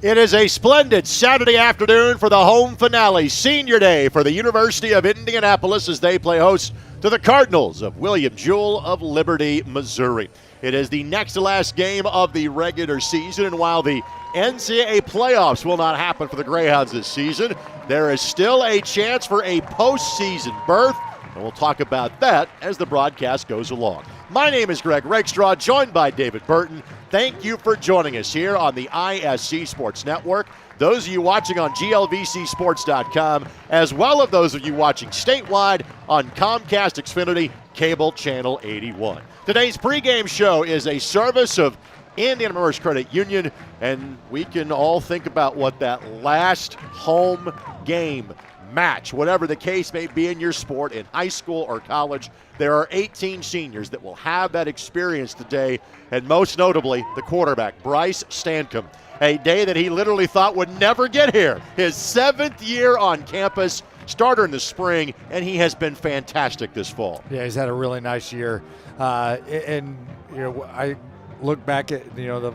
It is a splendid Saturday afternoon for the home finale, Senior Day for the University of Indianapolis as they play host to the Cardinals of William Jewell of Liberty, Missouri. It is the next to last game of the regular season, and while the NCAA playoffs will not happen for the Greyhounds this season, there is still a chance for a postseason berth, and we'll talk about that as the broadcast goes along. My name is Greg Rakestraw, joined by David Burton. Thank you for joining us here on the ISC Sports Network. Those of you watching on glvcsports.com, as well as those of you watching statewide on Comcast Xfinity Cable Channel 81. Today's pregame show is a service of Indianapolis Credit Union, and we can all think about what that last home game match, whatever the case may be in your sport, in high school or college. There are 18 seniors that will have that experience today, and most notably, the quarterback, Bryce Stankham. A day that he literally thought would never get here. His 7th year on campus, starter in the spring, and he has been fantastic this fall. Yeah, he's had a really nice year. And I look back at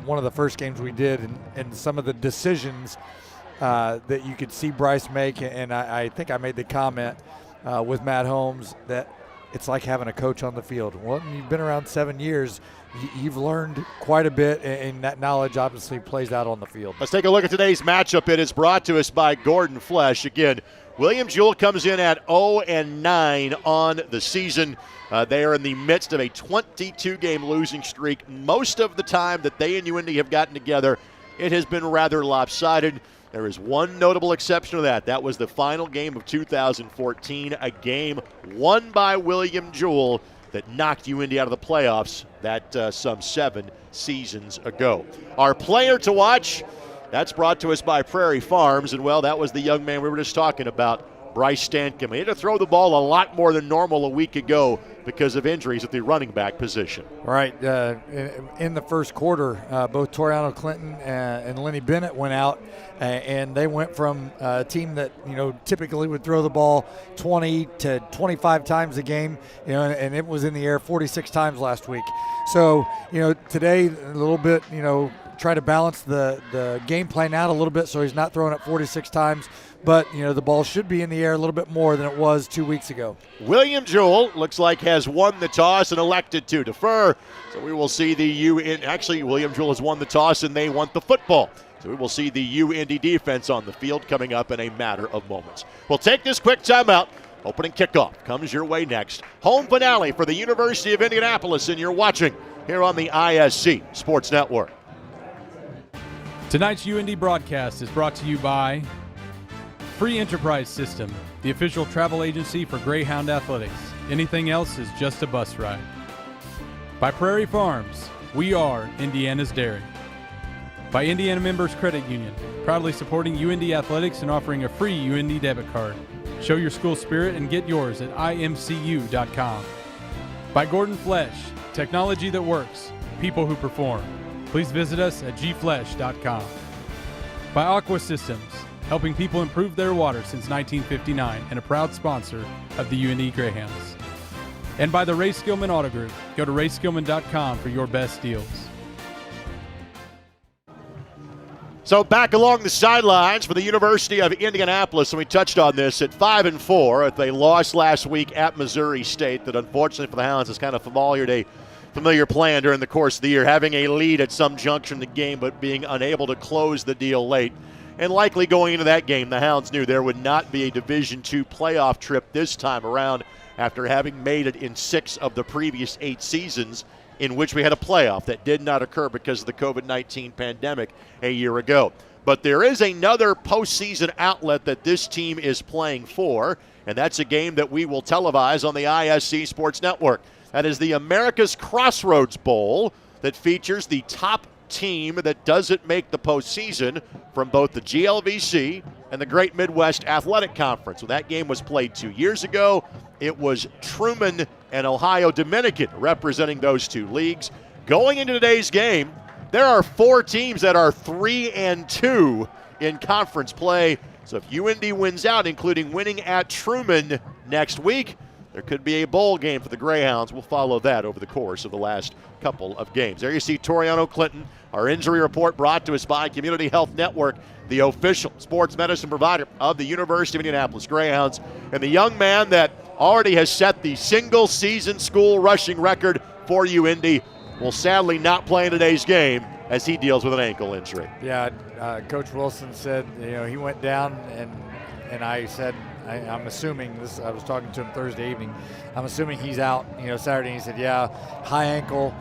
one of the first games we did, and some of the decisions that you could see Bryce make, and I think I made the comment with Matt Holmes that it's like having a coach on the field. Well, you've been around 7 years. You've learned quite a bit, and that knowledge obviously plays out on the field. Let's take a look at today's matchup. It is brought to us by Gordon Flesh. Again, William Jewell comes in at 0-9 on the season. They are in the midst of a 22-game losing streak. Most of the time that they and UIndy have gotten together, it has been rather lopsided. There is one notable exception to that. That was the final game of 2014, a game won by William Jewell that knocked UIndy out of the playoffs some 7 seasons ago. Our player to watch, that's brought to us by Prairie Farms, and well, that was the young man we were just talking about, Bryce Stankham. He had to throw the ball a lot more than normal a week ago because of injuries at the running back position. Right. In the first quarter, both Toriano Clinton and Lenny Bennett went out, and they went from a team that typically would throw the ball 20 to 25 times a game, and it was in the air 46 times last week. So today a little bit try to balance the game plan out a little bit so he's not throwing it 46 times. But, the ball should be in the air a little bit more than it was 2 weeks ago. William Jewell looks like has won the toss and elected to defer. So we will see actually, William Jewell has won the toss and they want the football. So we will see the UIndy defense on the field coming up in a matter of moments. We'll take this quick timeout. Opening kickoff comes your way next. Home finale for the University of Indianapolis, and you're watching here on the ISC Sports Network. Tonight's UIndy broadcast is brought to you by Free Enterprise System, the official travel agency for Greyhound Athletics. Anything else is just a bus ride. By Prairie Farms, we are Indiana's dairy. By Indiana Members Credit Union, proudly supporting UIndy Athletics and offering a free UIndy debit card. Show your school spirit and get yours at imcu.com. By Gordon Flesh, technology that works, people who perform. Please visit us at gflesh.com. By Aqua Systems, helping people improve their water since 1959, and a proud sponsor of the UIndy Greyhounds. And by the Ray Skillman Auto Group. Go to rayskillman.com for your best deals. So back along the sidelines for the University of Indianapolis, and we touched on this at 5-4. They lost last week at Missouri State that unfortunately for the Hounds is kind of familiar plan during the course of the year, having a lead at some junction in the game but being unable to close the deal late. And likely going into that game, the Hounds knew there would not be a Division II playoff trip this time around after having made it in 6 of the previous 8 seasons in which we had a playoff. That did not occur because of the COVID-19 pandemic a year ago. But there is another postseason outlet that this team is playing for, and that's a game that we will televise on the ISC Sports Network. That is the America's Crossroads Bowl that features the top team that doesn't make the postseason from both the GLVC and the Great Midwest Athletic Conference. When that game was played 2 years ago, it was Truman and Ohio Dominican representing those 2 leagues. Going into today's game, there are 4 teams that are 3-2 in conference play. So if UIndy wins out, including winning at Truman next week, There could be a bowl game for the Greyhounds. We'll follow that over the course of the last couple of games. There you see Toriano Clinton. Our injury report brought to us by Community Health Network, the official sports medicine provider of the University of Indianapolis Greyhounds. And the young man that already has set the single-season school rushing record for UIndy will sadly not play in today's game as he deals with an ankle injury. Yeah, Coach Wilson said, he went down, and I said, I'm assuming this. I was talking to him Thursday evening. I'm assuming he's out, Saturday. And he said, yeah, high ankle.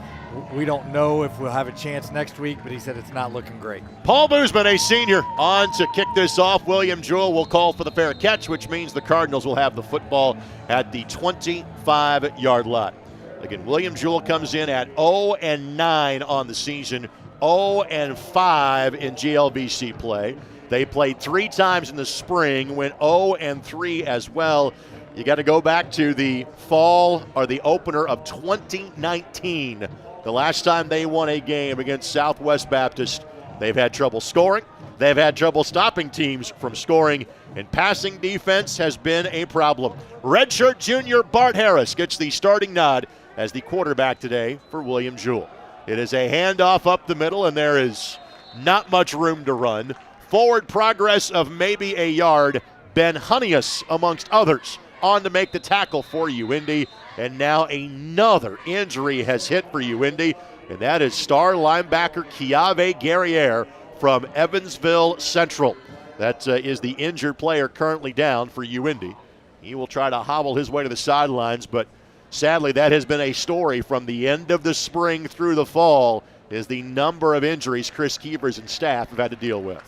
We don't know if we'll have a chance next week, but he said it's not looking great. Paul Boozman, a senior, on to kick this off. William Jewell will call for the fair catch, which means the Cardinals will have the football at the 25-yard line. Again, William Jewell comes in at 0-9 on the season, 0-5 in GLVC play. They played 3 times in the spring, went 0-3 as well. You got to go back to the fall or the opener of 2019. The last time they won a game against Southwest Baptist. They've had trouble scoring. They've had trouble stopping teams from scoring, and passing defense has been a problem. Redshirt junior Bart Harris gets the starting nod as the quarterback today for William Jewell. It is a handoff up the middle, and there is not much room to run. Forward progress of maybe a yard. Ben Honeyus, amongst others, on to make the tackle for UIndy. And now another injury has hit for UIndy, and that is star linebacker Kiave Guerriere from Evansville Central. That is the injured player currently down for UIndy. He will try to hobble his way to the sidelines, but sadly that has been a story from the end of the spring through the fall, is the number of injuries Chris Keevers and staff have had to deal with.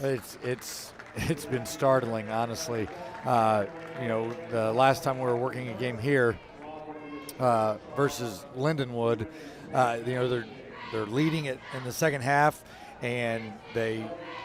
It's been startling, honestly. The last time we were working a game here versus Lindenwood, they're leading it in the second half, and they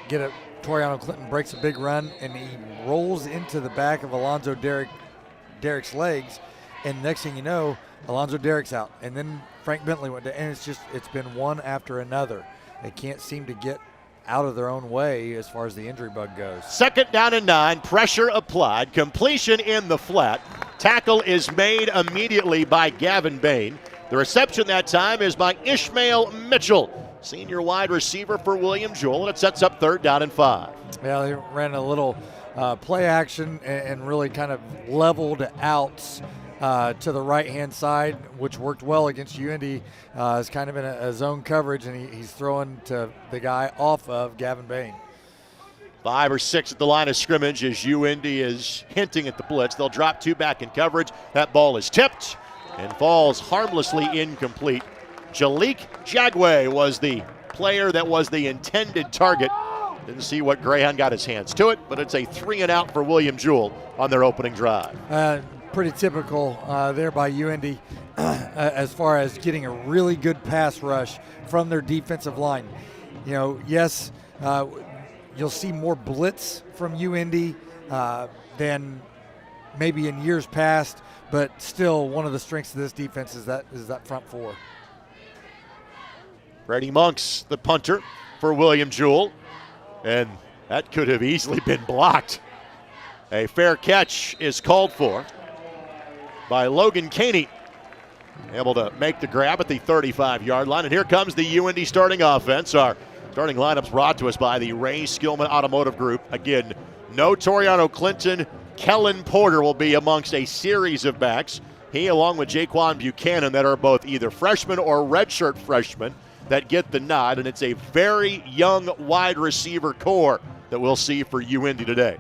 get a Toriano Clinton breaks a big run, and he rolls into the back of Alonzo Derrick's legs, and next thing you know, Alonzo Derrick's out, and then Frank Bentley went down, and it's been one after another. They can't seem to get out of their own way as far as the injury bug goes. 2nd down and 9, pressure applied, completion in the flat. Tackle is made immediately by Gavin Bain. The reception that time is by Ishmael Mitchell, senior wide receiver for William Jewell, and it sets up 3rd down and 5. Yeah, they ran a little play action and really kind of leveled outs to the right-hand side, which worked well against UIndy. It's kind of in a zone coverage, and he's throwing to the guy off of Gavin Bain. 5 or 6 at the line of scrimmage as UIndy is hinting at the blitz. They'll drop 2 back in coverage. That ball is tipped and falls harmlessly incomplete. Jalik Jagwe was the player that was the intended target. Didn't see what Greyhound got his hands to it, but it's a 3-and-out for William Jewell on their opening drive. Pretty typical there by UIndy as far as getting a really good pass rush from their defensive line. Yes, you'll see more blitz from UIndy than maybe in years past, but still one of the strengths of this defense is that front 4. Brady Monks, the punter for William Jewell, and that could have easily been blocked. A fair catch is called for by Logan Caney, able to make the grab at the 35-yard line. And here comes the UIndy starting offense. Our starting lineup's brought to us by the Ray Skillman Automotive Group. Again, no Toriano Clinton. Kellen Porter will be amongst a series of backs. He, along with Jaquan Buchanan, that are both either freshmen or redshirt freshmen, that get the nod. And it's a very young wide receiver core that we'll see for UIndy today.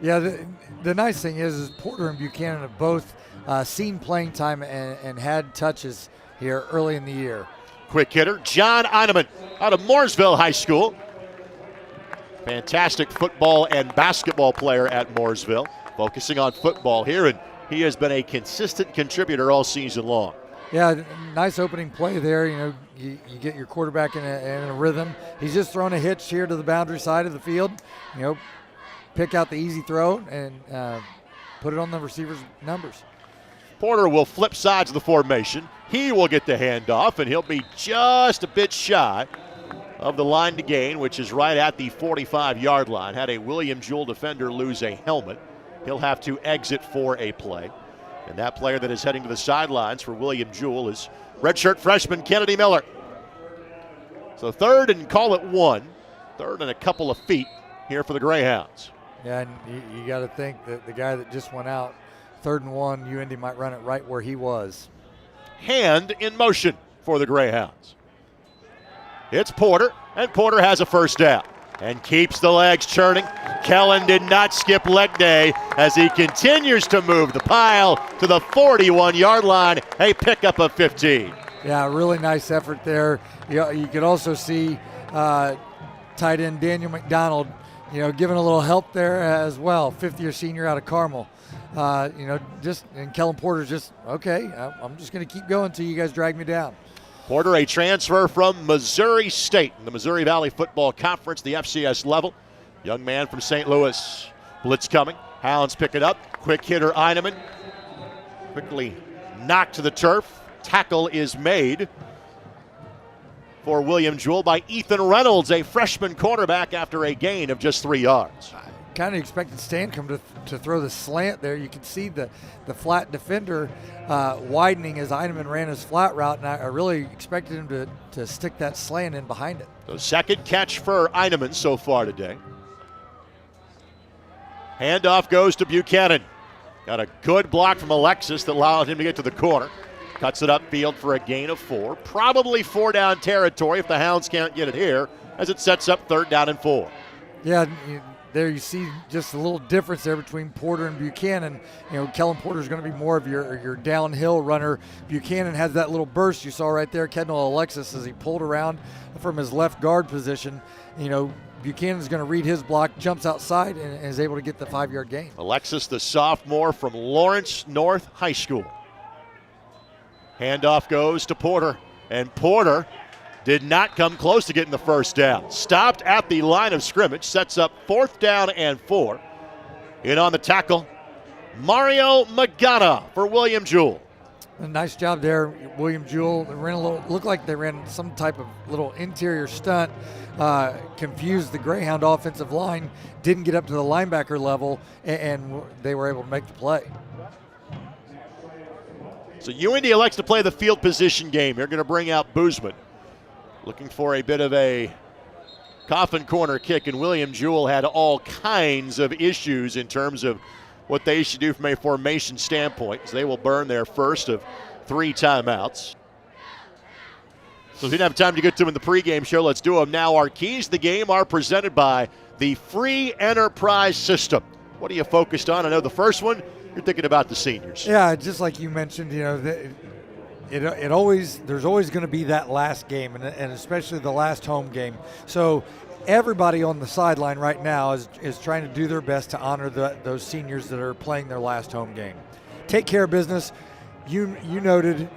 Yeah, the nice thing is Porter and Buchanan have both seen playing time and had touches here early in the year. Quick hitter, John Eineman out of Mooresville High School. Fantastic football and basketball player at Mooresville. Focusing on football here, and he has been a consistent contributor all season long. Yeah, nice opening play there. You get your quarterback in a rhythm. He's just thrown a hitch here to the boundary side of the field. Pick out the easy throw and put it on the receiver's numbers. Porter will flip sides of the formation. He will get the handoff, and he'll be just a bit shy of the line to gain, which is right at the 45-yard line. Had a William Jewell defender lose a helmet. He'll have to exit for a play. And that player that is heading to the sidelines for William Jewell is redshirt freshman Kennedy Miller. So third and call it 1. Third and a couple of feet here for the Greyhounds. Yeah, and you got to think that the guy that just went out, 3rd and 1, UIndy might run it right where he was. Hand in motion for the Greyhounds. It's Porter, and Porter has a first down and keeps the legs churning. Kellen did not skip leg day as he continues to move the pile to the 41-yard line, a pickup of 15. Yeah, really nice effort there. You could also see tight end Daniel McDonald, giving a little help there as well. 5th-year senior out of Carmel. And Kellen Porter's just, okay, I'm just going to keep going until you guys drag me down. Porter, a transfer from Missouri State in the Missouri Valley Football Conference, the FCS level. Young man from St. Louis. Blitz coming. Hounds pick it up. Quick hitter Eineman. Quickly knocked to the turf. Tackle is made for William Jewell by Ethan Reynolds, a freshman quarterback, after a gain of just 3 yards. Kind of expected Stancomb to throw the slant there. You could see the flat defender widening as Eineman ran his flat route, and I really expected him to stick that slant in behind it. The second catch for Eineman so far today. Handoff goes to Buchanan. Got a good block from Alexis that allowed him to get to the corner. Cuts it upfield for a gain of 4. Probably 4 down territory if the Hounds can't get it here, as it sets up 3rd down and 4. Yeah, there you see just a little difference there between Porter and Buchanan. Kellen Porter is going to be more of your downhill runner. Buchanan has that little burst you saw right there. Kendall Alexis, as he pulled around from his left guard position, Buchanan's going to read his block, jumps outside, and is able to get the 5-yard gain. Alexis, the sophomore from Lawrence North High School. Handoff goes to Porter, and Porter did not come close to getting the first down. Stopped at the line of scrimmage, sets up 4th down and 4. In on the tackle, Mario Magana for William Jewell. A nice job there, William Jewell. Looked like they ran some type of little interior stunt, confused the Greyhound offensive line, didn't get up to the linebacker level, and they were able to make the play. So UIndy elects to play the field position game. They're going to bring out Boozman, looking for a bit of a coffin corner kick, and William Jewell had all kinds of issues in terms of what they should do from a formation standpoint. So they will burn their first of 3 timeouts. So if we didn't have time to get to them in the pregame show, let's do them now. Our keys to the game are presented by the Free Enterprise System. What are you focused on? I know the first one, you're thinking about the seniors. Yeah, just like you mentioned, there's always going to be that last game, and especially the last home game. So everybody on the sideline right now is trying to do their best to honor those seniors that are playing their last home game. Take care of business. You noted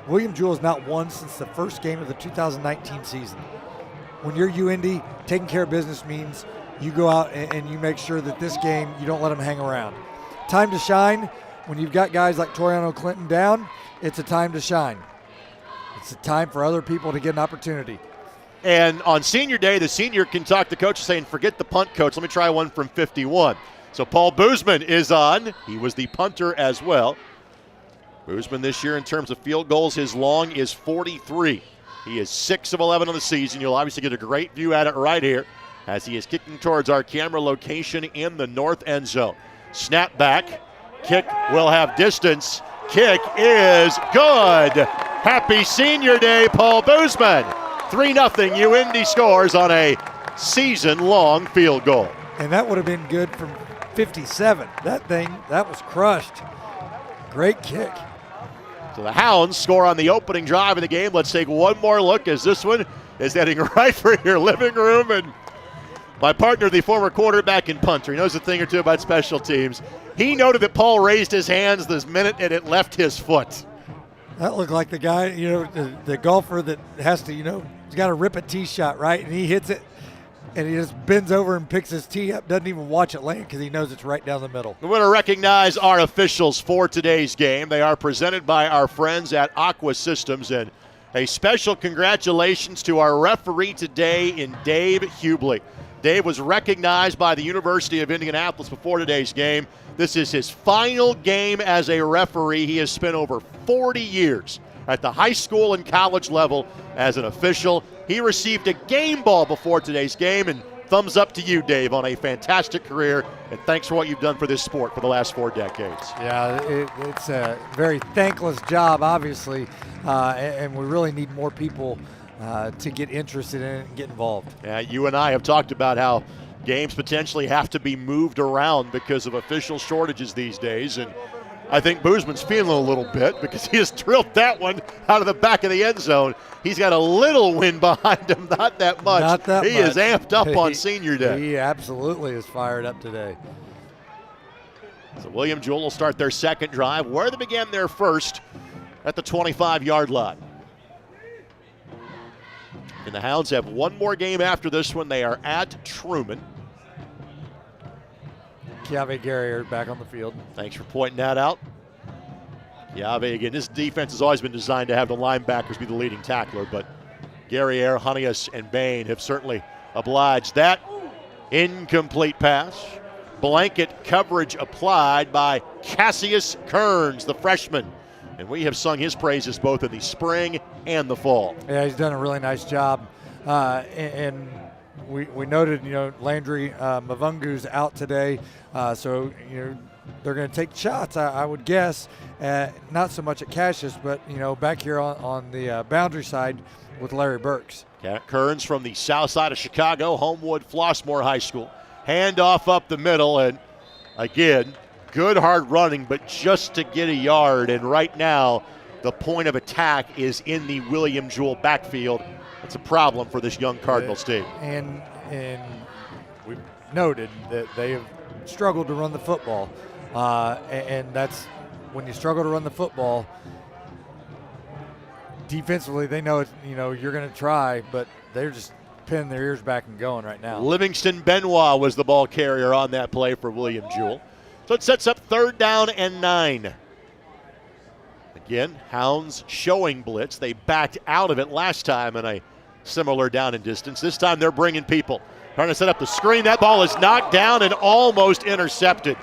William Jewell has not won since the first game of the 2019 season. When you're UIndy, taking care of business means you go out and you make sure that this game, you don't let them hang around. Time to shine. When you've got guys like Toriano Clinton down, it's a time to shine. It's a time for other people to get an opportunity. And on senior day, the senior can talk to coach saying, forget the punt, coach. Let me try one from 51. So Paul Boozman is on. He was the punter as well. Boozman this year in terms of field goals, his long is 43. He is 6 of 11 on the season. You'll obviously get a great view at it right here as he is kicking towards our camera location in the north end zone. Snap back. Kick will have distance. Kick is good. Happy senior day, Paul Boozman. 3-0 UIndy scores on a season-long field goal. And that would have been good from 57. That was crushed. Great kick. So the Hounds score on the opening drive of the game. Let's take one more look as this one is heading right for your living room. And my partner, the former quarterback and punter, he knows a thing or two about special teams. He noted that Paul raised his hands this minute and it left his foot. That looked like the guy, the golfer that has to, he's got to rip a tee shot, right? And he hits it, and he just bends over and picks his tee up, doesn't even watch it land because he knows it's right down the middle. We want to recognize our officials for today's game. They are presented by our friends at Aqua Systems, and a special congratulations to our referee today in Dave Hubley. Dave was recognized by the University of Indianapolis before today's game. This is his final game as a referee. He has spent over 40 years at the high school and college level as an official. He received a game ball before today's game, and thumbs up to you, Dave, on a fantastic career, and thanks for what you've done for this sport for the last 4 decades. Yeah, it's a very thankless job, obviously, and we really need more people to get interested in it and get involved. Yeah, you and I have talked about how games potentially have to be moved around because of official shortages these days, and I think Boozman's feeling a little bit because he has drilled that one out of the back of the end zone. He's got a little wind behind him, not that much. Not that he much. is amped up on senior day. He absolutely is fired up today. So William Jewell will start their second drive where they began their first at the 25-yard line. And the Hounds have one more game after this one. They are at Truman. Keave Guerrier back on the field. Thanks for pointing that out. Keave, again, this defense has always been designed to have the linebackers be the leading tackler, but Guerrier, Honeyus, and Bain have certainly obliged that. Incomplete pass. Blanket coverage applied by Cassius Kearns, the freshman. And we have sung his praises both in the spring and the fall. Yeah, he's done a really nice job. And we noted, Landry Mavungu's out today, so they're going to take shots, I would guess, not so much at Cassius, but back here on the boundary side with Larry Burks. Kearns from the south side of Chicago, Homewood Flossmoor High School. Handoff up the middle, and again, good hard running, but just to get a yard. And right now, the point of attack is in the William Jewell backfield. It's a problem for this young Cardinals team. And we've noted that they have struggled to run the football. And that's when you struggle to run the football, defensively they know you're going to try, but they're just pinning their ears back and going right now. Livingston Benoit was the ball carrier on that play for William Jewell. So it sets up 3rd down and 9. Again, Hounds showing blitz. They backed out of it last time in a similar down and distance. This time they're bringing people. Trying to set up the screen. That ball is knocked down and almost intercepted.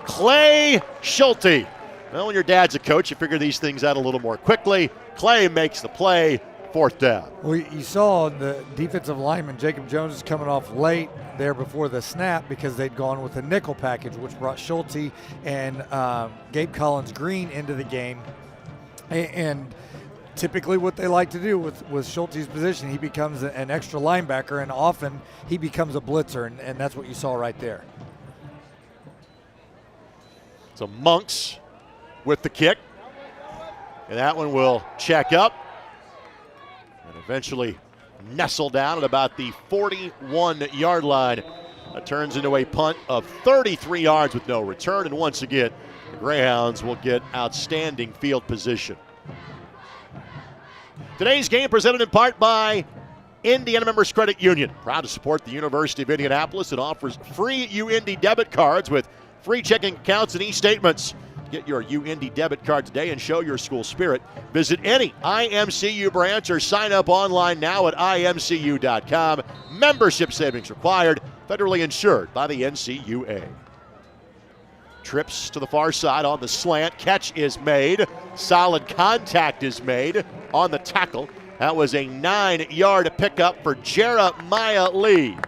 Clay Schulte. Well, when your dad's a coach, you figure these things out a little more quickly. Clay makes the play. 4th down. Well, you saw the defensive lineman, Jacob Jones, is coming off late there before the snap because they'd gone with a nickel package, which brought Schulte and Gabe Collins-Green into the game. And typically what they like to do with Schulte's position, he becomes an extra linebacker, and often he becomes a blitzer, and that's what you saw right there. So Monks with the kick. And that one will check up and eventually nestle down at about the 41-yard line. It turns into a punt of 33 yards with no return. And once again, the Greyhounds will get outstanding field position. Today's game presented in part by Indiana Members Credit Union. Proud to support the University of Indianapolis. It offers free UIndy debit cards with free checking accounts and e-statements. Get your UIndy debit card today and show your school spirit. Visit any IMCU branch or sign up online now at imcu.com. Membership savings required. Federally insured by the NCUA. Trips to the far side on the slant. Catch is made. Solid contact is made on the tackle. That was a 9-yard pickup for Jeremiah Lee.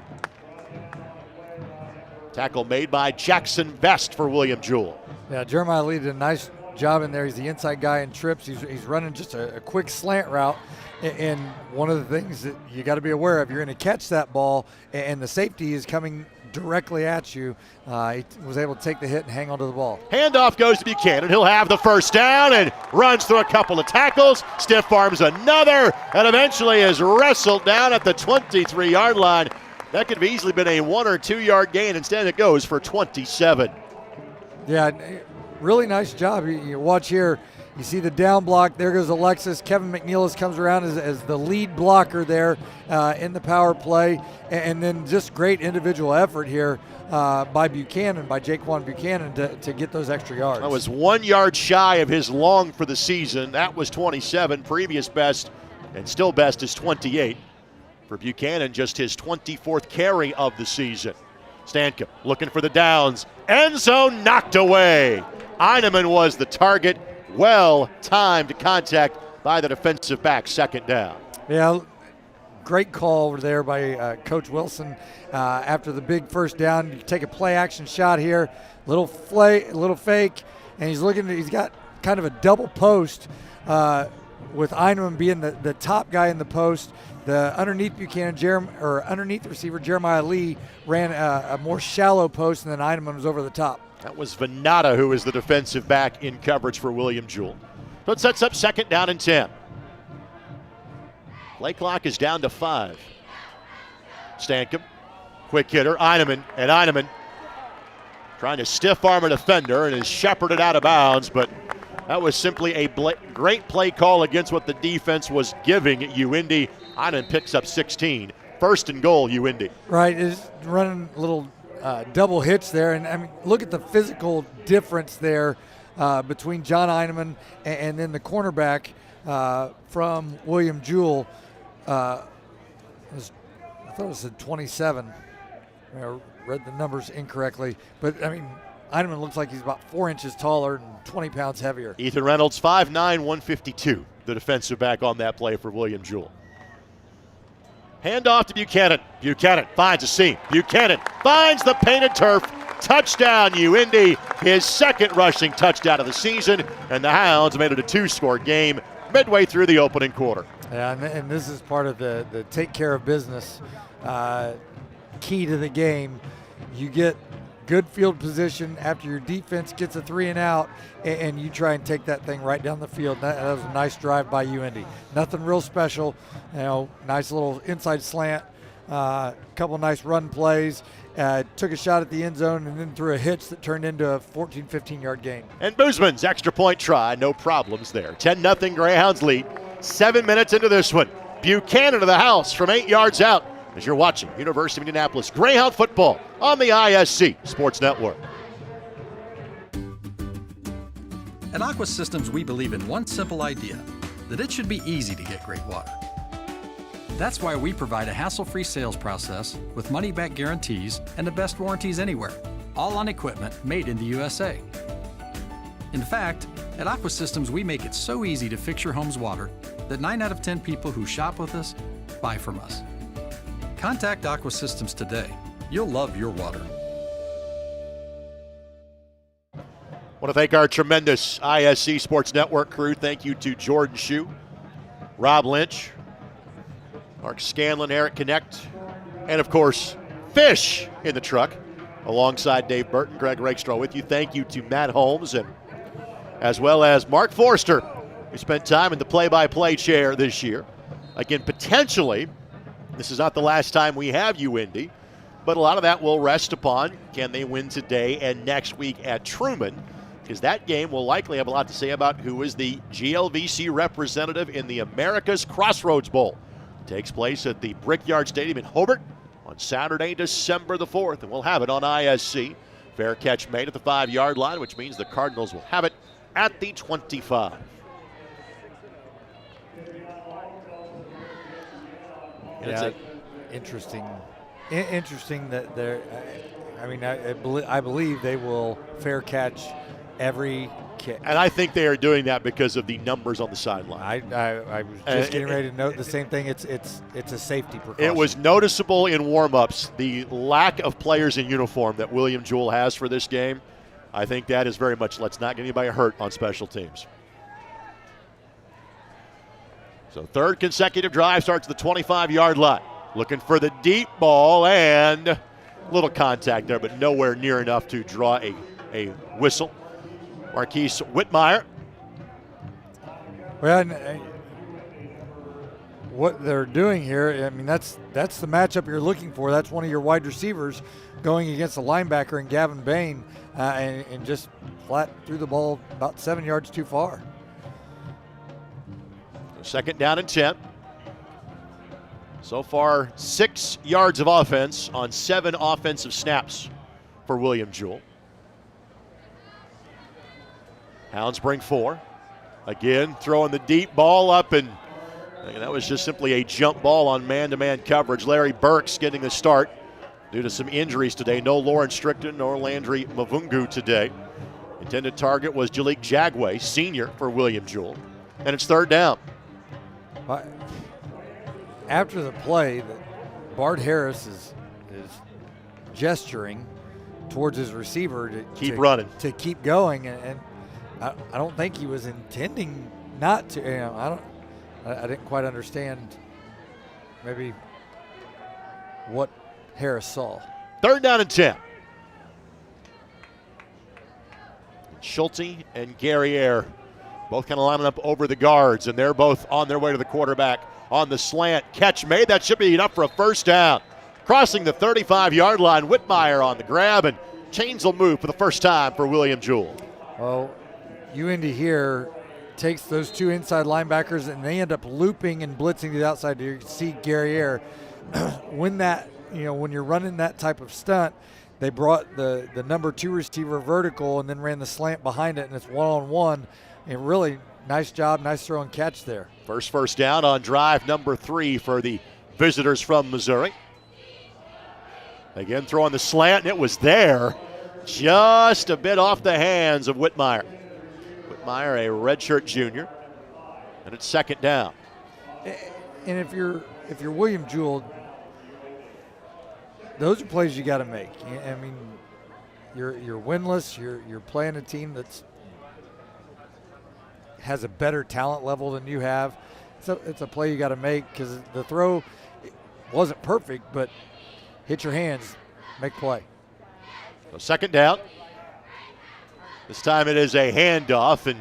Tackle made by Jackson Vest for William Jewell. Yeah, Jeremiah Lee did a nice job in there. He's the inside guy in trips. He's running just a quick slant route. And one of the things that you got to be aware of, you're going to catch that ball, and the safety is coming directly at you. He was able to take the hit and hang onto the ball. Handoff goes to Buchanan. He'll have the first down and runs through a couple of tackles. Stiff arms another, and eventually is wrestled down at the 23-yard line. That could have easily been a 1 or 2 yard gain. Instead, it goes for 27. Yeah, really nice job. You watch here, you see the down block. There goes Alexis. Kevin McNeilis comes around as the lead blocker there in the power play. And then just great individual effort here by Buchanan, by Jaquan Buchanan to get those extra yards. That was 1 yard shy of his long for the season. That was 27. Previous best and still best is 28. For Buchanan, just his 24th carry of the season. Stankham looking for the downs. End zone knocked away. Eineman was the target. Well-timed contact by the defensive back, second down. Yeah, great call over there by Coach Wilson after the big first down. You take a play-action shot here, little fake, and he's got kind of a double post with Eineman being the top guy in the post. The underneath underneath receiver Jeremiah Lee ran a more shallow post, and then Eineman was over the top. That was Venata, who is the defensive back in coverage for William Jewell. So it sets up second down and 10. Play clock is down to 5. Stankham, quick hitter, Eineman trying to stiff arm a defender and is shepherded out of bounds, but that was simply a great play call against what the defense was giving UIndy. Eineman picks up 16. First and goal, UIndy. Right, is running a little double hitch there, and I mean, look at the physical difference there between John Eineman and then the cornerback from William Jewell. I thought it was a 27. I read the numbers incorrectly, but I mean, Eineman looks like he's about 4 inches taller and 20 pounds heavier. Ethan Reynolds, 5'9", 152, the defensive back on that play for William Jewell. Handoff to Buchanan. Buchanan finds a seam. Buchanan finds the painted turf. Touchdown, UIndy. His second rushing touchdown of the season, and the Hounds made it a 2-score game midway through the opening quarter. Yeah, and this is part of the take care of business key to the game. You get good field position after your defense gets a 3 and out, and you try and take that thing right down the field. That was a nice drive by UIndy. Nothing real special, nice little inside slant, couple nice run plays, took a shot at the end zone and then threw a hitch that turned into a 14, 15-yard gain. And Boozman's extra point try, no problems there. 10-0 Greyhounds lead. 7 minutes into this one. Buchanan to the house from 8 yards out. As you're watching University of Indianapolis Greyhound football on the ISC Sports Network. At Aqua Systems, we believe in one simple idea, that it should be easy to get great water. That's why we provide a hassle-free sales process with money-back guarantees and the best warranties anywhere, all on equipment made in the USA. In fact, at Aqua Systems, we make it so easy to fix your home's water that 9 out of 10 people who shop with us buy from us. Contact Aqua Systems today. You'll love your water. I want to thank our tremendous ISC Sports Network crew. Thank you to Jordan Shue, Rob Lynch, Mark Scanlon, Eric Connect, and of course, Fish in the truck alongside Dave Burton, Greg Rakestraw with you. Thank you to Matt Holmes and as well as Mark Forster, who spent time in the play-by-play chair this year. Again, potentially, this is not the last time we have UIndy, but a lot of that will rest upon can they win today and next week at Truman, because that game will likely have a lot to say about who is the GLVC representative in the America's Crossroads Bowl. It takes place at the Brickyard Stadium in Hobart on Saturday, December the 4th, and we'll have it on ISC. Fair catch made at the 5-yard line, which means the Cardinals will have it at the 25. Yeah, interesting that they're. I believe they will fair catch every kick. And I think they are doing that because of the numbers on the sideline. I was just getting ready to note the same thing. It's a safety precaution. It was noticeable in warm-ups, the lack of players in uniform that William Jewell has for this game. I think that is very much let's not get anybody hurt on special teams. So third consecutive drive starts at the 25-yard line. Looking for the deep ball and a little contact there, but nowhere near enough to draw a whistle. Marquise Whitmire. Well, what they're doing here, I mean, that's the matchup you're looking for. That's one of your wide receivers going against a linebacker in Gavin Bain and just flat threw the ball about 7 yards too far. Second down and 10. So far, 6 yards of offense on 7 offensive snaps for William Jewell. Hounds bring 4. Again, throwing the deep ball up and And that was just simply a jump ball on man-to-man coverage. Larry Burks getting the start due to some injuries today. No Lauren Strickton nor Landry Mavungu today. Intended target was Jalik Jagway, senior for William Jewell. And it's third down. After the play, Bart Harris is gesturing towards his receiver to keep running, to keep going, and I don't think he was intending not to. I didn't quite understand maybe what Harris saw. Third down and 10. Schulte and Guerriere both kind of lining up over the guards, and they're both on their way to the quarterback on the slant. Catch made. That should be enough for a first down. Crossing the 35-yard line, Whitmire on the grab, and chains will move for the first time for William Jewell. Well, UIndy here takes those two inside linebackers, and they end up looping and blitzing to the outside to see Guerriere. When you're running that type of stunt, they brought the number 2 receiver vertical and then ran the slant behind it, and it's one-on-one. And really nice job, nice throw and catch there. First down on drive number 3 for the visitors from Missouri. Again, throwing the slant, and it was there. Just a bit off the hands of Whitmire. Whitmire, a redshirt junior. And it's second down. And if you're William Jewell, those are plays you got to make. I mean, you're winless. You're playing a team that's has a better talent level than you have. So it's a play you got to make because the throw wasn't perfect, but hit your hands, make play. So second down. This time it is a handoff, and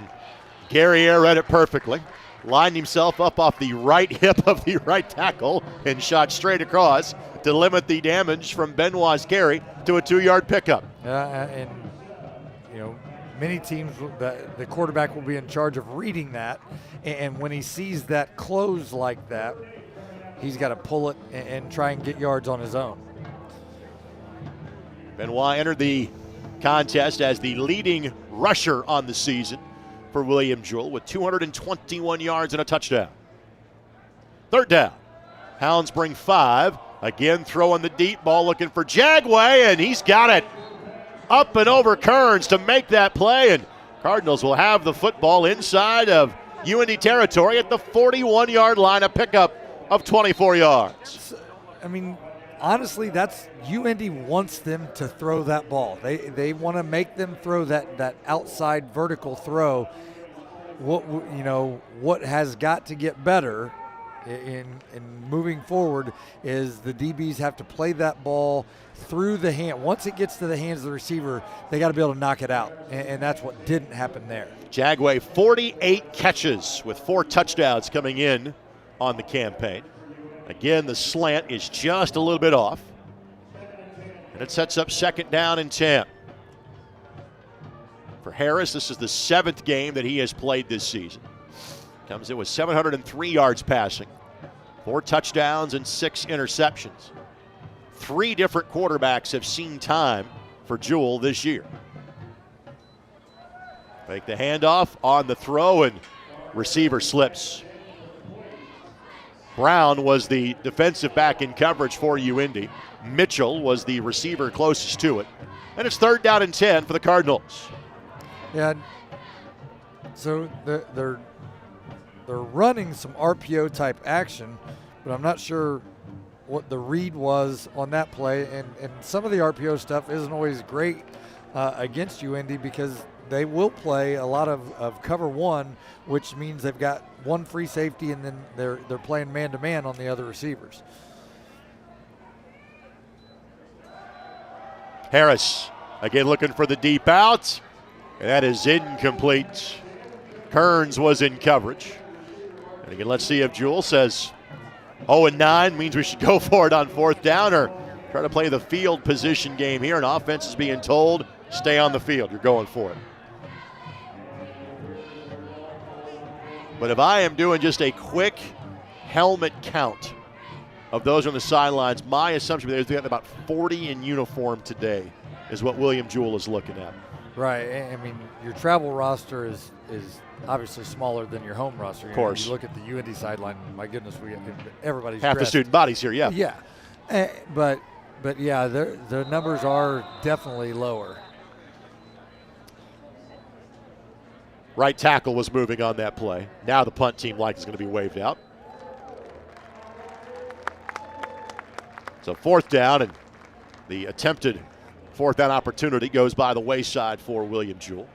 Guerriere read it perfectly. Lined himself up off the right hip of the right tackle and shot straight across to limit the damage from Benoit's carry to a 2-yard pickup. And many teams, the quarterback will be in charge of reading that, and when he sees that close like that, he's got to pull it and try and get yards on his own. Benoit entered the contest as the leading rusher on the season for William Jewell with 221 yards and a touchdown. Third down. Hounds bring 5. Again, throwing the deep ball, looking for Jagway, and he's got it. Up and over Kearns to make that play, and Cardinals will have the football inside of UIndy territory at the 41-yard line, a pickup of 24 yards. I mean, honestly, that's UIndy wants them to throw that ball. They want to make them throw that outside vertical throw. What has got to get better in moving forward is the DBs have to play that ball through the hand. Once it gets to the hands of the receiver, they got to be able to knock it out, and that's what didn't happen there. Jagway, 48 catches with 4 touchdowns coming in on the campaign. Again, the slant is just a little bit off, and it sets up second down and 10. For Harris, this is the 7th game that he has played this season. Comes in with 703 yards passing, 4 touchdowns and 6 interceptions. 3 different quarterbacks have seen time for Jewell this year. Make the handoff on the throw, and receiver slips. Brown was the defensive back in coverage for UIndy. Mitchell was the receiver closest to it. And it's third down and 10 for the Cardinals. Yeah, so they're running some RPO type action, but I'm not sure what the read was on that play, and some of the RPO stuff isn't always great against UIndy because they will play a lot of cover 1, which means they've got 1 free safety, and then they're playing man-to-man on the other receivers. Harris again looking for the deep out, and that is incomplete. Kearns was in coverage. And again, let's see if Jewell says 0-9 means we should go for it on 4th down, or try to play the field position game here. And offense is being told, stay on the field. You're going for it. But if I am doing just a quick helmet count of those on the sidelines, my assumption is they got about 40 in uniform today is what William Jewell is looking at. Right. I mean, your travel roster is obviously smaller than your home roster. Of course. You look at the UIndy sideline. My goodness, everybody's half dressed. the student bodies here. Yeah. Yeah. But yeah, the numbers are definitely lower. Right tackle was moving on that play. Now the punt team is going to be waved out. So 4th down, and the attempted 4th down opportunity goes by the wayside for William Jewell.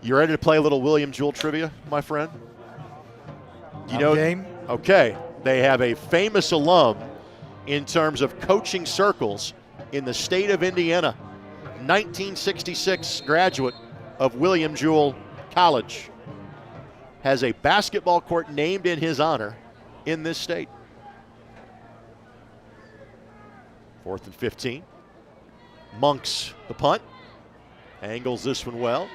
You ready to play a little William Jewell trivia, my friend? You know, game? Okay. They have a famous alum in terms of coaching circles in the state of Indiana. 1966 graduate of William Jewell College. Has a basketball court named in his honor in this state. 4th and 15. Monks the punt. Angles this one well.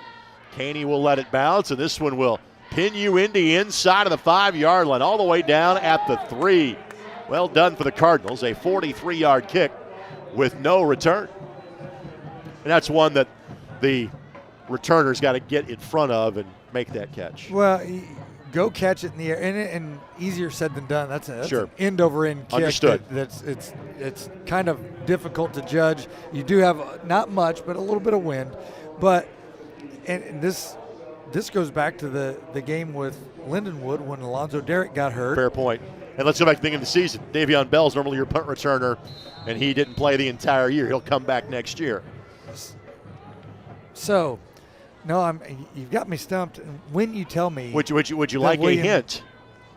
Caney will let it bounce, and this one will pin UIndy inside of the 5-yard line, all the way down at the 3. Well done for the Cardinals, a 43-yard kick with no return. And that's one that the returner's got to get in front of and make that catch. Well, go catch it in the air, and easier said than done. That's sure. An end-over-end kick. Understood. It's kind of difficult to judge. You do have not much, but a little bit of wind. But and this goes back to the game with Lindenwood when Alonzo Derrick got hurt. Fair point. And let's go back to the beginning of the season. Davion Bell's normally your punt returner, and he didn't play the entire year. He'll come back next year. So, no, you've got me stumped. When you tell me, would you like a hint?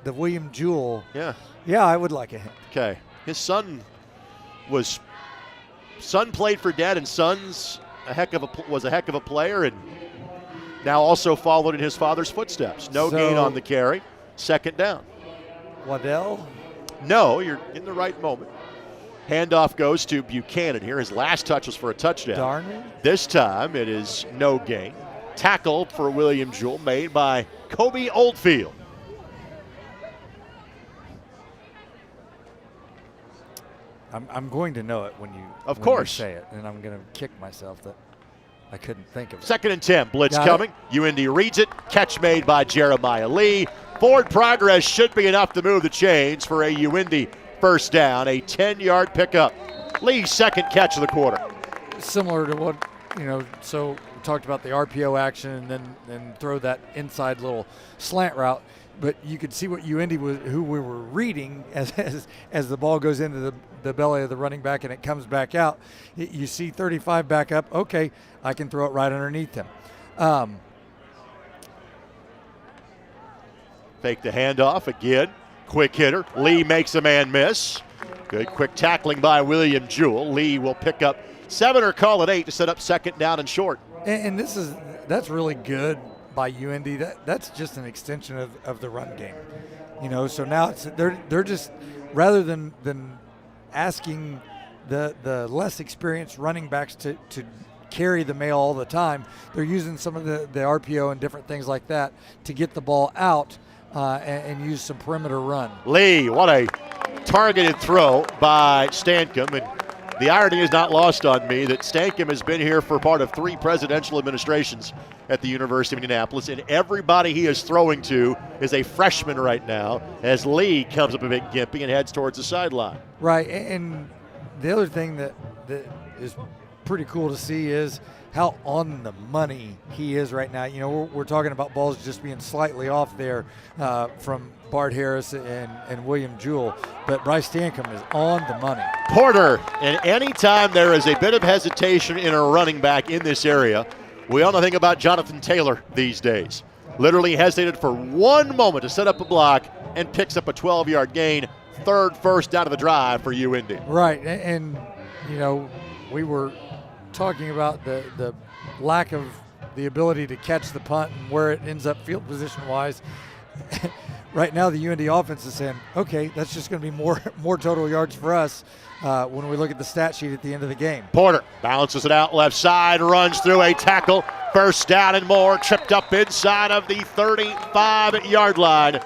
The William Jewell. Yeah, I would like a hint. Okay, his son played for Dad, and son's was a heck of a player, and now also followed in his father's footsteps. No gain on the carry. 2nd down. Waddell? No, you're in the right moment. Handoff goes to Buchanan here. His last touch was for a touchdown. Darn it. This time it is no gain. Tackle for William Jewell made by Kobe Oldfield. I'm going to know it when you say it, and I'm going to kick myself that I couldn't think of it. 2nd and 10. Blitz coming. UIndy reads it. Catch made by Jeremiah Lee. Forward progress should be enough to move the chains for a UIndy 1st down. A 10-yard pickup. Lee's 2nd catch of the quarter. Similar to what, so we talked about the RPO action and then throw that inside little slant route. But you could see what UIndy who we were reading as the ball goes into the belly of the running back and it comes back out. You see 35 back up. Okay, I can throw it right underneath him. Fake the handoff again. Quick hitter. Lee makes a man miss. Good quick tackling by William Jewell. Lee will pick up 7 or call it 8 to set up 2nd down and short. And that's really good by UIndy. That's just an extension of the run game. So now they're just, rather than asking the less experienced running backs to carry the mail all the time, they're using some of the RPO and different things like that to get the ball out and use some perimeter run. Lee, what a targeted throw by Stankham. And the irony is not lost on me that Stankham has been here for part of 3 presidential administrations at the University of Indianapolis, and everybody he is throwing to is a freshman right now as Lee comes up a bit gimpy and heads towards the sideline. Right, and the other thing that is pretty cool to see is how on the money he is right now. We're talking about balls just being slightly off there from Bart Harris and William Jewell, but Bryce Stankham is on the money. Porter, and anytime there is a bit of hesitation in a running back in this area, we all know nothing about Jonathan Taylor these days. Literally hesitated for 1 moment to set up a block and picks up a 12-yard gain. 3rd first down of the drive for UIndy. Right, and we were talking about the lack of the ability to catch the punt and where it ends up field position-wise. Right now, the UIndy offense is saying, okay, that's just going to be more total yards for us when we look at the stat sheet at the end of the game. Porter balances it out left side, runs through a tackle, 1st down and more, tripped up inside of the 35-yard line.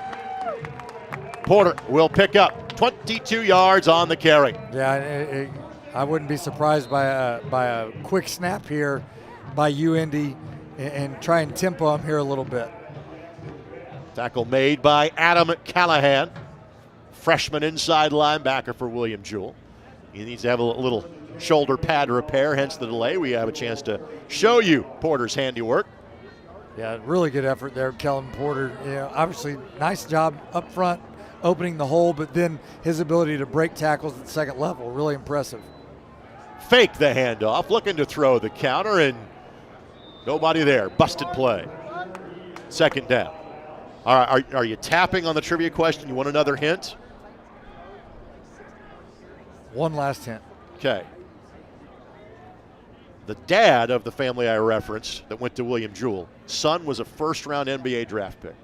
Porter will pick up 22 yards on the carry. Yeah, I wouldn't be surprised by a quick snap here by UIndy and try and tempo him here a little bit. Tackle made by Adam Callahan, freshman inside linebacker for William Jewell. He needs to have a little shoulder pad repair, hence the delay. We have a chance to show you Porter's handiwork. Yeah, really good effort there, Kellen Porter. Obviously, nice job up front, opening the hole, but then his ability to break tackles at the second level, really impressive. Fake the handoff, looking to throw the counter, and nobody there. Busted play. Second down. All right, are you tapping on the trivia question? You want another hint? One last hint. Okay. The dad of the family I referenced that went to William Jewell, son was a first-round NBA draft pick.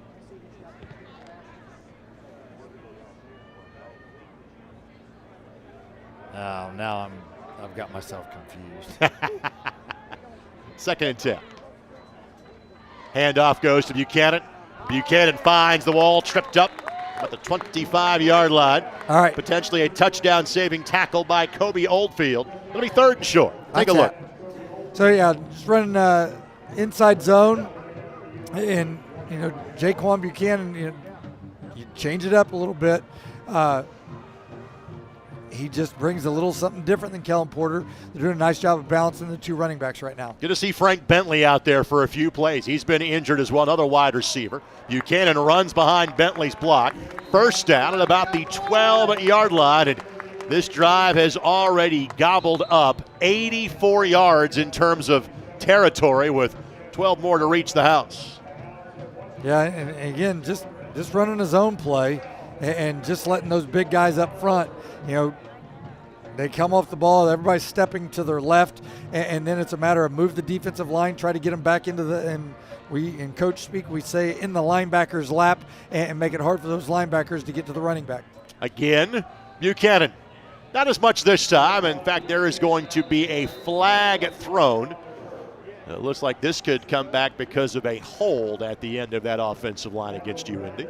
Oh, now I've got myself confused. Second and 10. Handoff goes to Buchanan. Buchanan finds the wall, tripped up at the 25-yard line. All right. Potentially a touchdown-saving tackle by Kobe Oldfield. It'll be third and short. Take a look. So, yeah, just running inside zone. And, Jaquan Buchanan, you change it up a little bit. He just brings a little something different than Kellen Porter. They're doing a nice job of balancing the two running backs right now. Good to see Frank Bentley out there for a few plays. He's been injured as well, another wide receiver. Buchanan runs behind Bentley's block. First down at about the 12-yard line, and this drive has already gobbled up 84 yards in terms of territory with 12 more to reach the house. Yeah, and again, just running his own play and just letting those big guys up front, they come off the ball, everybody's stepping to their left, and then it's a matter of move the defensive line, try to get them back into and we, in coach speak, we say in the linebacker's lap and make it hard for those linebackers to get to the running back. Again, Buchanan. Not as much this time. In fact, there is going to be a flag thrown. It looks like this could come back because of a hold at the end of that offensive line against UIndy.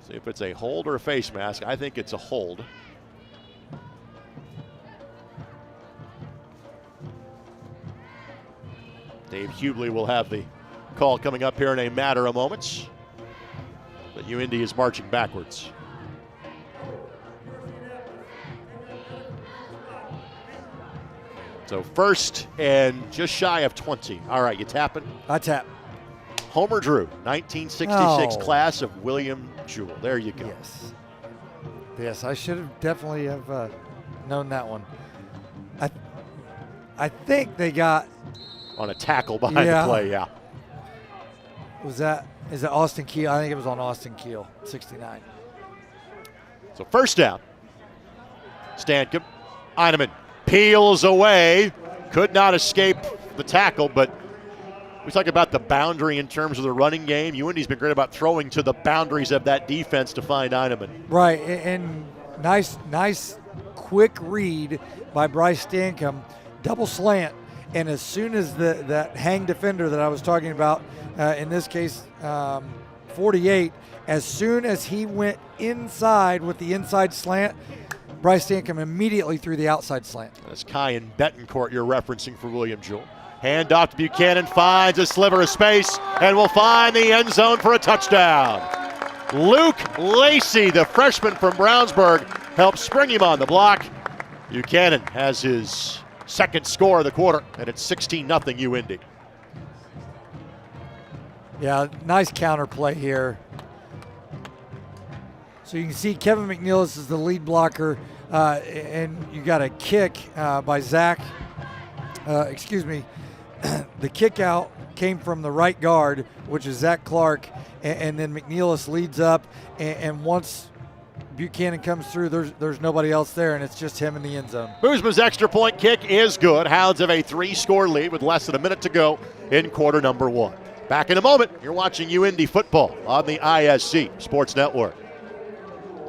See if it's a hold or a face mask. I think it's a hold. Dave Hubhley will have the call coming up here in a matter of moments. But UIndy is marching backwards. So first and just shy of 20. All right, you tapping? I tap. Homer Drew, 1966 class of William Jewell. There you go. Yes, I should have definitely have known that one. I think they got on a tackle behind the play. Yeah. Is it Austin Keel? I think it was on Austin Keel, 69. So first down. Stankham, Eineman peels away, could not escape the tackle, but we talk about the boundary in terms of the running game. UIndy's been great about throwing to the boundaries of that defense to find Eineman. Right, and nice quick read by Bryce Stankham, double slant, and as soon as that hang defender that I was talking about, in this case 48, as soon as he went inside with the inside slant, Bryce Stankham immediately threw the outside slant. That's Kyan Betancourt you're referencing for William Jewell. Hand off to Buchanan, finds a sliver of space, and will find the end zone for a touchdown. Luke Lacey, the freshman from Brownsburg, helps spring him on the block. Buchanan has his second score of the quarter, and it's 16-0 UIndy. Yeah, nice counter play here. So you can see Kevin McNeilis is the lead blocker, and you got a kick by Zach. The kick out came from the right guard, which is Zach Clark, and then McNeilis leads up, and once Buchanan comes through, there's nobody else there, and it's just him in the end zone. Boozman's extra point kick is good. Hounds have a 3-score lead with less than a minute to go in quarter number 1. Back in a moment. You're watching UIndy football on the ISC Sports Network.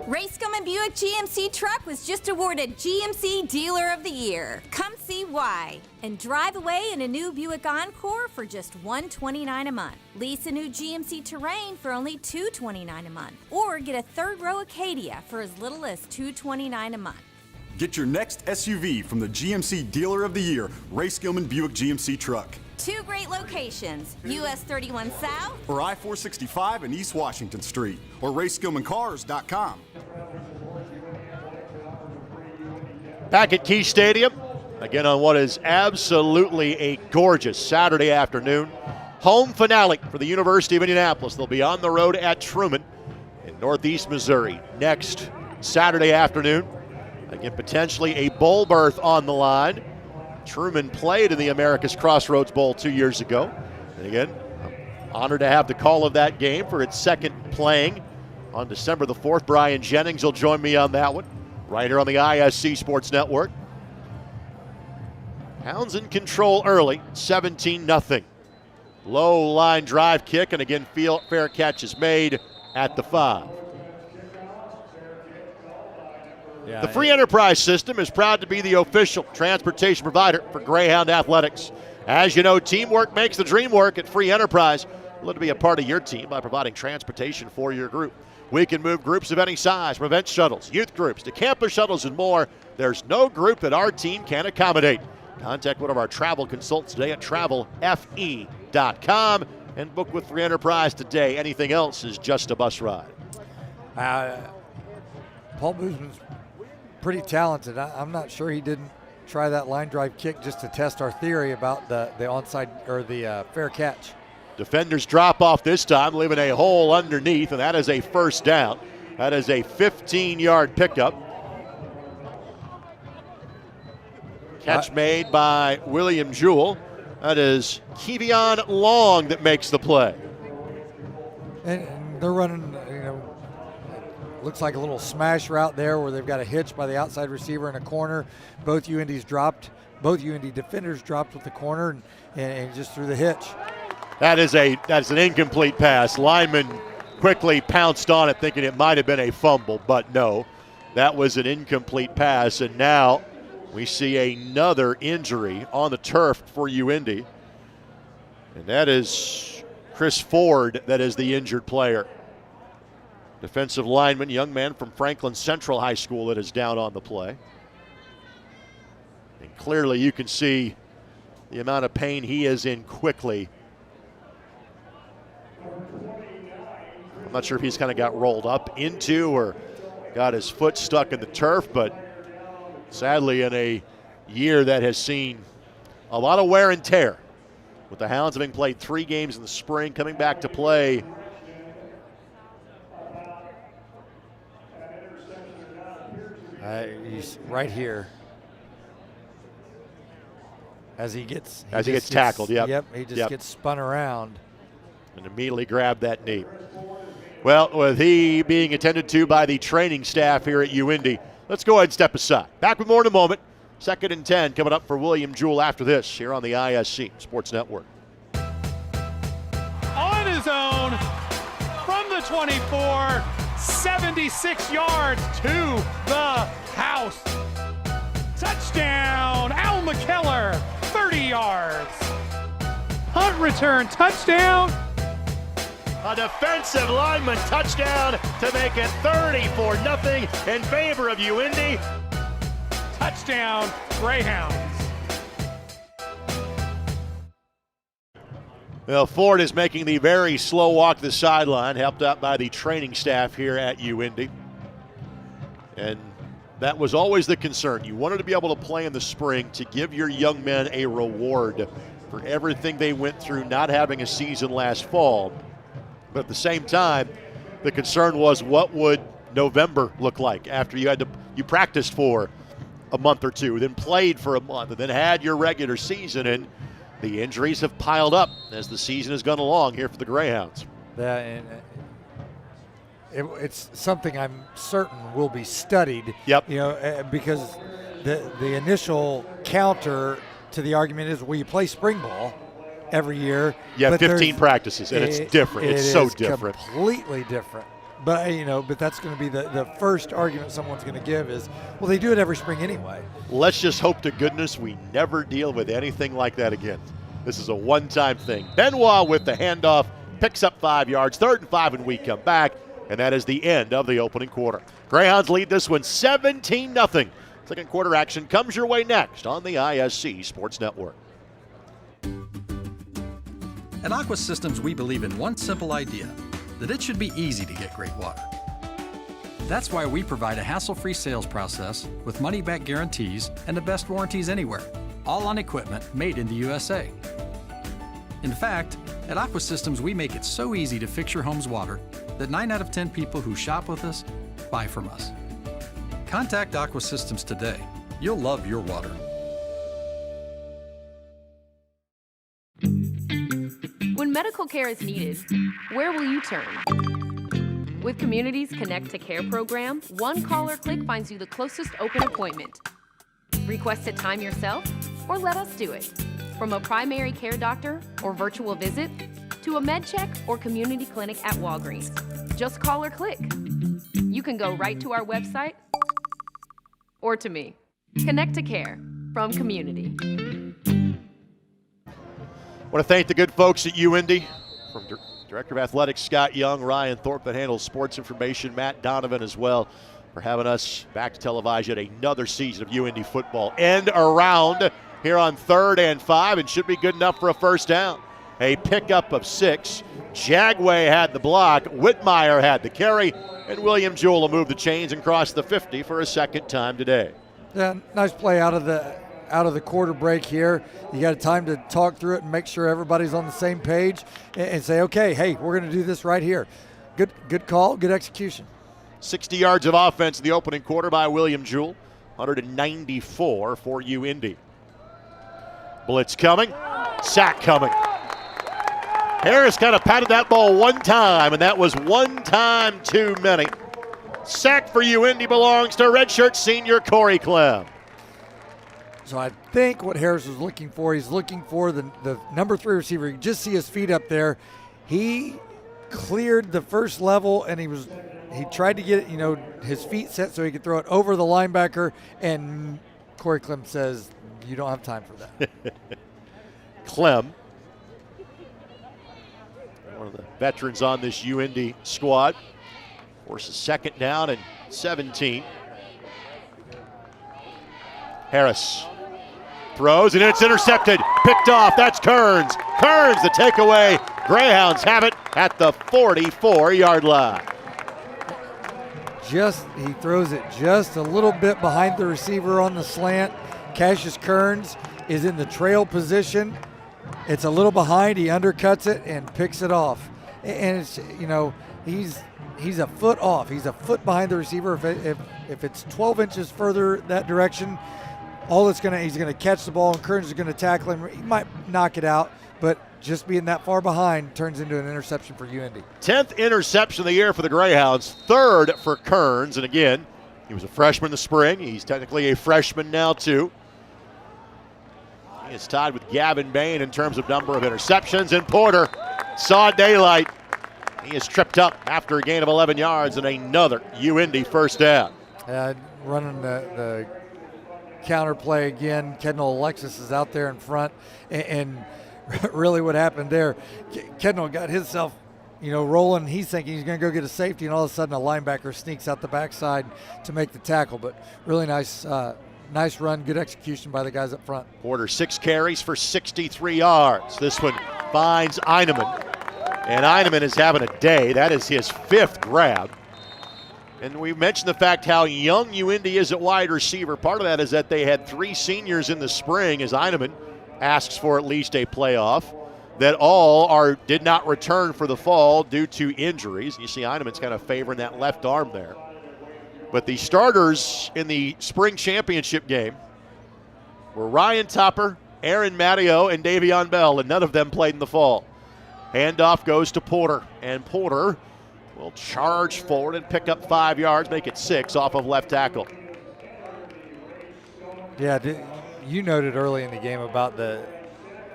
Racegum Buick GMC truck was just awarded GMC Dealer of the Year. Come see why and drive away in a new Buick Encore for just $129 a month. Lease a new GMC Terrain for only $229 a month, or get a third row Acadia for as little as $229 a month. Get your next SUV from the GMC Dealer of the Year, Ray Skillman Buick GMC truck. 2 great locations, US 31 South or I-465 and East Washington Street, or RaySkillmanCars.com. Back at Key Stadium, again on what is absolutely a gorgeous Saturday afternoon. Home finale for the University of Indianapolis. They'll be on the road at Truman in Northeast Missouri next Saturday afternoon. Again, potentially a bowl berth on the line. Truman played in the America's Crossroads Bowl 2 years ago. And again, I'm honored to have the call of that game for its second playing on December the 4th. Brian Jennings will join me on that one, right here on the ISC Sports Network. Hounds in control early, 17-0. Low line drive kick, and again, fair catch is made at the 5. Yeah, the free enterprise system is proud to be the official transportation provider for Greyhound Athletics. As you know, teamwork makes the dream work at Free Enterprise. We'd love to be a part of your team by providing transportation for your group. We can move groups of any size, from event shuttles, youth groups, to camper shuttles, and more. There's no group that our team can accommodate. Contact one of our travel consultants today at travelfe.com and book with Free Enterprise today. Anything else is just a bus ride. Paul Boozman's pretty talented. I'm not sure he didn't try that line drive kick just to test our theory about the onside or the fair catch. Defenders drop off this time, leaving a hole underneath, and that is a first down. That is a 15-yard pickup. Catch made by William Jewell. That is Kevion Long that makes the play. And they're running, looks like a little smash route there where they've got a hitch by the outside receiver in a corner. Both UIndy defenders dropped with the corner and just threw the hitch. That's an incomplete pass. Lineman quickly pounced on it thinking it might have been a fumble, but no, that was an incomplete pass. And now we see another injury on the turf for UIndy. And that is Chris Ford that is the injured player. Defensive lineman, young man from Franklin Central High School that is down on the play. And clearly you can see the amount of pain he is in quickly. I'm not sure if he's kind of got rolled up into or got his foot stuck in the turf, but sadly in a year that has seen a lot of wear and tear, with the Hounds having played 3 games in the spring, coming back to play he's right here. As he gets tackled, yep. Yep, he just gets spun around. And immediately grabbed that knee. Well, with he being attended to by the training staff here at UIndy, let's go ahead and step aside. Back with more in a moment. 2nd and 10 coming up for William Jewell after this here on the ISC Sports Network. On his own from the 24, 76 yards to the house. Touchdown, Al McKellar, 30 yards. Punt return, touchdown. A defensive lineman touchdown to make it 34-0 in favor of UIndy. Touchdown, Greyhounds. Well, Ford is making the very slow walk to the sideline, helped out by the training staff here at UIndy. And that was always the concern. You wanted to be able to play in the spring to give your young men a reward for everything they went through not having a season last fall. But at the same time, the concern was, what would November look like after you practiced for a month or two, then played for a month, and then had your regular season, and the injuries have piled up as the season has gone along here for the Greyhounds. It's something I'm certain will be studied. Yep. Because the initial counter to the argument is, well, you play spring ball every year. You have 15 practices, and it's different. It's so different. Completely different But that's going to be the first argument someone's going to give is, well, they do it every spring anyway. Let's just hope to goodness we never deal with anything like that again. This is a one-time thing. Benoit with the handoff, picks up 5 yards, 3rd and 5, and we come back, and that is the end of the opening quarter. Greyhounds lead this one 17-0. Second quarter action comes your way next on the ISC Sports Network. At Aqua Systems, we believe in one simple idea, that it should be easy to get great water. That's why we provide a hassle-free sales process with money-back guarantees and the best warranties anywhere, all on equipment made in the USA. In fact, at Aqua Systems, we make it so easy to fix your home's water that 9 out of 10 people who shop with us buy from us. Contact Aqua Systems today. You'll love your water. When medical care is needed, where will you turn? With Community's Connect to Care program, one call or click finds you the closest open appointment. Request a time yourself, or let us do it. From a primary care doctor or virtual visit, to a med check or community clinic at Walgreens. Just call or click. You can go right to our website or to me. Connect to Care from Community. I want to thank the good folks at UIndy, from Director of Athletics Scott Young, Ryan Thorpe that handles sports information, Matt Donovan as well, for having us back to televise yet another season of UIndy football. End around here on 3rd and 5, and should be good enough for a first down. A pickup of 6. Jagway had the block, Whitmire had the carry, and William Jewell will move the chains and cross the 50 for a second time today. Yeah, nice play out of the quarter break here. You got time to talk through it and make sure everybody's on the same page and say, okay, hey, we're going to do this right here. Good call, good execution. 60 yards of offense in the opening quarter by William Jewell. 194 for UIndy. Blitz coming, sack coming. Harris kind of patted that ball one time, and that was one time too many. Sack for UIndy belongs to redshirt senior Corey Clem. So I think what Harris was looking for, he's looking for the number 3 receiver. You can just see his feet up there. He cleared the first level, and he tried to get his feet set so he could throw it over the linebacker, and Corey Clem says, you don't have time for that. Clem, one of the veterans on this UIndy squad, forces second down and 17. Harris throws, and it's intercepted, picked off. That's Kearns. Kearns the takeaway. Greyhounds have it at the 44-yard line. He throws it just a little bit behind the receiver on the slant. Cassius Kearns is in the trail position. It's a little behind. He undercuts it and picks it off. And it's, he's a foot off. He's a foot behind the receiver. If it's 12 inches further that direction, he's going to catch the ball, and Kearns is going to tackle him. He might knock it out, but just being that far behind turns into an interception for UIndy. 10th interception of the year for the Greyhounds, 3rd for Kearns. And again, he was a freshman in the spring. He's technically a freshman now, too. He is tied with Gavin Bain in terms of number of interceptions, and Porter saw daylight. He is tripped up after a gain of 11 yards and another UIndy first down. Running the counter play again. Kendall Alexis is out there in front, and really what happened there, Kendall got himself rolling. He's thinking he's going to go get a safety, and all of a sudden a linebacker sneaks out the backside to make the tackle. But really nice run, good execution by the guys up front. Porter 6 carries for 63 yards. This one finds Eineman, and Eineman is having a day. That is his 5th grab. And we mentioned the fact how young UIndy is at wide receiver. Part of that is that they had 3 seniors in the spring, as Eineman asks for at least a playoff, that all did not return for the fall due to injuries. You see Eineman's kind of favoring that left arm there. But the starters in the spring championship game were Ryan Topper, Aaron Matteo, and Davion Bell, and none of them played in the fall. Handoff goes to Porter, and Porter will charge forward and pick up 5 yards, make it 6 off of left tackle. Yeah, you noted early in the game about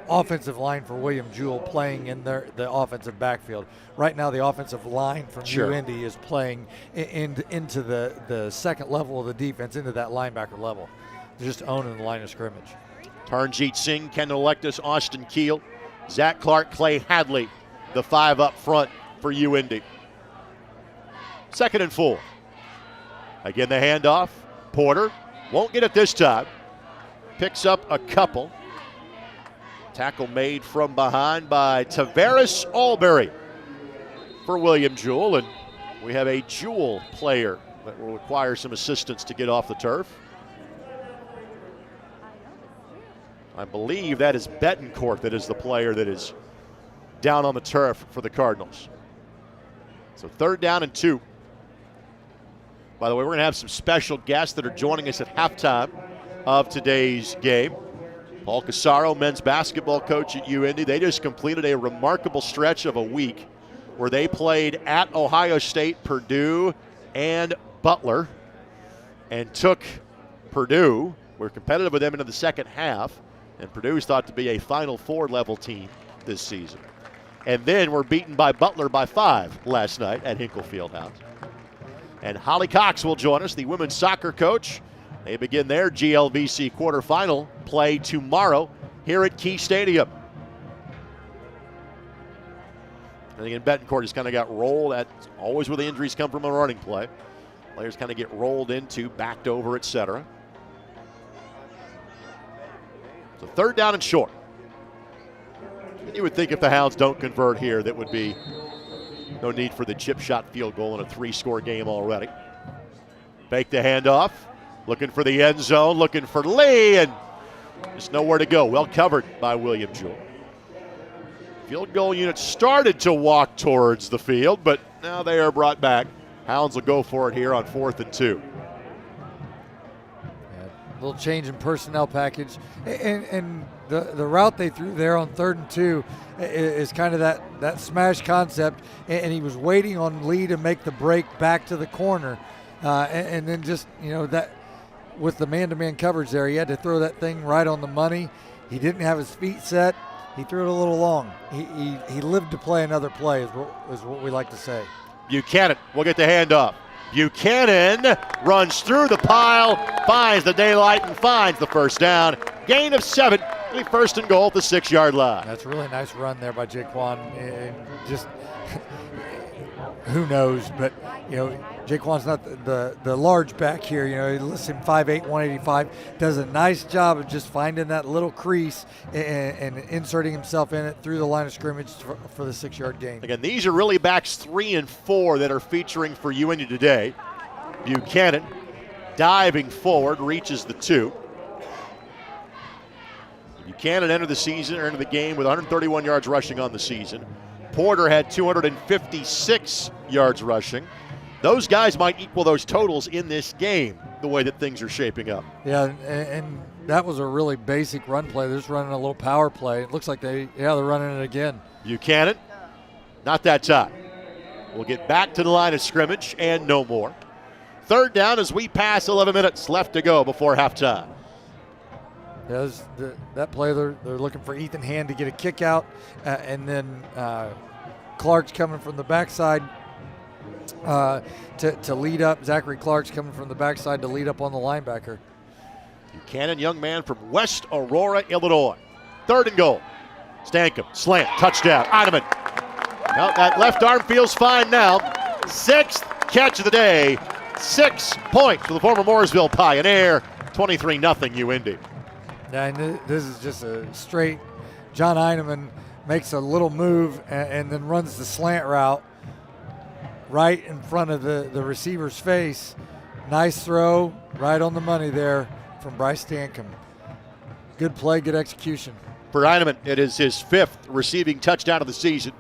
offensive line for William Jewell playing in the offensive backfield. Right now, the offensive line from UIndy is playing into the second level of the defense, into that linebacker level. They're just owning the line of scrimmage. Tarnjeet Singh, Kendall Electus, Austin Keel, Zach Clark, Clay Hadley, the 5 up front for UIndy. 2nd and 4. Again, the handoff. Porter won't get it this time. Picks up a couple. Tackle made from behind by Tavares Albury for William Jewell. And we have a Jewell player that will require some assistance to get off the turf. I believe that is Betancourt that is the player that is down on the turf for the Cardinals. So 3rd down and 2. By the way, we're going to have some special guests that are joining us at halftime of today's game. Paul Casaro, men's basketball coach at UIndy. They just completed a remarkable stretch of a week where they played at Ohio State, Purdue, and Butler, and took Purdue. We're competitive with them into the second half, and Purdue is thought to be a Final Four level team this season. And then we're beaten by Butler by 5 last night at Hinkle Fieldhouse. And Holly Cox will join us, the women's soccer coach. They begin their GLVC quarterfinal play tomorrow here at Key Stadium. And again, Betancourt just kind of got rolled. That's always where the injuries come from a running play. Players kind of get rolled into, backed over, etc. So 3rd down and short. And you would think if the Hounds don't convert here, that would be no need for the chip shot field goal in a 3-score game already. Fake the handoff. Looking for the end zone. Looking for Lee. And just nowhere to go. Well covered by William Jewell. Field goal unit started to walk towards the field, but now they are brought back. Hounds will go for it here on 4th and 2. A little change in personnel package. And the route they threw there on 3rd and 2 is kind of that smash concept, and he was waiting on Lee to make the break back to the corner, and then just, that with the man-to-man coverage there, he had to throw that thing right on the money. He didn't have his feet set. He threw it a little long. He lived to play another play is what we like to say. Buchanan will get the handoff. Buchanan runs through the pile, finds the daylight, and finds the 1st down. Gain of 7, 1st and goal at the 6-yard line. That's a really nice run there by Jaquan. And just who knows, but Jaquan's not the large back here. He lists him 5'8", 185. Does a nice job of just finding that little crease and inserting himself in it through the line of scrimmage for the 6-yard gain. Again, these are really backs 3 and 4 that are featuring for UIndy today. Buchanan diving forward, reaches the 2. Buchanan entered the game with 131 yards rushing on the season. Porter had 256 yards rushing. Those guys might equal those totals in this game, the way that things are shaping up. Yeah, and that was a really basic run play. They're just running a little power play. It looks like they're running it again. Buchanan, not that time. We'll get back to the line of scrimmage and no more. 3rd down as we pass 11 minutes left to go before halftime. Yeah, that play, they're looking for Ethan Hand to get a kick out, and then Clark's coming from the backside to lead up. Zachary Clark's coming from the backside to lead up on the linebacker. Buchanan, young man from West Aurora, Illinois. 3rd and goal. Stankham, slant, touchdown. Eineman. Well, that left arm feels fine now. 6th catch of the day. 6 points for the former Mooresville Pioneer. 23-0 UIndy. Yeah, and this is just a straight. John Eineman makes a little move and then runs the slant route right in front of the receiver's face. Nice throw, right on the money there from Bryce Stankham. Good play, good execution. For Eineman, it is his 5th receiving touchdown of the season,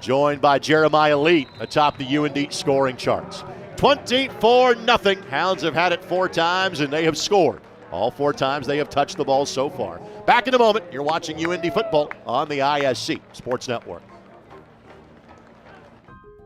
joined by Jeremiah Lee atop the UIndy scoring charts. 24-0. Hounds have had it 4 times, and they have scored. All 4 times they have touched the ball so far. Back in a moment. You're watching UIndy football on the ISC Sports Network.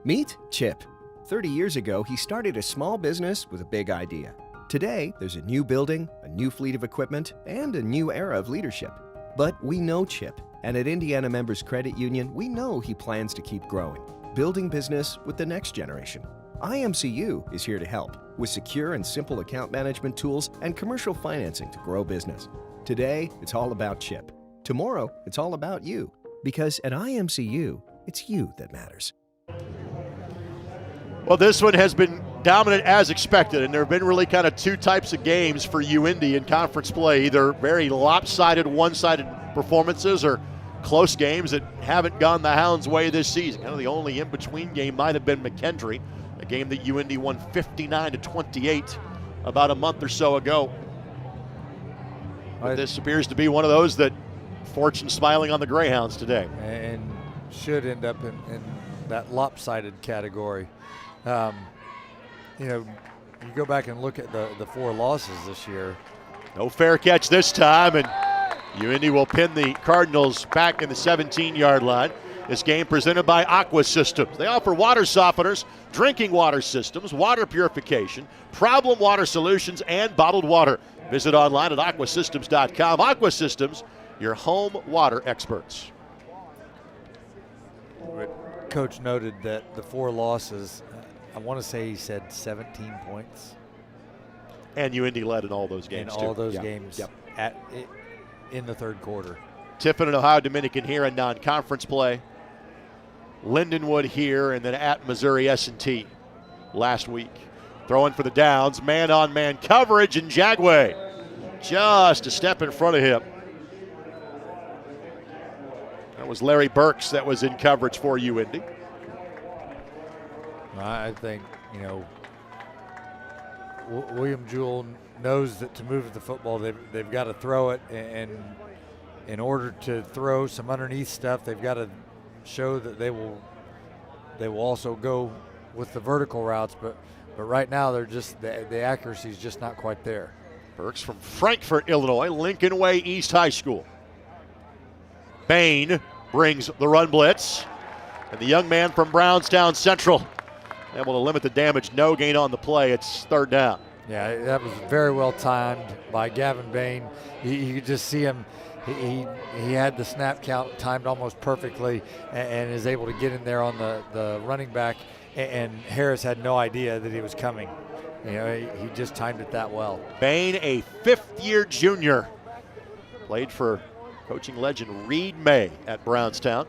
Meet Chip. 30 years ago, he started a small business with a big idea. Today, there's a new building, a new fleet of equipment, and a new era of leadership. But we know Chip. And at Indiana Members Credit Union, we know he plans to keep growing, building business with the next generation. IMCU is here to help with secure and simple account management tools and commercial financing to grow business. Today, it's all about Chip. Tomorrow, it's all about you. Because at IMCU, it's you that matters. Well, this one has been dominant as expected, and there have been really kind of two types of games for UIndy in conference play, either very lopsided, one-sided performances or close games that haven't gone the Hounds' way this season. Kind of the only in-between game might have been McKendree, a game that UIndy won 59-28 about a month or so ago. But this appears to be one of those that fortune smiling on the Greyhounds today. And should end up in that lopsided category. You know, you go back and look at the 4 losses this year. No fair catch this time, and UIndy will pin the Cardinals back in the 17-yard line. This game presented by Aqua Systems. They offer water softeners, drinking water systems, water purification, problem water solutions, and bottled water. Visit online at aquasystems.com. Aqua Systems, your home water experts. Coach noted that the 4 losses, I want to say he said 17 points. And UIndy led in all those games, in all those games in the third quarter. Tiffin and Ohio Dominican here in non-conference play. Lindenwood here, and then at Missouri S&T last week. Throwing for the downs, man-on-man coverage, and Jagway just a step in front of him. That was Larry Burks that was in coverage for UIndy. I think, you know, William Jewell knows that to move the football, they've got to throw it, and in order to throw some underneath stuff, they've got to show that they will also go with the vertical routes, but right now they're just the accuracy is just not quite there. Burks from Frankfort, Illinois, Lincoln Way East High School. Bain brings the run blitz, and the young man from Brownstown Central able to limit the damage. No gain on the play. It's third down. Yeah, that was very well timed by Gavin Bain. You could just see him. He had the snap count timed almost perfectly and is able to get in there on the running back, and Harris had no idea that he was coming. You know, he just timed it that well. Bain, a fifth-year junior, played for coaching legend Reed May at Brownstown.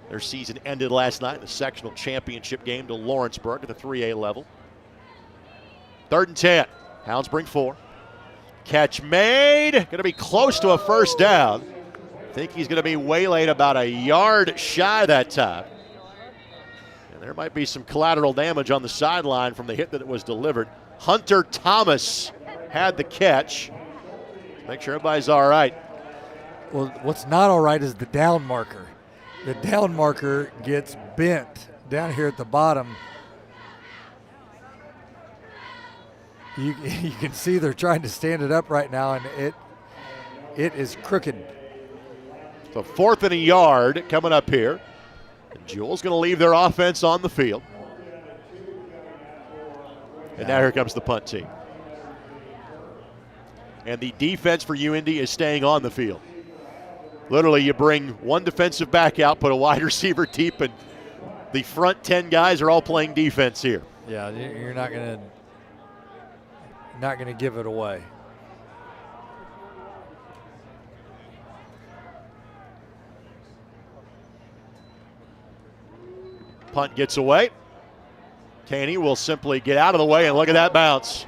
Their season ended last night in the sectional championship game to Lawrenceburg at the 3A level. 3rd and 10. Hounds bring 4. Catch made. Going to be close to a first down. I think he's going to be waylaid about a yard shy that time. And there might be some collateral damage on the sideline from the hit that it was delivered. Hunter Thomas had the catch. Make sure everybody's all right. Well, what's not all right is the down marker. The down marker gets bent down here at the bottom. You can see they're trying to stand it up right now, and it is crooked. So 4th and a yard coming up here. And Jewell's going to leave their offense on the field. And now here comes the punt team. And the defense for UIndy is staying on the field. Literally, you bring one defensive back out, put a wide receiver deep, and the front 10 guys are all playing defense here. Yeah, you're not gonna give it away. Punt gets away. Caney will simply get out of the way, and look at that bounce.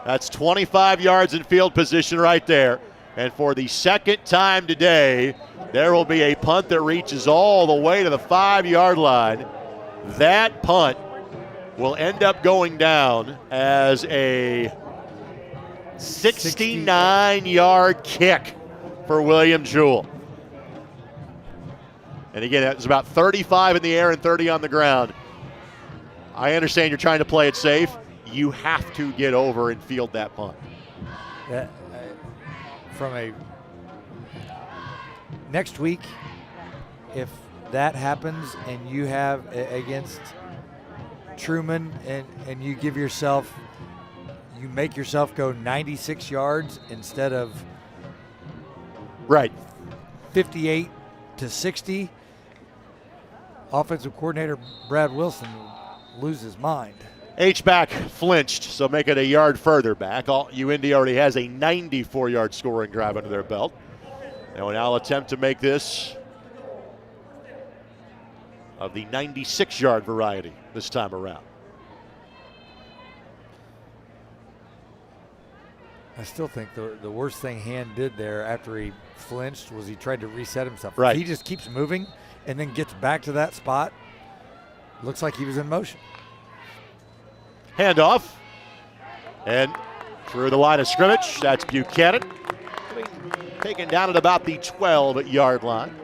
That's 25 yards in field position right there. And for the second time today, there will be a punt that reaches all the way to the 5-yard line. That punt will end up going down as a 69-yard kick for William Jewell. And again, that was about 35 in the air and 30 on the ground. I understand you're trying to play it safe. You have to get over and field that punt. From a next week, if that happens and you have against Truman and you make yourself go 96 yards instead of 58, to 60, offensive coordinator Brad Wilson will lose his mind. H-back flinched, so make it a yard further back. UIndy already has a 94-yard scoring drive under their belt. They will now attempt to make this of the 96-yard variety this time around. I still think the worst thing Hand did there after he flinched was he tried to reset himself. Right. He just keeps moving and then gets back to that spot. Looks like he was in motion. Handoff. And through the line of scrimmage, that's Buchanan. Taken down at about the 12-yard line.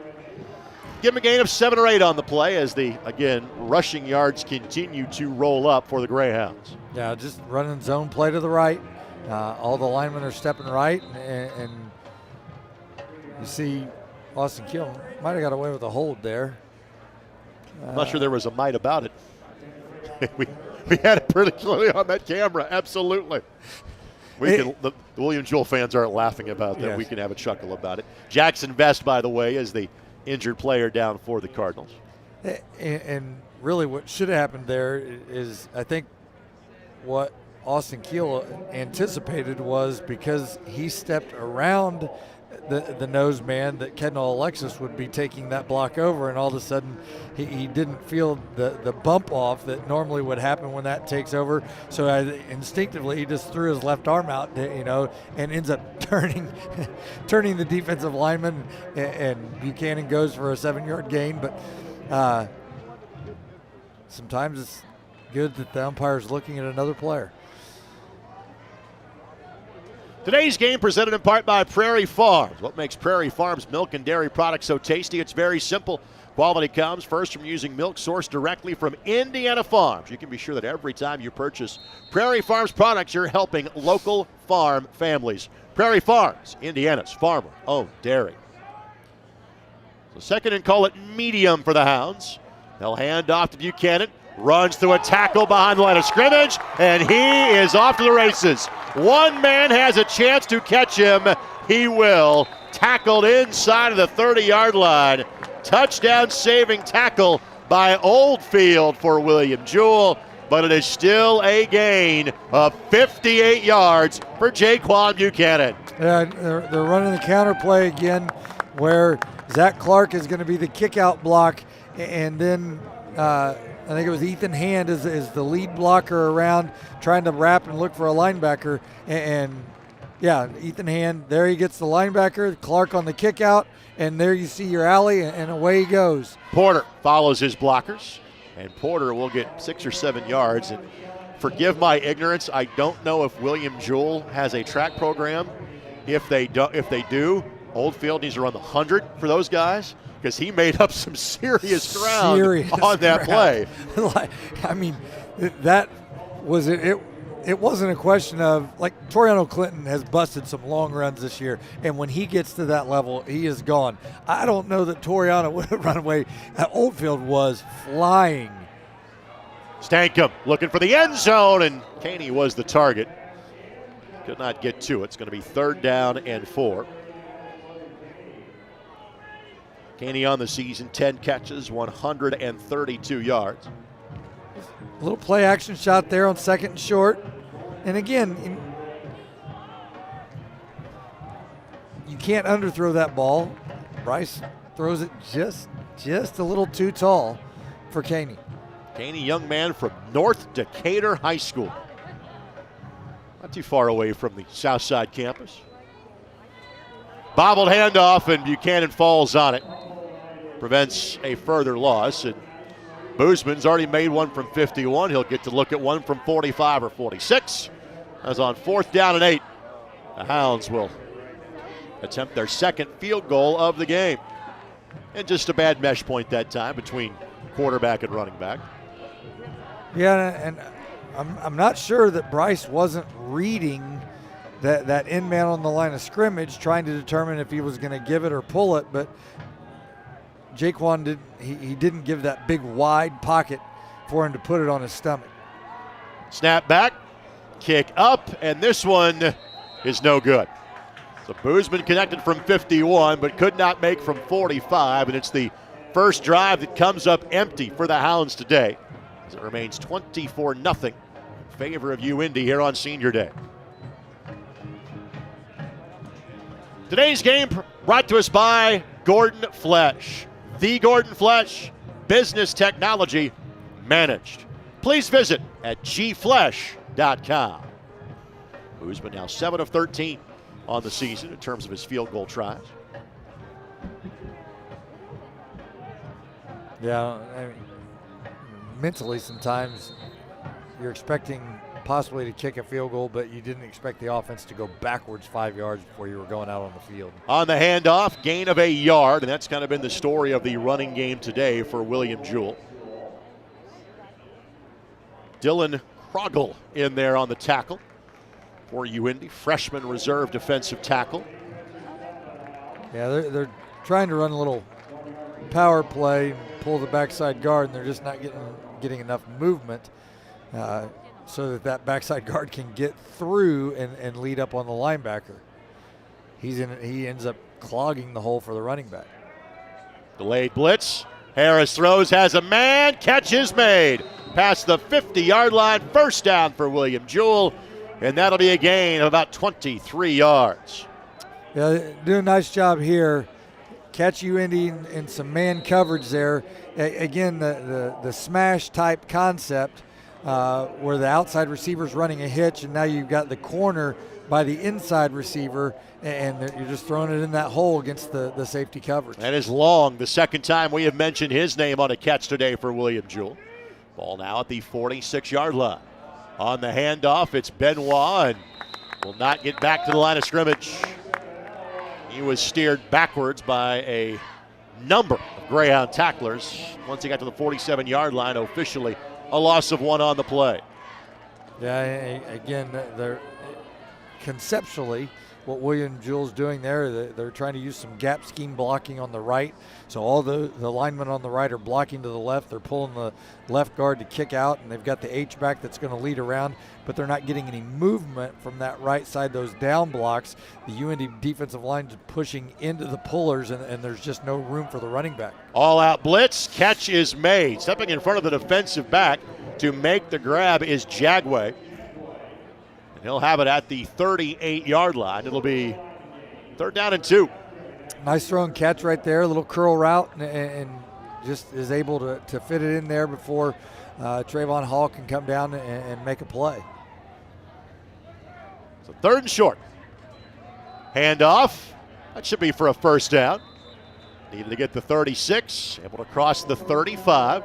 Give him a gain of 7 or 8 on the play as the, again, rushing yards continue to roll up for the Greyhounds. Yeah, just running zone play to the right. All the linemen are stepping right, and you see Austin Kiel might have got away with a hold there. I'm not sure there was a mite about it. we had it pretty clearly on that camera, absolutely. The William Jewell fans aren't laughing about that. Yes. We can have a chuckle about it. Jackson Vest, by the way, is the injured player down for the Cardinals. And really what should have happened there is, I think what Austin Kiel anticipated was, because he stepped around the nose man, that Kendall Alexis would be taking that block over, and all of a sudden he didn't feel the bump off that normally would happen when that takes over. So instinctively he just threw his left arm out, and ends up turning the defensive lineman, and Buchanan goes for a 7-yard gain. But sometimes it's good that the umpire's looking at another player. Today's game presented in part by Prairie Farms. What makes Prairie Farms milk and dairy products so tasty? It's very simple. Quality comes first from using milk sourced directly from Indiana farms. You can be sure that every time you purchase Prairie Farms products, you're helping local farm families. Prairie Farms, Indiana's farmer-owned dairy. So second and call it medium for the Hounds. They'll hand off to Buchanan. Runs through a tackle behind the line of scrimmage, and he is off to the races. One man has a chance to catch him. He will. Tackled inside of the 30-yard line. Touchdown saving tackle by Oldfield for William Jewell, but it is still a gain of 58 yards for Jaquan Buchanan. Yeah, they're running the counter play again, where Zach Clark is going to be the kick-out block, and then I think it was Ethan Hand is the lead blocker around, trying to wrap and look for a linebacker. And yeah, Ethan Hand, there he gets the linebacker, Clark on the kick out, and there you see your alley, and away he goes. Porter follows his blockers, and Porter will get 6 or 7 yards. And forgive my ignorance, I don't know if William Jewell has a track program. If they do, Oldfield needs to run the 100 for those guys, because he made up some serious ground on that play. I mean, that was it. It wasn't a question of, like, Toriano Clinton has busted some long runs this year, and when he gets to that level, he is gone. I don't know that Toriano would have run away. Oldfield was flying. Stankham looking for the end zone, and Caney was the target. Could not get to it. It's going to be 3rd down and 4. Caney on the season, 10 catches, 132 yards. A little play action shot there on 2nd and short. And again, you can't underthrow that ball. Bryce throws it just a little too tall for Caney. Caney, young man from North Decatur High School. Not too far away from the South Side campus. Bobbled handoff, and Buchanan falls on it. Prevents a further loss, and Boozman's already made one from 51. He'll get to look at one from 45 or 46. As on 4th down and 8, the Hounds will attempt their 2nd field goal of the game. And just a bad mesh point that time between quarterback and running back. Yeah, and I'm not sure that Bryce wasn't reading that end man on the line of scrimmage, trying to determine if he was going to give it or pull it, but Jaquan didn't give that big wide pocket for him to put it on his stomach. Snap back, kick up, and this one is no good. So Boozman connected from 51, but could not make from 45, and it's the first drive that comes up empty for the Hounds today, as it remains 24-0 in favor of UIndy here on Senior Day. Today's game brought to us by Gordon Flesh. The Gordon Flesh, business technology managed. Please visit at gflesh.com. Boozman now 7 of 13 on the season in terms of his field goal tries. Yeah, I mean, mentally sometimes you're expecting possibly to kick a field goal, but you didn't expect the offense to go backwards 5 yards before you were going out on the field. On the handoff, gain of a yard, and that's kind of been the story of the running game today for William Jewell. Dylan Krogel in there on the tackle for UIndy, freshman reserve defensive tackle. Yeah, they're trying to run a little power play, pull the backside guard, and they're just not getting enough movement so that backside guard can get through and lead up on the linebacker. He ends up clogging the hole for the running back. Delayed blitz. Harris throws, has a man, catch is made. Past the 50-yard line, first down for William Jewell, and that'll be a gain of about 23 yards. Yeah, do a nice job here. Catch UIndy in some man coverage there. Again, the smash type concept where the outside receiver's running a hitch, and now you've got the corner by the inside receiver, and you're just throwing it in that hole against the safety coverage. That is Long, the second time we have mentioned his name on a catch today for William Jewell. Ball now at the 46-yard line. On the handoff, it's Benoit, and will not get back to the line of scrimmage. He was steered backwards by a number of Greyhound tacklers. Once he got to the 47-yard line, officially a loss of 1 on the play. Yeah, again, they're conceptually what William Jewell's doing there, they're trying to use some gap scheme blocking on the right. So all the linemen on the right are blocking to the left. They're pulling the left guard to kick out, and they've got the H-back that's going to lead around, but they're not getting any movement from that right side, those down blocks. The UIndy defensive line is pushing into the pullers, and there's just no room for the running back. All-out blitz, catch is made. Stepping in front of the defensive back to make the grab is Jagway. He'll have it at the 38-yard line. It'll be 3rd down and 2. Nice throw and catch right there, a little curl route, and just is able to fit it in there before Trayvon Hall can come down and make a play. So 3rd and short. Handoff. That should be for a first down. Needed to get the 36, able to cross the 35.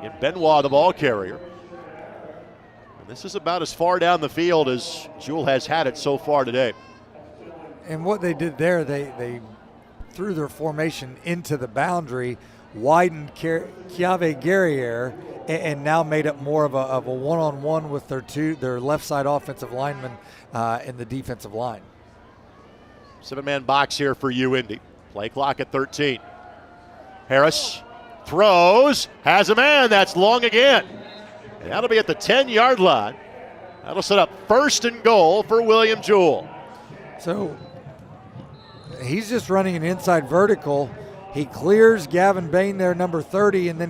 And Benoit, the ball carrier. This is about as far down the field as Jewell has had it so far today. And what they did there, they threw their formation into the boundary, widened Chiave Guerriere, and now made it more of a one-on-one with their left side offensive lineman in the defensive line. 7-man box here for UIndy. Play clock at 13. Harris throws, has a man, that's Long again. And that'll be at the 10-yard line. That'll set up 1st and goal for William Jewell. So he's just running an inside vertical. He clears Gavin Bain there, number 30, and then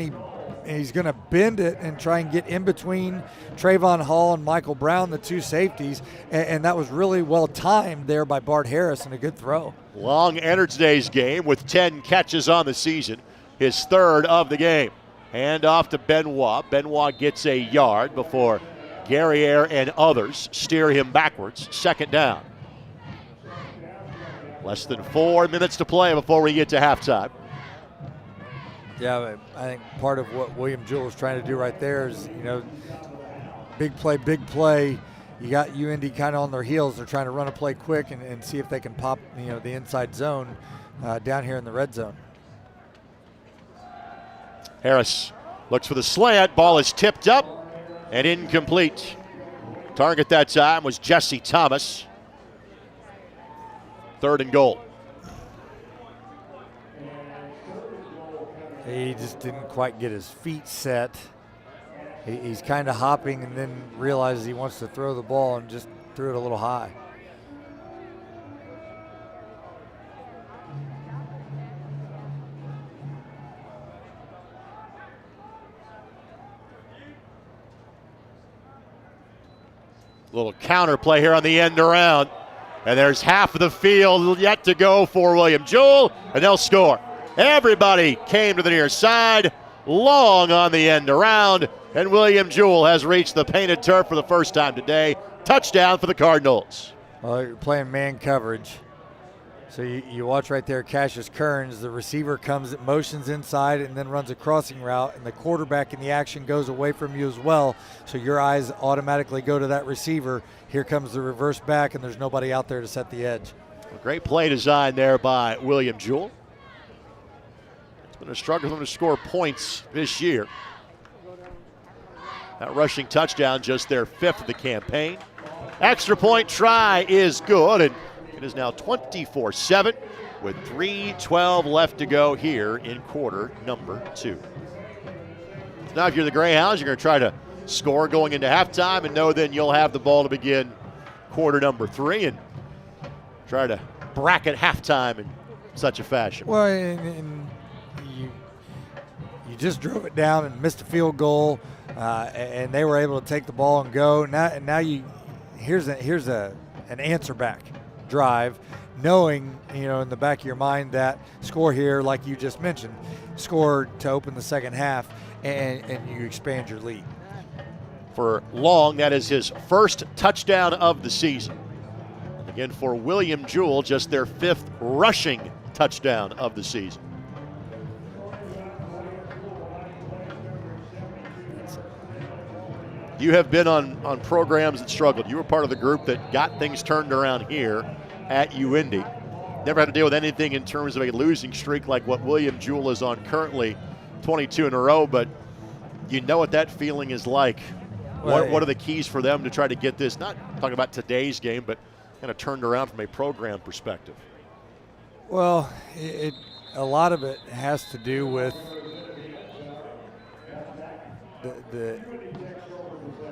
he's going to bend it and try and get in between Trayvon Hall and Michael Brown, the 2 safeties, and that was really well timed there by Bart Harris, and a good throw. Long entered today's game with 10 catches on the season, his 3rd of the game. Hand off to Benoit. Benoit gets a yard before Guerriere and others steer him backwards. 2nd down. Less than 4 minutes to play before we get to halftime. Yeah, I think part of what William Jewell is trying to do right there is, big play. You got UIndy kind of on their heels. They're trying to run a play quick and see if they can pop, the inside zone down here in the red zone. Harris looks for the slant. Ball is tipped up and incomplete. Target that time was Jesse Thomas. 3rd and goal. He just didn't quite get his feet set. He's kind of hopping and then realizes he wants to throw the ball and just threw it a little high. Little counter play here on the end around. And there's half of the field yet to go for William Jewell, and they'll score. Everybody came to the near side, long on the end around, and William Jewell has reached the painted turf for the first time today. Touchdown for the Cardinals. Well, you're playing man coverage. So you watch right there, Cassius Kearns, the receiver comes, motions inside and then runs a crossing route, and the quarterback in the action goes away from you as well. So your eyes automatically go to that receiver. Here comes the reverse back, and there's nobody out there to set the edge. A great play design there by William Jewell. It's been a struggle for him to score points this year. That rushing touchdown, just their 5th of the campaign. Extra point try is good, and it is now 24-7 with 3:12 left to go here in quarter number 2. Now if you're the Greyhounds, you're going to try to score going into halftime and know then you'll have the ball to begin quarter number 3 and try to bracket halftime in such a fashion. Well, and you just drove it down and missed a field goal, and they were able to take the ball and go. Now here's an answer back drive, knowing, in the back of your mind that score here, like you just mentioned, score to open the second half, and you expand your lead. For Long, that is his first touchdown of the season. Again, for William Jewell, just their 5th rushing touchdown of the season. You have been on programs that struggled. You were part of the group that got things turned around here at UIndy. Never had to deal with anything in terms of a losing streak like what William Jewell is on currently, 22 in a row, but you know what that feeling is like. Well, what are the keys for them to try to get this, not talking about today's game, but kind of turned around from a program perspective? Well, a lot of it has to do with the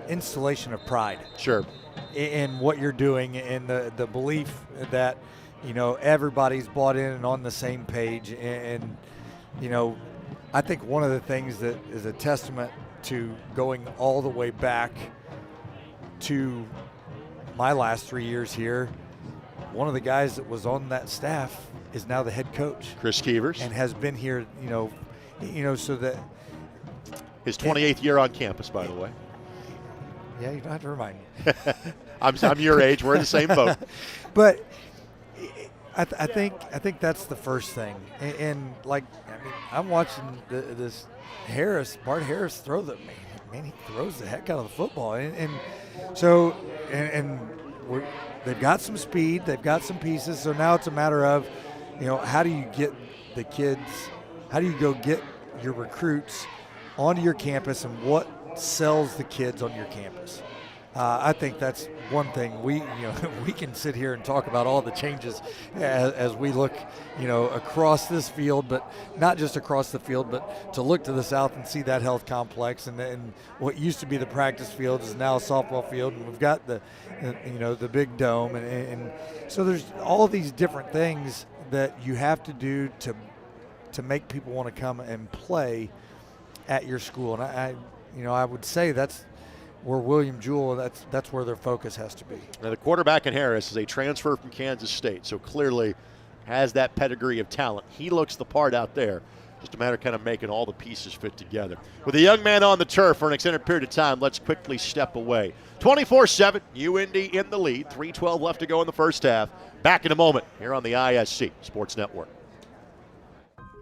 installation of pride. Sure. In what you're doing, and the belief that, everybody's bought in and on the same page. And I think one of the things that is a testament to going all the way back to my last 3 years here, one of the guys that was on that staff is now the head coach, Chris Keevers, and has been here, so that his 28th year on campus, by the way. Yeah, you don't have to remind me. I'm your age. We're in the same boat. But I think that's the first thing. And I'm watching this Bart Harris throw the man. He throws the heck out of the football, and they've got some speed. They've got some pieces. So now it's a matter of, how do you get the kids? How do you go get your recruits onto your campus, and what sells the kids on your campus? I think that's one thing. We can sit here and talk about all the changes as we look, across this field, but not just across the field, but to look to the south and see that health complex, and what used to be the practice field is now a softball field, and we've got the big dome, and so there's all of these different things that you have to do to make people want to come and play at your school. And I would say that's where William Jewell, that's where their focus has to be. Now the quarterback in Harris is a transfer from Kansas State, so clearly has that pedigree of talent. He looks the part out there. Just a matter of kind of making all the pieces fit together. With a young man on the turf for an extended period of time, let's quickly step away. 24-7, UIndy in the lead. 3:12 left to go in the first half. Back in a moment here on the ISC Sports Network.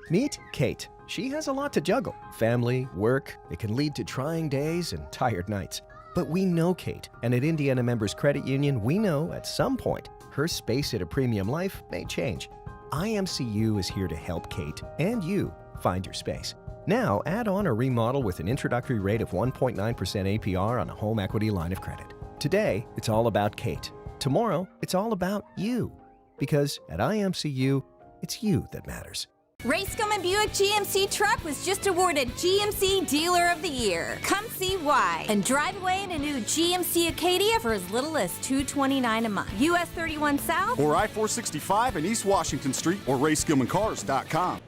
Meet Kate. She has a lot to juggle. Family, work, it can lead to trying days and tired nights. But we know Kate, and at Indiana Members Credit Union, we know at some point her space at a premium life may change. IMCU is here to help Kate and you find your space. Now, add on or remodel with an introductory rate of 1.9% APR on a home equity line of credit. Today, it's all about Kate. Tomorrow, it's all about you. Because at IMCU, it's you that matters. Rayskillman Buick GMC truck was just awarded GMC Dealer of the Year. Come see why and drive away in a new GMC Acadia for as little as $229 a month. US 31 South or I-465 and East Washington Street or RaySkillmanCars.com.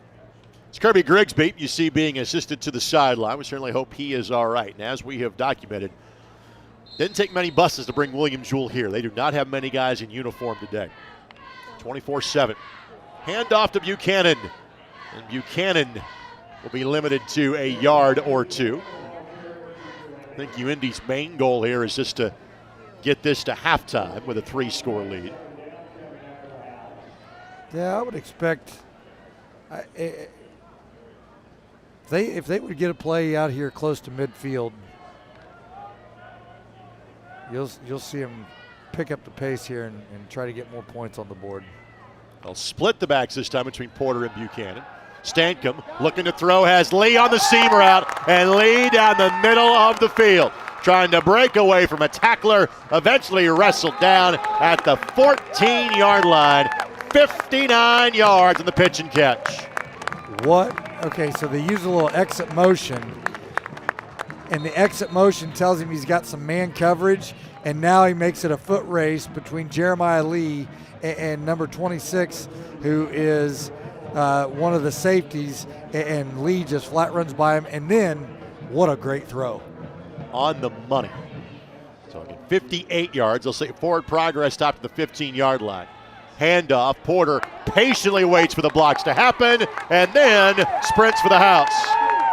It's Kirby Grigsby, you see, being assisted to the sideline. We certainly hope he is all right. And as we have documented, Didn't take many buses to bring William Jewell here. They do not have many guys in uniform today. 24-7. Handoff to Buchanan. And Buchanan will be limited to a yard or two. I think UIndy's main goal here is just to get this to halftime with a 3-score lead. Yeah, I would expect if they would get a play out here close to midfield, you'll see them pick up the pace here and try to get more points on the board. They'll split the backs this time between Porter and Buchanan. Stankham looking to throw, has Lee on the seam route, and Lee down the middle of the field, trying to break away from a tackler, eventually wrestled down at the 14-yard line. 59 yards in the pitch and catch. What? Okay, so they use a little exit motion, and the exit motion tells him he's got some man coverage, and now he makes it a foot race between Jeremiah Lee and number 26, who is one of the safeties, and Lee just flat runs by him, and then what a great throw. On the money. So again, 58 yards. They'll say forward progress stopped at the 15-yard line. Handoff. Porter patiently waits for the blocks to happen and then sprints for the house.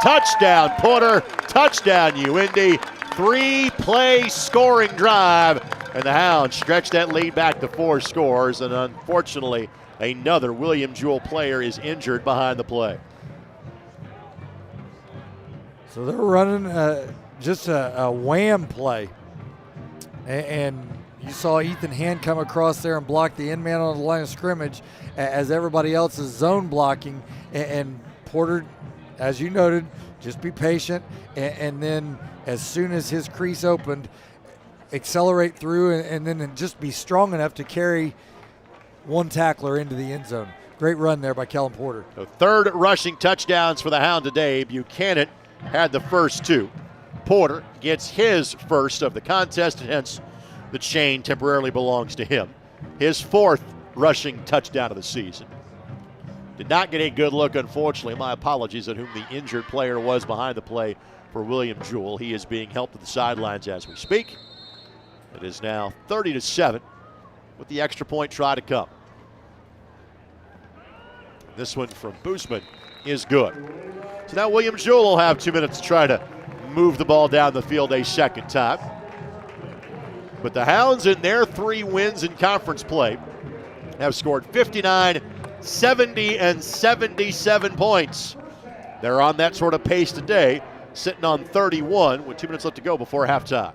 Touchdown, Porter. Touchdown, UIndy. 3-play scoring drive, and the Hounds stretch that lead back to 4 scores, and unfortunately, another William Jewell player is injured behind the play. So they're running just a wham play, and you saw Ethan Hand come across there and block the end man on the line of scrimmage as everybody else is zone blocking, and Porter, as you noted, just be patient, and then as soon as his crease opened, accelerate through and then just be strong enough to carry one tackler into the end zone. Great run there by Kellen Porter. So 3rd rushing touchdowns for the Hound today. Buchanan had the first 2. Porter gets his first of the contest, and hence the chain temporarily belongs to him. His 4th rushing touchdown of the season. Did not get a good look, unfortunately. My apologies, at whom the injured player was behind the play for William Jewell. He is being helped to the sidelines as we speak. It is now 30-7 with the extra point try to come. This one from Boozman is good. So now William Jewell will have 2 minutes to try to move the ball down the field a second time. But the Hounds, in their 3 wins in conference play, have scored 59, 70, and 77 points. They're on that sort of pace today, sitting on 31 with 2 minutes left to go before halftime.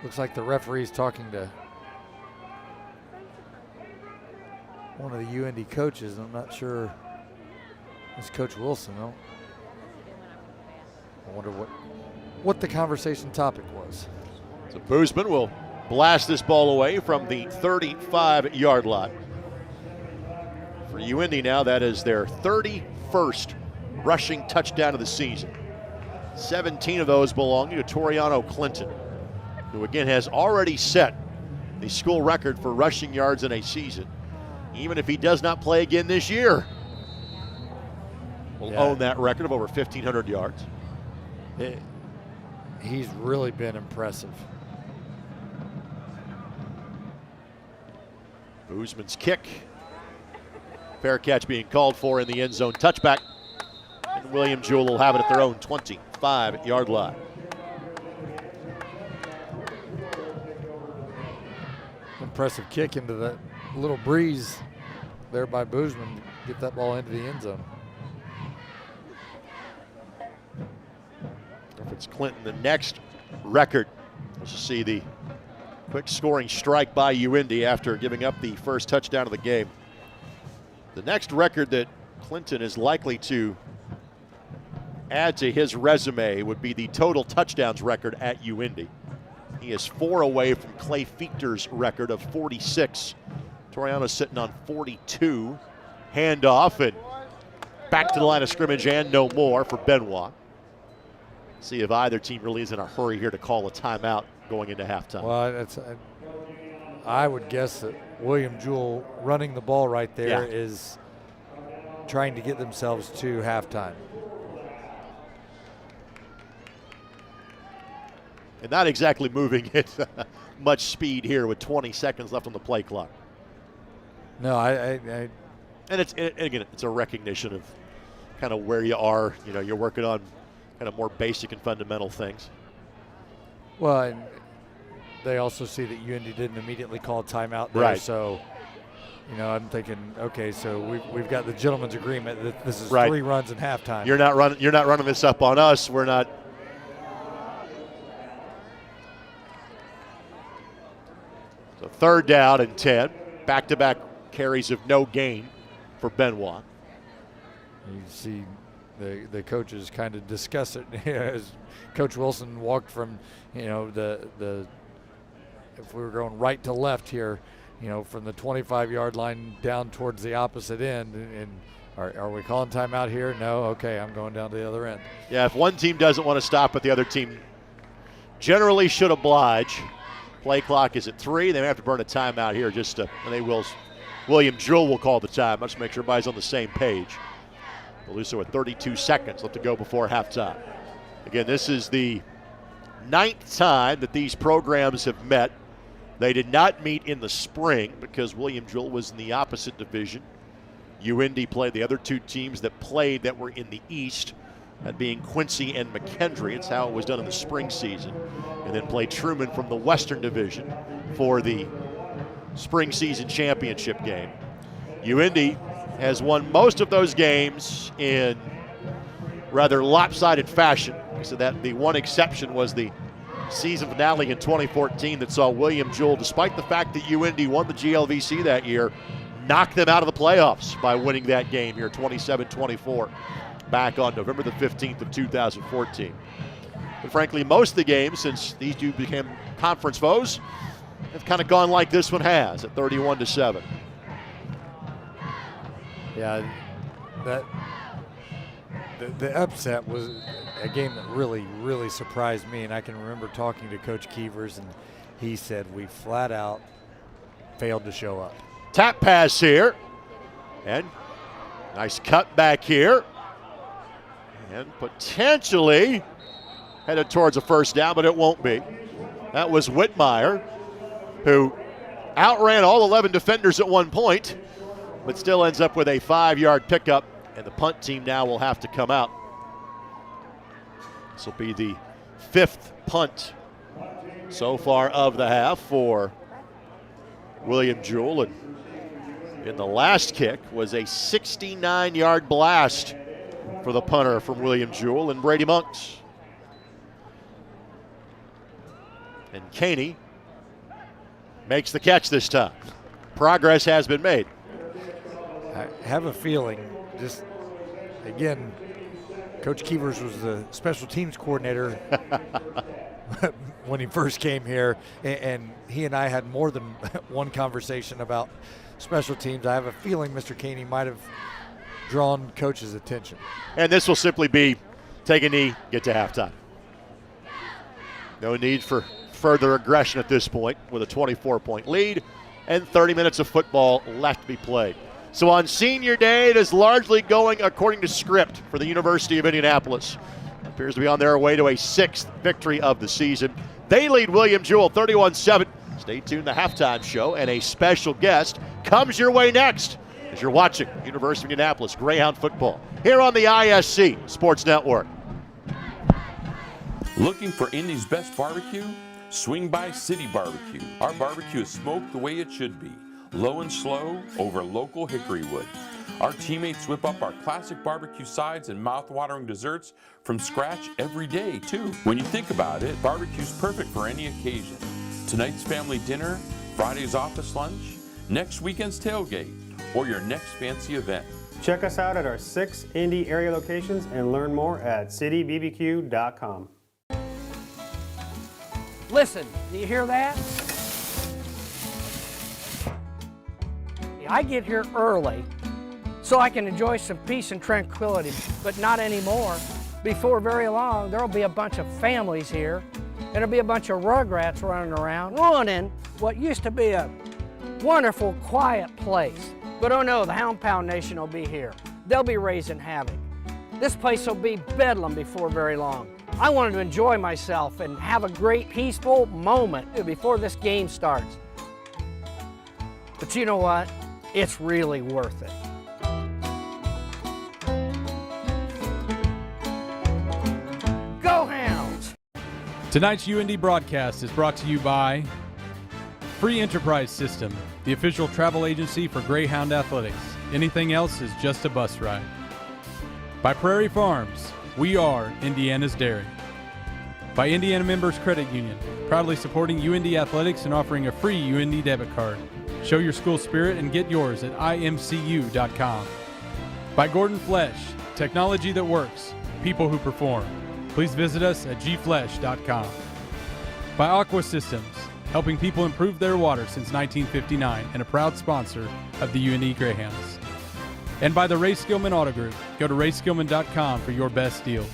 Looks like the referee's talking to one of the UIndy coaches. I'm not sure. It's Coach Wilson, though. I wonder what the conversation topic was. So Boozman will blast this ball away from the 35-yard line. For UIndy now, that is their 31st rushing touchdown of the season. 17 of those belonging to Toriano Clinton, who again has already set the school record for rushing yards in a season. Even if he does not play again this year, will own that record of over 1,500 yards. He's really been impressive. Boozman's kick. Fair catch being called for in the end zone touchback. And William Jewell will have it at their own 25-yard line. Impressive kick into that little breeze there by Boozman to get that ball into the end zone. If it's Clinton, the next record, let's just see the quick scoring strike by UIndy after giving up the first touchdown of the game. The next record that Clinton is likely to add to his resume would be the total touchdowns record at UIndy. He is 4 away from Clay Fiechter's record of 46. Toriano's sitting on 42. Handoff and back to the line of scrimmage and no more for Benoit. See if either team really is in a hurry here to call a timeout going into halftime. Well, I would guess that William Jewell running the ball right there is trying to get themselves to halftime. And not exactly moving at much speed here with 20 seconds left on the play clock. No, and again, it's a recognition of kind of where you are. You know, you're working on kind of more basic and fundamental things. Well, and they also see that UIndy didn't immediately call a timeout there. Right. So, you know, I'm thinking, okay, so we've got the gentleman's agreement that this is right. 3 runs in halftime. You're not running this up on us. We're not. So 3rd down and 10. Back-to-back carries of no gain for Benoit. You see the coaches kind of discuss it as Coach Wilson walked from, you know, if we were going right to left here, you know, from the 25-yard line down towards the opposite end. And are we calling timeout here? No. Okay, I'm going down to the other end. Yeah, if one team doesn't want to stop it, the other team generally should oblige. Play clock is at 3. They may have to burn a timeout here and they will. William Jewell will call the time. Let's make sure everybody's on the same page. We'll do so with 32 seconds left to go before halftime. Again, this is the 9th time that these programs have met. They did not meet in the spring because William Jewell was in the opposite division. UIndy played the other 2 teams that played that were in the East, that being Quincy and McKendree. It's how it was done in the spring season. And then played Truman from the Western Division for the spring season championship game. UIndy has won most of those games in rather lopsided fashion. So that the one exception was the season finale in 2014 that saw William Jewell, despite the fact that UIndy won the GLVC that year, knock them out of the playoffs by winning that game here 27-24 back on November the 15th of 2014. But frankly, most of the games since these two became conference foes have kind of gone like this one has at 31-7. Yeah, the upset was a game that really, really surprised me. And I can remember talking to Coach Keevers, and he said we flat out failed to show up. Tap pass here, and nice cut back here, and potentially headed towards a first down, but it won't be. That was Whitmire, who outran all 11 defenders at one point, but still ends up with a 5-yard pickup, and the punt team now will have to come out. This will be the 5th punt so far of the half for William Jewell, and in the last kick was a 69-yard blast for the punter from William Jewell and Brady Monks. And Caney makes the catch this time. Progress has been made. I have a feeling, just again, Coach Keevers was the special teams coordinator when he first came here, and he and I had more than one conversation about special teams. I have a feeling Mr. Caney might have drawn Coach's attention. And this will simply be take a knee, get to halftime. No need for further aggression at this point with a 24-point lead and 30 minutes of football left to be played. So on senior day, it is largely going according to script for the University of Indianapolis. It appears to be on their way to a 6th victory of the season. They lead William Jewell 31-7. Stay tuned, the halftime show and a special guest comes your way next as you're watching University of Indianapolis Greyhound football here on the ISC Sports Network. Looking for Indy's best barbecue? Swing by City Barbecue. Our barbecue is smoked the way it should be, low and slow over local hickory wood. Our teammates whip up our classic barbecue sides and mouth-watering desserts from scratch every day, too. When you think about it, barbecue's perfect for any occasion. Tonight's family dinner, Friday's office lunch, next weekend's tailgate, or your next fancy event. Check us out at our 6 Indy area locations and learn more at citybbq.com. Listen, do you hear that? I get here early so I can enjoy some peace and tranquility, but not anymore. Before very long, there'll be a bunch of families here, and there'll be a bunch of rugrats running around, ruining what used to be a wonderful, quiet place. But oh no, the Hound Pound Nation will be here. they'll be raising havoc. This place will be bedlam before very long. I wanted to enjoy myself and have a great peaceful moment before this game starts. But you know what? It's really worth it. Go Hounds! Tonight's UIndy broadcast is brought to you by Free Enterprise System, the official travel agency for Greyhound Athletics. Anything else is just a bus ride. By Prairie Farms, we are Indiana's dairy. By Indiana Members Credit Union, proudly supporting UIndy athletics and offering a free UIndy debit card. Show your school spirit and get yours at imcu.com. By Gordon Flesh, technology that works, people who perform. Please visit us at gflesh.com. By Aqua Systems, helping people improve their water since 1959 and a proud sponsor of the UIndy Greyhounds. And by the Ray Skillman Auto Group. Go to rayskillman.com for your best deals.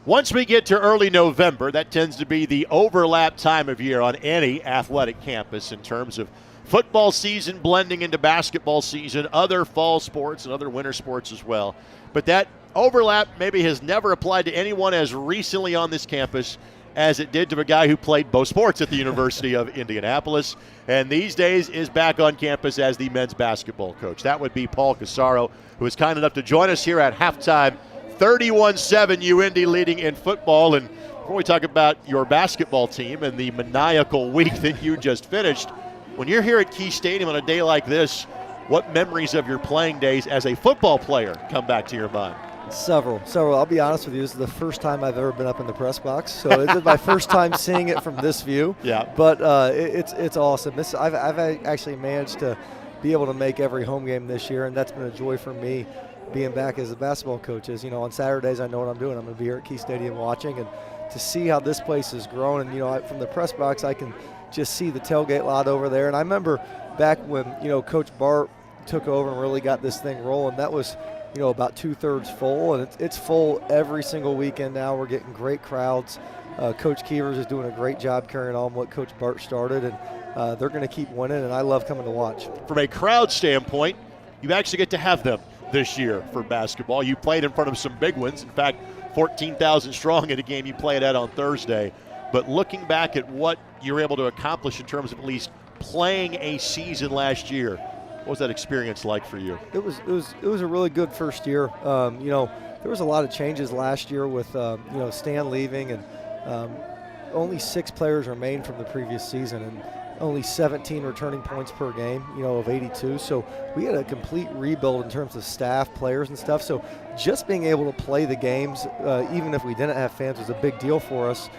Once we get to early November, that tends to be the overlap time of year on any athletic campus in terms of football season blending into basketball season, other fall sports and other winter sports as well. But that overlap maybe has never applied to anyone as recently on this campus as it did to a guy who played both sports at the University of Indianapolis, and these days is back on campus as the men's basketball coach. That would be Paul Casaro, who was kind enough to join us here at halftime. 31-7 UIndy leading in football. And before we talk about your basketball team and the maniacal week that you just finished, when you're here at Key Stadium on a day like this, what memories of your playing days as a football player come back to your mind? Several. I'll be honest with you, this is the first time I've ever been up in the press box, so it's my first time seeing it from this view. Yeah. But it's awesome. I've actually managed to be able to make every home game this year, and that's been a joy for me being back as a basketball coach. Is, on Saturdays I know what I'm doing. I'm going to be here at Key Stadium watching, and to see how this place has grown. And from the press box I can just see the tailgate lot over there. And I remember back when Coach Bart took over and really got this thing rolling, that was about 2/3 full, and it's full every single weekend now. We're getting great crowds. Coach Keevers is doing a great job carrying on what Coach Bart started, and they're going to keep winning, and I love coming to watch. From a crowd standpoint, you actually get to have them this year for basketball. You played in front of some big ones. In fact, 14,000 strong in a game you played at on Thursday. But looking back at what you were able to accomplish in terms of at least playing a season last year, what was that experience like for you? It was a really good first year. There was a lot of changes last year with Stan leaving, and only 6 players remained from the previous season, and only 17 returning points per game, of 82. So we had a complete rebuild in terms of staff, players, and stuff. So just being able to play the games, even if we didn't have fans, was a big deal for us.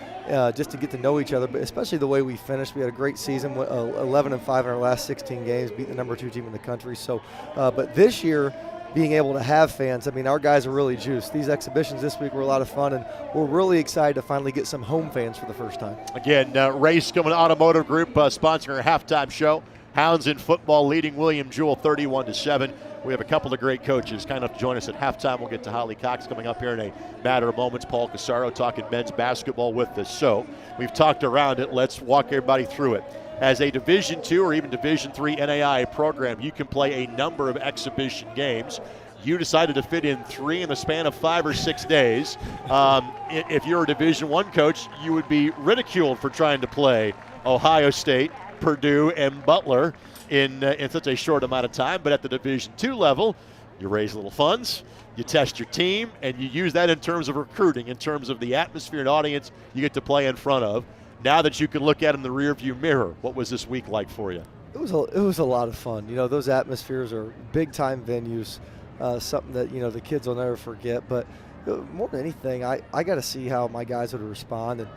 Just to get to know each other, but especially the way we finished. We had a great season, 11-5 in our last 16 games, beat the number 2 team in the country. So, but this year, being able to have fans, our guys are really juiced. These exhibitions this week were a lot of fun, and we're really excited to finally get some home fans for the first time. Again, Ray Skillman Automotive Group sponsoring our halftime show. Hounds in football leading William Jewell 31-7. We have a couple of great coaches kind enough to join us at halftime. We'll get to Holly Cox coming up here in a matter of moments. Paul Casaro talking men's basketball with us. So we've talked around it. Let's walk everybody through it. As a Division II or even Division III NAIA program, you can play a number of exhibition games. You decided to fit in 3 in the span of 5 or 6 days. If you're a Division I coach, you would be ridiculed for trying to play Ohio State, Purdue, and Butler in such a short amount of time. But at the Division II level, you raise little funds, you test your team, and you use that in terms of recruiting, in terms of the atmosphere and audience you get to play in front of. Now that you can look at in the rearview mirror, what was this week like for you? It was a lot of fun. Those atmospheres are big-time venues, something that, the kids will never forget. But more than anything, I got to see how my guys would respond. And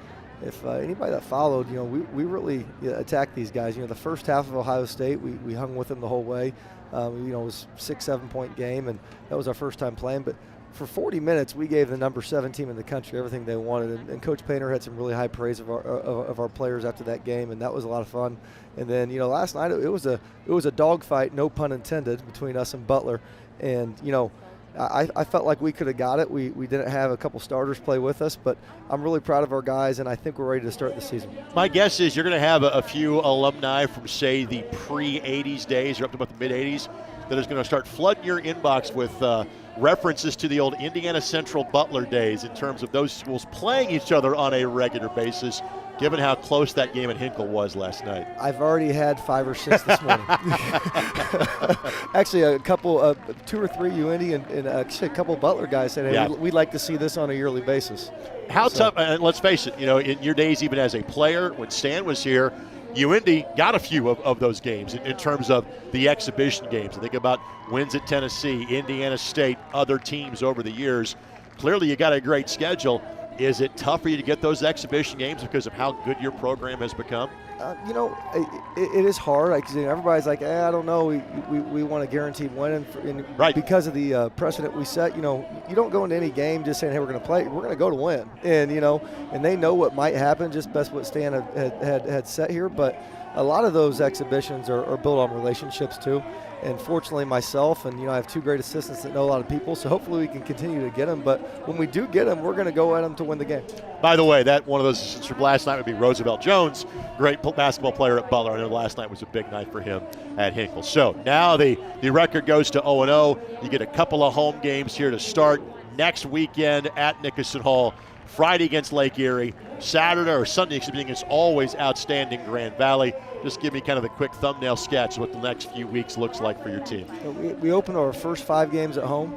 if anybody that followed, we really attacked these guys. The first half of Ohio State, we hung with them the whole way. It was a 6-7 point game, and that was our first time playing. But for 40 minutes, we gave the number 7 team in the country everything they wanted. And Coach Painter had some really high praise of our players after that game, and that was a lot of fun. And then, last night it was a dogfight, no pun intended, between us and Butler. And, I felt like we could have got it. We didn't have a couple starters play with us, but I'm really proud of our guys, and I think we're ready to start the season. My guess is you're going to have a few alumni from, say, the pre-'80s days or up to about the mid-'80s that is going to start flooding your inbox with references to the old Indiana Central Butler days in terms of those schools playing each other on a regular basis, given how close that game at Hinkle was last night. I've already had 5 or 6 this morning. Actually, a couple, 2 or 3 UIndy and actually a couple Butler guys said, hey, we'd like to see this on a yearly basis. How tough, and let's face it, in your days even as a player, when Stan was here, UIndy got a few of those games in terms of the exhibition games. I think about wins at Tennessee, Indiana State, other teams over the years. Clearly you got a great schedule. Is it tough for you to get those exhibition games because of how good your program has become? It is hard. Everybody's like, I don't know. We want a guaranteed win, right? Because of the precedent we set. You don't go into any game just saying, hey, we're going to play. We're going to go to win, and they know what might happen. Just best what Stan had set here, but a lot of those exhibitions are built on relationships too. And fortunately myself and I have 2 great assistants that know a lot of people, so hopefully we can continue to get them. But when we do get them, we're going to go at them to win the game. By the way, that one of those assistants from last night would be Roosevelt Jones, great basketball player at Butler. I know last night was a big night for him at Hinkle. So now the record goes to 0-0. You get a couple of home games here to start next weekend at Nickerson Hall. Friday against Lake Erie, Saturday or Sunday against always outstanding Grand Valley. Just give me kind of a quick thumbnail sketch of what the next few weeks looks like for your team. We opened our first 5 games at home.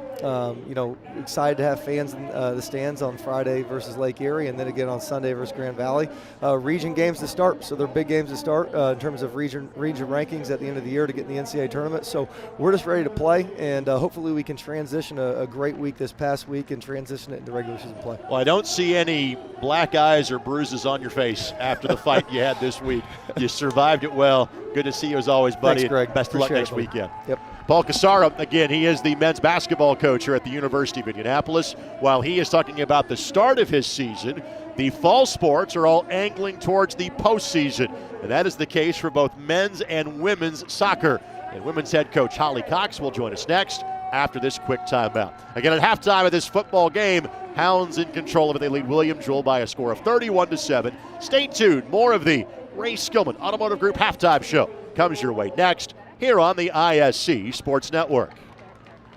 Excited to have fans in the stands on Friday versus Lake Erie, and then again on Sunday versus Grand Valley. Region games to start, so they're big games to start in terms of region rankings at the end of the year to get in the NCAA tournament. So we're just ready to play, and hopefully we can transition a great week this past week and transition it into regular season play. Well, I don't see any black eyes or bruises on your face after the fight you had this week. You survived it well. Good to see you as always, buddy. Thanks, Greg. Best of luck next weekend. Yep. Paul Casara, again, he is the men's basketball coach here at the University of Indianapolis. While he is talking about the start of his season, the fall sports are all angling towards the postseason, and that is the case for both men's and women's soccer. And women's head coach Holly Cox will join us next after this quick timeout. Again, at halftime of this football game, Hounds in control of it. They lead William Jewell by a score of 31-7. Stay tuned. More of the Ray Skillman Automotive Group halftime show comes your way next here on the ISC Sports Network.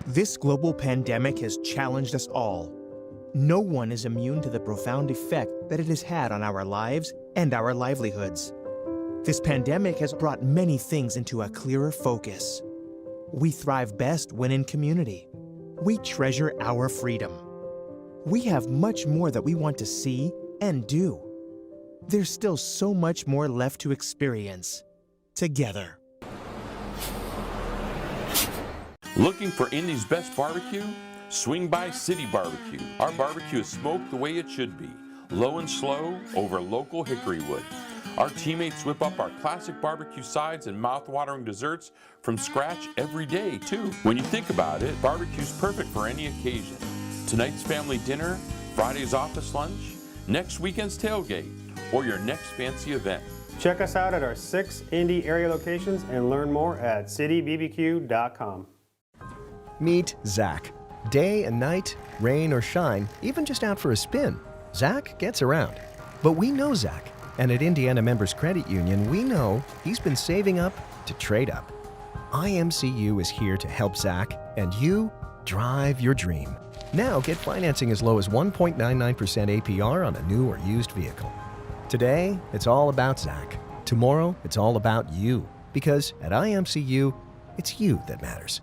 This global pandemic has challenged us all. No one is immune to the profound effect that it has had on our lives and our livelihoods. This pandemic has brought many things into a clearer focus. We thrive best when in community. We treasure our freedom. We have much more that we want to see and do. There's still so much more left to experience together. Looking for Indy's best barbecue? Swing by City Barbecue. Our barbecue is smoked the way it should be, low and slow over local hickory wood. Our teammates whip up our classic barbecue sides and mouth-watering desserts from scratch every day, too. When you think about it, barbecue's perfect for any occasion. Tonight's family dinner, Friday's office lunch, next weekend's tailgate, or your next fancy event. Check us out at our 6 Indy area locations and learn more at citybbq.com. Meet Zach. Day and night, rain or shine, even just out for a spin, Zach gets around. But we know Zach, and at Indiana Members Credit Union, we know he's been saving up to trade up. IMCU is here to help Zach and you drive your dream. Now get financing as low as 1.99% APR on a new or used vehicle. Today, it's all about Zach. Tomorrow, it's all about you. Because at IMCU, it's you that matters.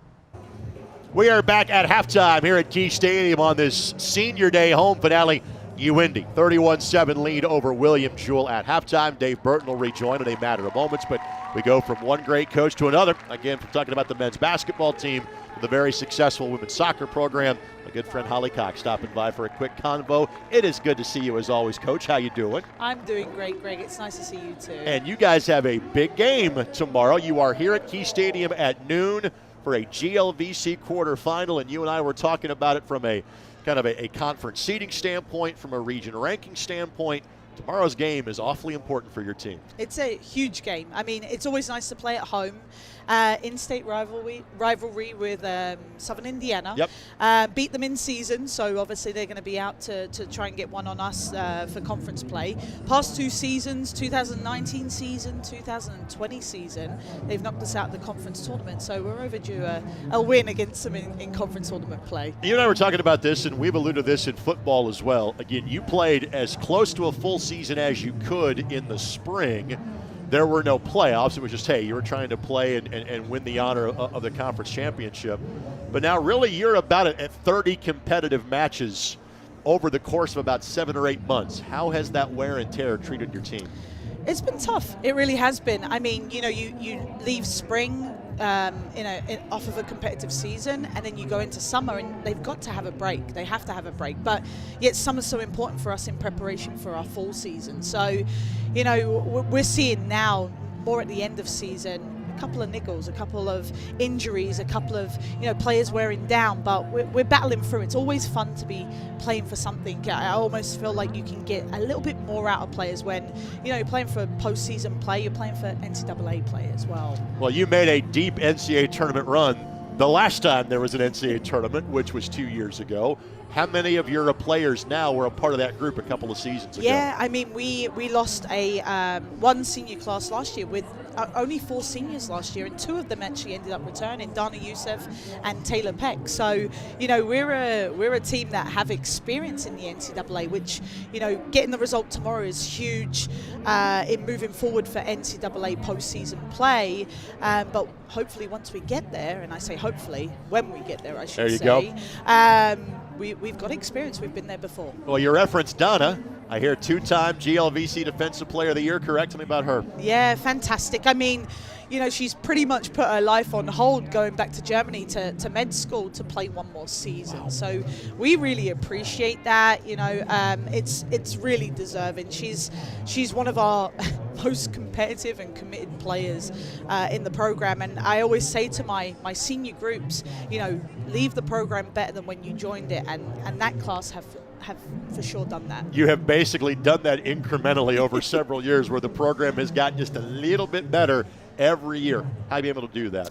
We are back at halftime here at Key Stadium on this Senior Day home finale. UIndy, 31-7 lead over William Jewell at halftime. Dave Burton will rejoin in a matter of moments, but we go from one great coach to another. Again, from talking about the men's basketball team to the very successful women's soccer program. My good friend Holly Cox stopping by for a quick convo. It is good to see you as always, Coach. How you doing? I'm doing great, Greg. It's nice to see you too. And you guys have a big game tomorrow. You are here at Key Stadium at noon for a GLVC quarterfinal, and you and I were talking about it from a kind of a conference seeding standpoint, from a region ranking standpoint. Tomorrow's game is awfully important for your team. It's a huge game. I mean, it's always nice to play at home, In-state rivalry with Southern Indiana. Yep. Beat them in season, so obviously they're going to be out to try and get one on us for conference play. Past 2 seasons, 2019 season, 2020 season, they've knocked us out of the conference tournament, so we're overdue a win against them in conference tournament play. You and I were talking about this, and we've alluded to this in football as well. Again, you played as close to a full season as you could in the spring. There were no playoffs. It was just, hey, you were trying to play and win the honor of the conference championship. But now really you're about at 30 competitive matches over the course of about 7 or 8 months. How has that wear and tear treated your team? It's been tough. It really has been. I mean, you know, you leave spring off of a competitive season, and then you go into summer, and they've got to have a break. They have to have a break. But yet summer's so important for us in preparation for our fall season. So, you know, we're seeing now more at the end of season, a couple of niggles, a couple of injuries, a couple of, you know, players wearing down, but we're battling through. It's always fun to be playing for something. I almost feel like you can get a little bit more out of players when, you know, you're playing for postseason play, you're playing for NCAA play as well. Well, you made a deep NCAA tournament run the last time there was an NCAA tournament, which was 2 years ago. How many of your players now were a part of that group a couple of seasons ago? Yeah, I mean, we lost one senior class last year with only 4 seniors last year, and 2 of them actually ended up returning, Dana Youssef and Taylor Peck. So, you know, we're a team that have experience in the NCAA, which, you know, getting the result tomorrow is huge in moving forward for NCAA postseason play. But hopefully once we get there, and I say hopefully, when we get there, I should say. There you go. We've got experience. We've been there before. Well, you referenced Donna. I hear 2-time GLVC Defensive Player of the Year, correct? Tell me about her. Yeah, fantastic. I mean, you know, she's pretty much put her life on hold going back to Germany to med school to play one more season. Wow. So we really appreciate that. You know, it's really deserving. She's one of our most competitive and committed players in the program. And I always say to my senior groups, you know, leave the program better than when you joined it. And that class have for sure done that. You have basically done that incrementally over several years, where the program has gotten just a little bit better every year. How have you been able to do that?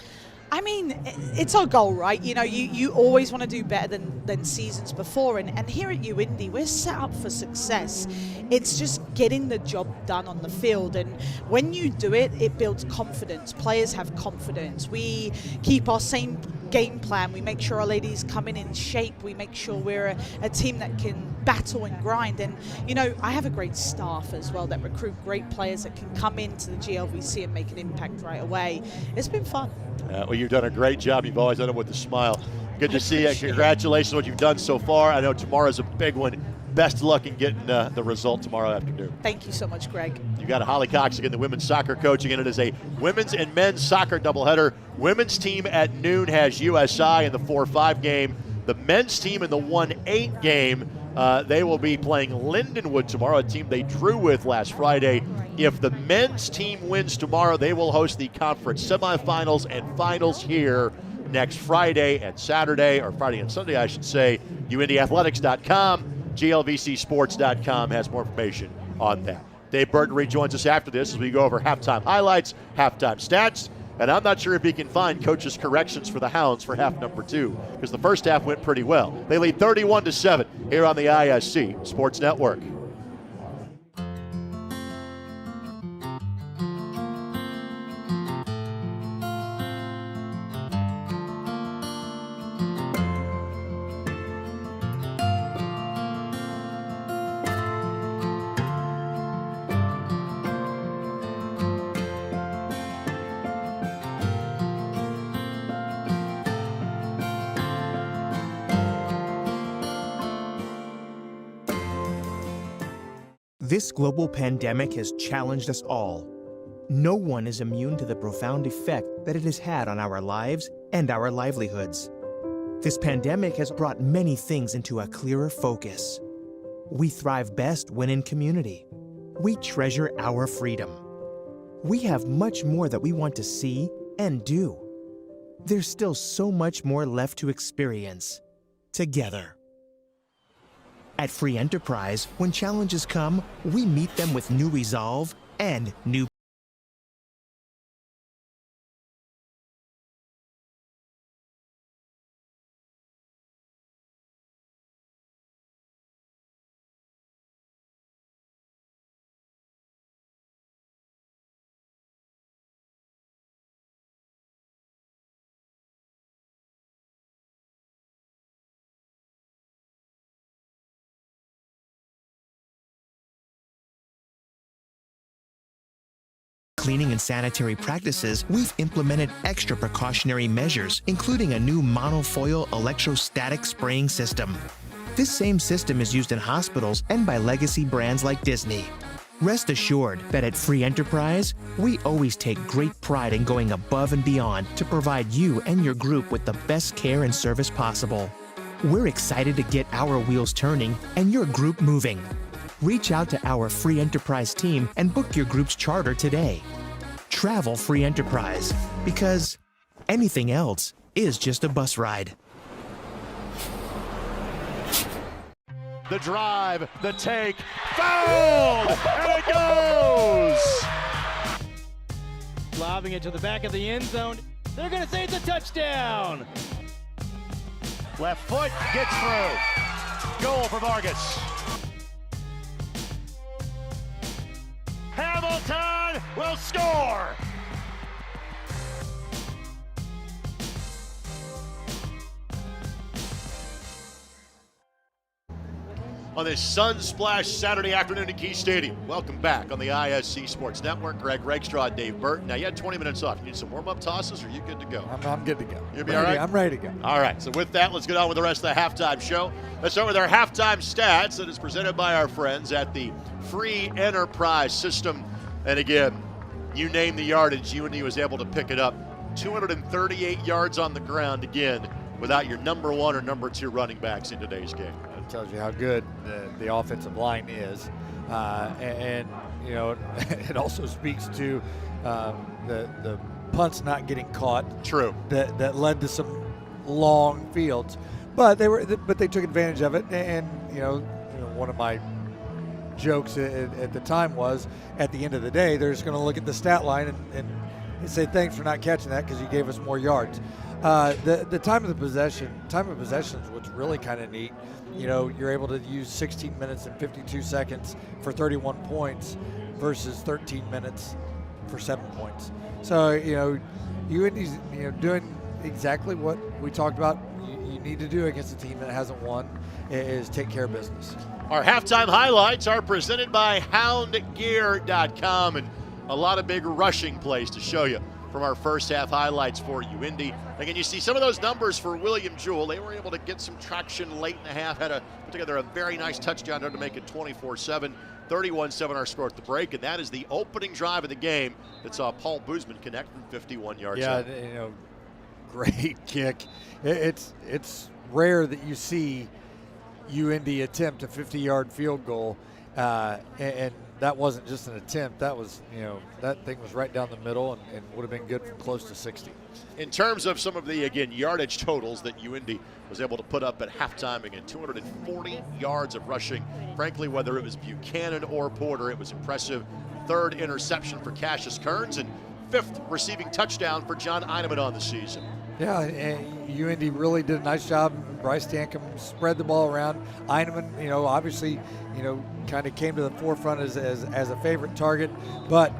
I mean, it's our goal, right? You know, you always want to do better than seasons before. And here at UIndy, we're set up for success. It's just getting the job done on the field. And when you do it, it builds confidence. Players have confidence. We keep our same game plan. We make sure our ladies come in shape. We make sure we're a team that can battle and grind. And, you know, I have a great staff as well that recruit great players that can come into the GLVC and make an impact right away. It's been fun. Well, you've done a great job. You've always done it with a smile. Good to see you. Congratulations on what you've done so far. I know tomorrow's a big one. Best of luck in getting the result tomorrow afternoon. Thank you so much, Greg. You got Holly Cox again, the women's soccer coach. Again, it is a women's and men's soccer doubleheader. Women's team at noon has USI in the 4-5 game. The men's team in the 1-8 game, they will be playing Lindenwood tomorrow, a team they drew with last Friday. If the men's team wins tomorrow, they will host the conference semifinals and finals here next Friday and Saturday, or Friday and Sunday, I should say. UIndyathletics.com. GLVCsports.com has more information on that. Dave Burton rejoins us after this as we go over halftime highlights, halftime stats, and I'm not sure if he can find coach's corrections for the Hounds for half number 2, because the first half went pretty well. They lead 31-7 here on the ISC Sports Network. This global pandemic has challenged us all. No one is immune to the profound effect that it has had on our lives and our livelihoods. This pandemic has brought many things into a clearer focus. We thrive best when in community. We treasure our freedom. We have much more that we want to see and do. There's still so much more left to experience together. At Free Enterprise, when challenges come, we meet them with new resolve and new cleaning and sanitary practices, we've implemented extra precautionary measures, including a new monofoil electrostatic spraying system. This same system is used in hospitals and by legacy brands like Disney. Rest assured that at Free Enterprise, we always take great pride in going above and beyond to provide you and your group with the best care and service possible. We're excited to get our wheels turning and your group moving. Reach out to our Free Enterprise team and book your group's charter today. Travel Free Enterprise, because anything else is just a bus ride. The drive, the take, fouled, and it goes! Lobbing it to the back of the end zone. They're going to say it's a touchdown. Left foot gets through. Goal for Vargas. Hamilton will score! On this sun-splashed Saturday afternoon at Key Stadium. Welcome back on the ISC Sports Network. Greg Rakestraw, Dave Burton. Now, you had 20 minutes off. You need some warm-up tosses, or are you good to go? I'm good to go. You'll be all right? I'm ready to go. All right, so with that, let's get on with the rest of the halftime show. Let's start with our halftime stats that is presented by our friends at the Free Enterprise System. And again, you name the yardage, UIndy was able to pick it up. 238 yards on the ground, again, without your number one or number two running backs in today's game. That tells you how good the offensive line is. And you know, it also speaks to the punts not getting caught. True. That led to some long fields. But they took advantage of it. And you know one of my jokes at the time was, at the end of the day, they're just going to look at the stat line and say thanks for not catching that because you gave us more yards. The time of possession is what's really kind of neat. You know, you're able to use 16 minutes and 52 seconds for 31 points versus 13 minutes for 7 points. So, you know, UIndy's doing exactly what we talked about you need to do against a team that hasn't won, is take care of business. Our halftime highlights are presented by HoundGear.com, and a lot of big rushing plays to show you from our first half highlights for UIndy. Again, you see some of those numbers for William Jewell. They were able to get some traction late in the half, had to put together a very nice touchdown there to make it 24-7. 31-7 our score at the break, and that is the opening drive of the game that saw Paul Boozman connect from 51 yards out. Yeah, you know, great kick. It's rare that you see UIndy attempt a 50-yard field goal, and that wasn't just an attempt. That was, that thing was right down the middle and would have been good from close to 60. In terms of some of the, again, yardage totals that UIndy was able to put up at halftime, again, 240 yards of rushing. Frankly, whether it was Buchanan or Porter, it was impressive. Third interception for Cassius Kearns and fifth receiving touchdown for John Eineman on the season. Yeah, and UIndy really did a nice job. Bryce Stankham spread the ball around. Eineman, obviously, kind of came to the forefront as a favorite target, but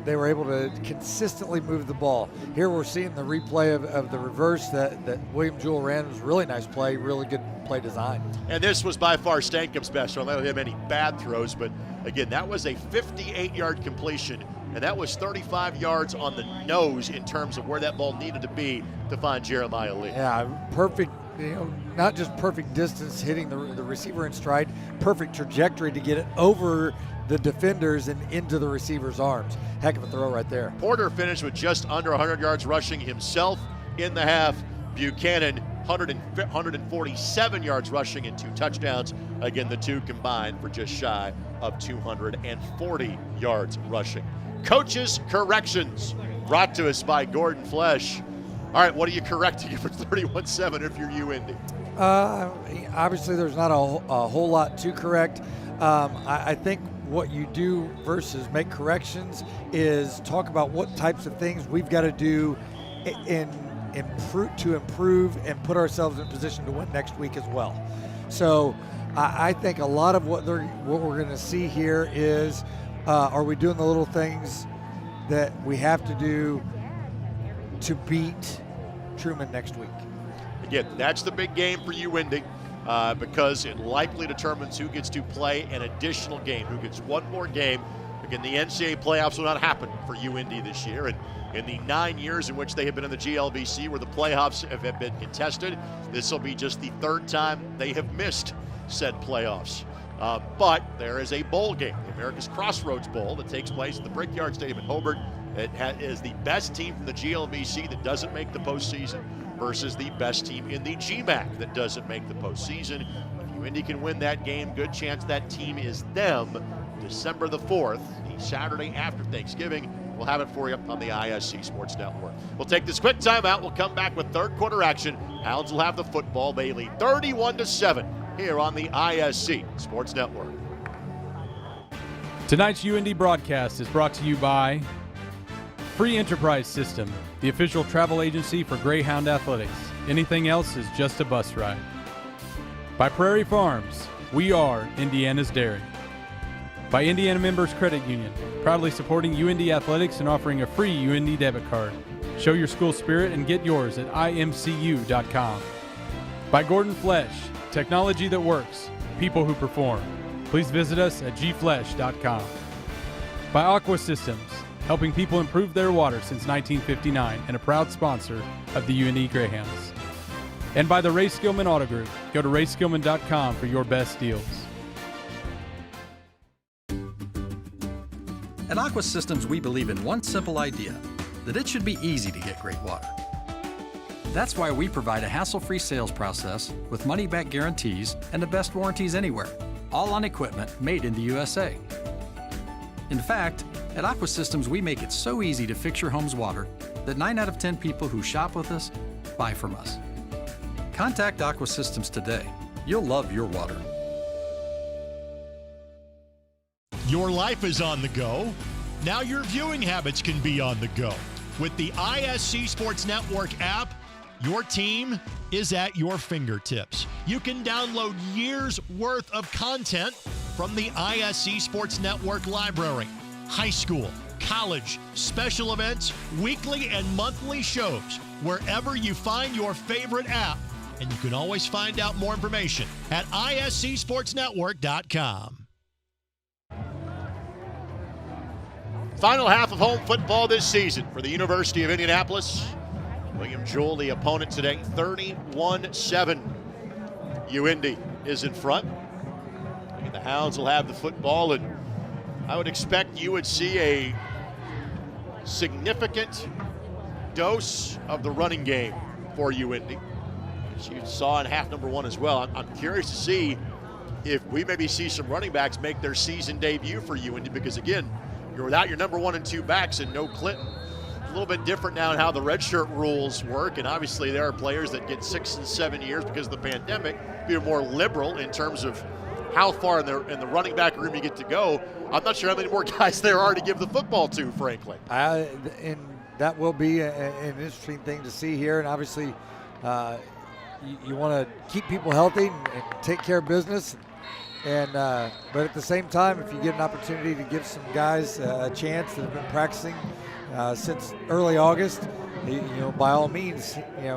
they were able to consistently move the ball. Here we're seeing the replay of the reverse that William Jewell ran. It was a really nice play, really good play design. And this was by far Stankham's best. I don't have any bad throws, but again, that was a 58-yard completion, and that was 35 yards on the nose in terms of where that ball needed to be to find Jeremiah Lee. Yeah, perfect, not just perfect distance hitting the receiver in stride, perfect trajectory to get it over the defenders and into the receiver's arms. Heck of a throw right there. Porter finished with just under 100 yards rushing himself in the half. Buchanan, 147 yards rushing and 2 touchdowns. Again, the two combined for just shy of 240 yards rushing. Coaches' corrections brought to us by Gordon Flesh. All right, what are you correcting for 31-7 if you're UIndy? Obviously, there's not a whole lot to correct. I think what you do versus make corrections is talk about what types of things we've got to do to improve and put ourselves in position to win next week as well. So I think a lot of what we're going to see here is, are we doing the little things that we have to do to beat Truman next week? Again, that's the big game for UIndy. Because it likely determines who gets to play an additional game, who gets one more game Again, the NCAA playoffs will not happen for UIndy this year. And in the 9 years in which they have been in the GLBC where the playoffs have been contested, this will be just the third time they have missed said playoffs. But there is a bowl game, the America's Crossroads Bowl, that takes place at the Brickyard Stadium in Hobart. It is the best team from the GLBC that doesn't make the postseason versus the best team in the GMAC that doesn't make the postseason. If UIndy can win that game, good chance that team is them. December the 4th, the Saturday after Thanksgiving. We'll have it for you on the ISC Sports Network. We'll take this quick timeout. We'll come back with third quarter action. Hounds will have the football. They lead 31-7 here on the ISC Sports Network. Tonight's UIndy broadcast is brought to you by Free Enterprise System, the official travel agency for Greyhound Athletics. Anything else is just a bus ride. By Prairie Farms, we are Indiana's dairy. By Indiana Members Credit Union, proudly supporting UIndy athletics and offering a free UIndy debit card. Show your school spirit and get yours at imcu.com. By Gordon Flesh, technology that works, people who perform. Please visit us at gflesh.com. By Aqua Systems, helping people improve their water since 1959 and a proud sponsor of the UIndy Greyhounds. And by the Ray Skillman Auto Group. Go to rayskillman.com for your best deals. At Aqua Systems, we believe in one simple idea, that it should be easy to get great water. That's why we provide a hassle-free sales process with money-back guarantees and the best warranties anywhere, all on equipment made in the USA. In fact, at Aqua Systems, we make it so easy to fix your home's water that 9 out of 10 people who shop with us buy from us. Contact Aqua Systems today. You'll love your water. Your life is on the go. Now your viewing habits can be on the go. With the ISC Sports Network app, your team is at your fingertips. You can download years' worth of content from the ISC Sports Network library. High school, college, special events, weekly and monthly shows, wherever you find your favorite app. And you can always find out more information at iscsportsnetwork.com. Final half of home football this season for the University of Indianapolis. William Jewell, the opponent today, 31-7. UIndy is in front. And the Hounds will have the football, and I would expect you would see a significant dose of the running game for UIndy, as you saw in half number 1 as well. I'm curious to see if we maybe see some running backs make their season debut for UIndy, because again, you're without your number 1 and 2 backs and no Clinton. A little bit different now in how the redshirt rules work, and obviously there are players that get 6 and 7 years because of the pandemic. Be more liberal in terms of how far in the running back room you get to go. I'm not sure how many more guys there are to give the football to, frankly. And that will be an interesting thing to see here, and obviously you want to keep people healthy and take care of business. And but at the same time, if you get an opportunity to give some guys a chance that have been practicing since early August, by all means,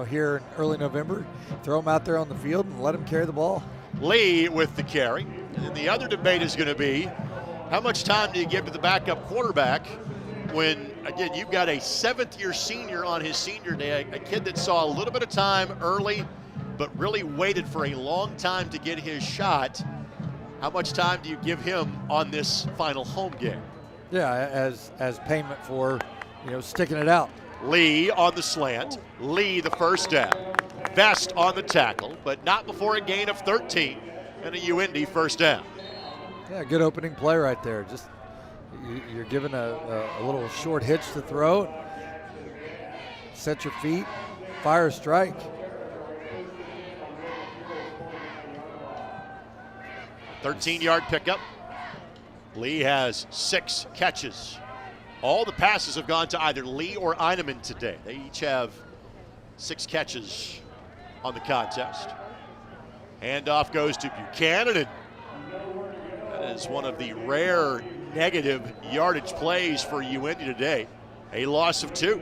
here in early November, throw them out there on the field and let them carry the ball. Lee with the carry. And then the other debate is going to be, how much time do you give to the backup quarterback when, again, you've got a 7th-year senior on his senior day, a kid that saw a little bit of time early, but really waited for a long time to get his shot. How much time do you give him on this final home game? Yeah, as payment for, sticking it out. Lee on the slant. Lee the first down. Vest on the tackle, but not before a gain of 13 and a UIndy first down. Yeah, good opening play right there. Just you're given a little short hitch to throw. Set your feet, fire a strike. 13-yard pickup. Lee has 6 catches. All the passes have gone to either Lee or Eineman today. They each have 6 catches on the contest. Handoff goes to Buchanan, and that is one of the rare negative yardage plays for UIndy today. A loss of 2.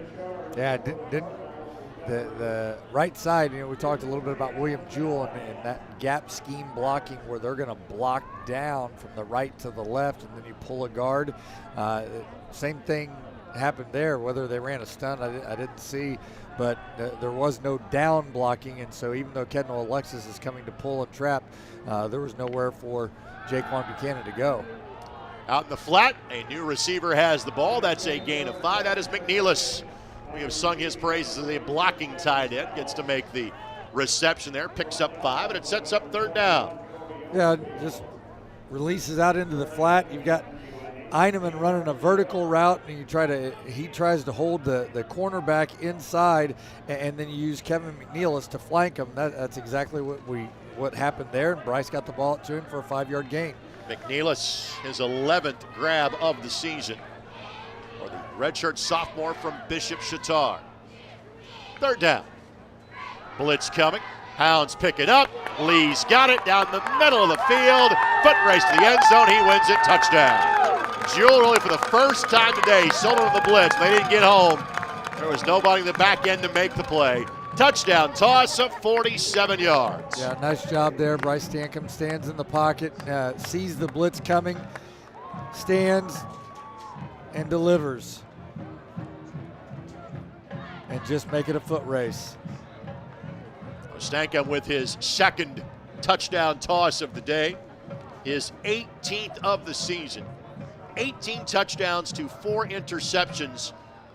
Yeah, didn't the right side, we talked a little bit about William Jewell and that gap scheme blocking where they're going to block down from the right to the left, and then you pull a guard. Same thing happened there. Whether they ran a stunt, I didn't see, but there was no down blocking, and so even though Kendall Alexis is coming to pull and trap, there was nowhere for Jaquan Buchanan to go. Out in the flat, a new receiver has the ball. That's a gain of 5. That is McNeilis. We have sung his praises as a blocking tight end. Gets to make the reception there, picks up 5, and it sets up 3rd down. Yeah, just releases out into the flat. You've got Eineman running a vertical route, and he tries to hold the cornerback inside, and then you use Kevin McNeilis to flank him. That's exactly what happened there, and Bryce got the ball to him for a 5-yard gain. McNeilis, his 11th grab of the season, for the redshirt sophomore from Bishop Chatard. 3rd down. Blitz coming. Hounds pick it up. Lee's got it down the middle of the field. Foot race to the end zone. He wins it. Touchdown. Jewell really for the first time today sold on the blitz. They didn't get home. There was nobody in the back end to make the play. Touchdown toss of 47 yards. Yeah, nice job there. Bryce Stankham stands in the pocket, sees the blitz coming, stands and delivers. And just make it a foot race. Stankham with his 2nd touchdown toss of the day, his 18th of the season. 18 touchdowns to 4 interceptions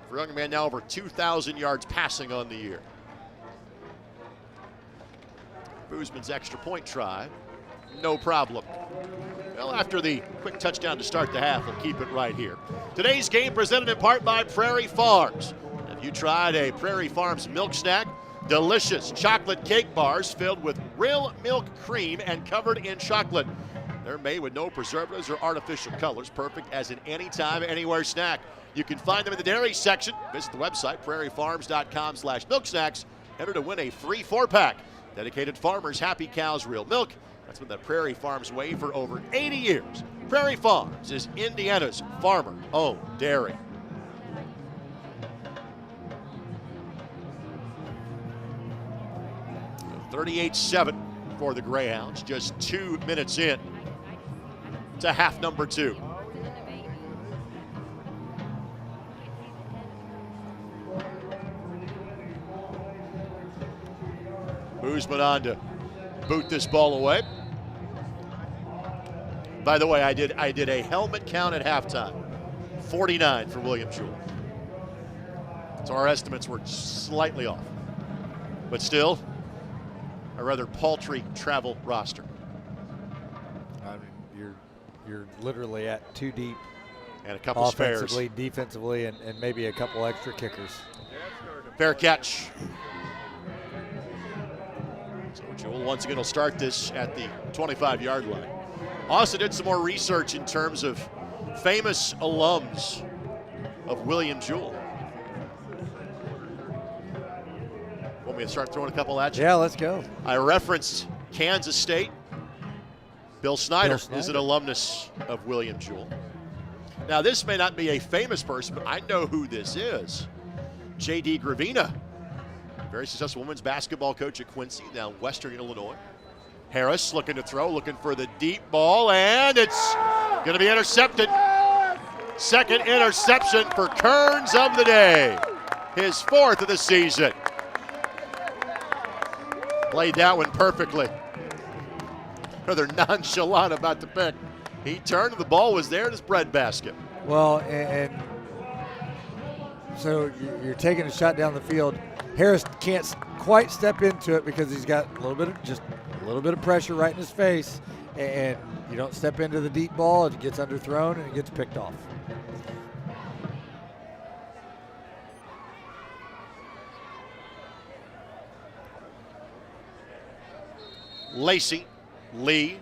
for a young man now over 2,000 yards passing on the year. Boozman's extra point try, no problem. Well, after the quick touchdown to start the half, we'll keep it right here. Today's game presented in part by Prairie Farms. Have you tried a Prairie Farms milk snack? Delicious chocolate cake bars filled with real milk cream and covered in chocolate. They're made with no preservatives or artificial colors, perfect as an anytime, anywhere snack. You can find them in the dairy section. Visit the website, prairiefarms.com/milksnacks. Enter to win a free 4-pack. Dedicated farmers, happy cows, real milk. That's been the Prairie Farms way for over 80 years. Prairie Farms is Indiana's farmer-owned dairy. So 38-7 for the Greyhounds, just 2 minutes in to half number 2. Boozman on to boot this ball away. By the way, I did a helmet count at halftime. 49 for William Jewell. So our estimates were slightly off. But still, a rather paltry travel roster. I mean, you're literally at 2 deep. And a couple spares. Offensively, defensively, and maybe a couple extra kickers. Fair catch. So Jewell once again will start this at the 25-yard line. Also did some more research in terms of famous alums of William Jewell. Want me to start throwing a couple at you? Yeah, let's go. I referenced Kansas State. Bill Snyder is an alumnus of William Jewell. Now, this may not be a famous person, but I know who this is. J.D. Gravina, very successful women's basketball coach at Quincy, down Western Illinois. Harris looking to throw, looking for the deep ball, and it's going to be intercepted. Second interception for Kearns of the day. His 4th of the season. Played that one perfectly. Rather nonchalant about the pick. He turned and the ball was there in his breadbasket. Well, and so you're taking a shot down the field. Harris can't quite step into it because he's got a little bit of pressure right in his face, and you don't step into the deep ball. It gets underthrown and it gets picked off. Lacey, Lee,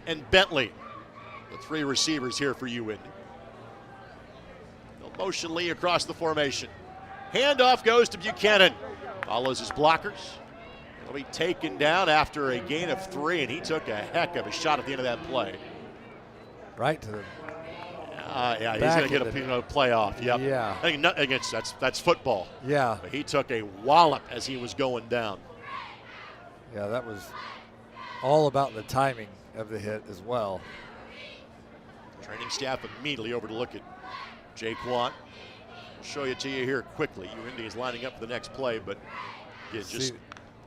and Bentley, the 3 receivers here for UIndy. They'll motion Lee across the formation. Handoff goes to Buchanan. Follows his blockers. He'll be taken down after a gain of 3, and he took a heck of a shot at the end of that play. Right to the Yeah, he's going to get a playoff. Yep. Yeah. I think against that's football. Yeah. But he took a wallop as he was going down. Yeah, that was all about the timing of the hit as well. Training staff immediately over to look at Jaquan. I'll show it to you here quickly. UIndy is lining up for the next play, but it just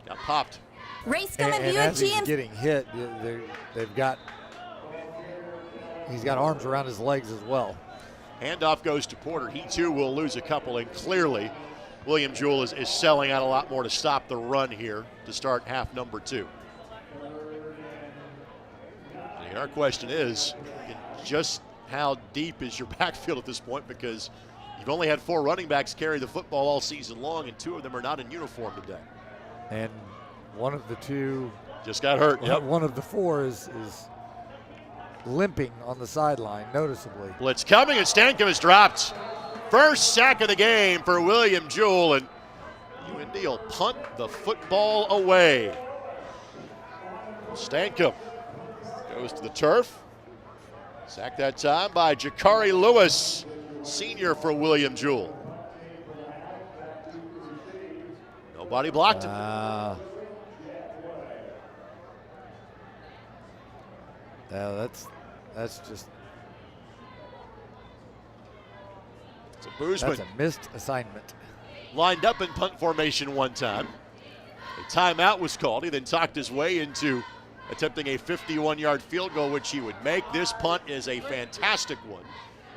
got popped. Racecom and as Buick he's GMC. getting hit, he's got arms around his legs as well. Handoff goes to Porter. He too will lose a couple, and clearly William Jewell is selling out a lot more to stop the run here to start half number 2. And our question is, just how deep is your backfield at this point? Because you've only had 4 running backs carry the football all season long, and 2 of them are not in uniform today. And one of the 2 just got hurt. Yep. One of the 4 is limping on the sideline noticeably. Blitz coming, and Stankham is dropped. First sack of the game for William Jewell, and UIndy will punt the football away. Stankham goes to the turf. Sacked that time by Jakari Lewis, senior for William Jewell. Nobody blocked him. Yeah, that's just. It's a Boozman. That's a missed assignment. Lined up in punt formation one time. A timeout was called. He then talked his way into attempting a 51-yard field goal, which he would make. This punt is a fantastic one.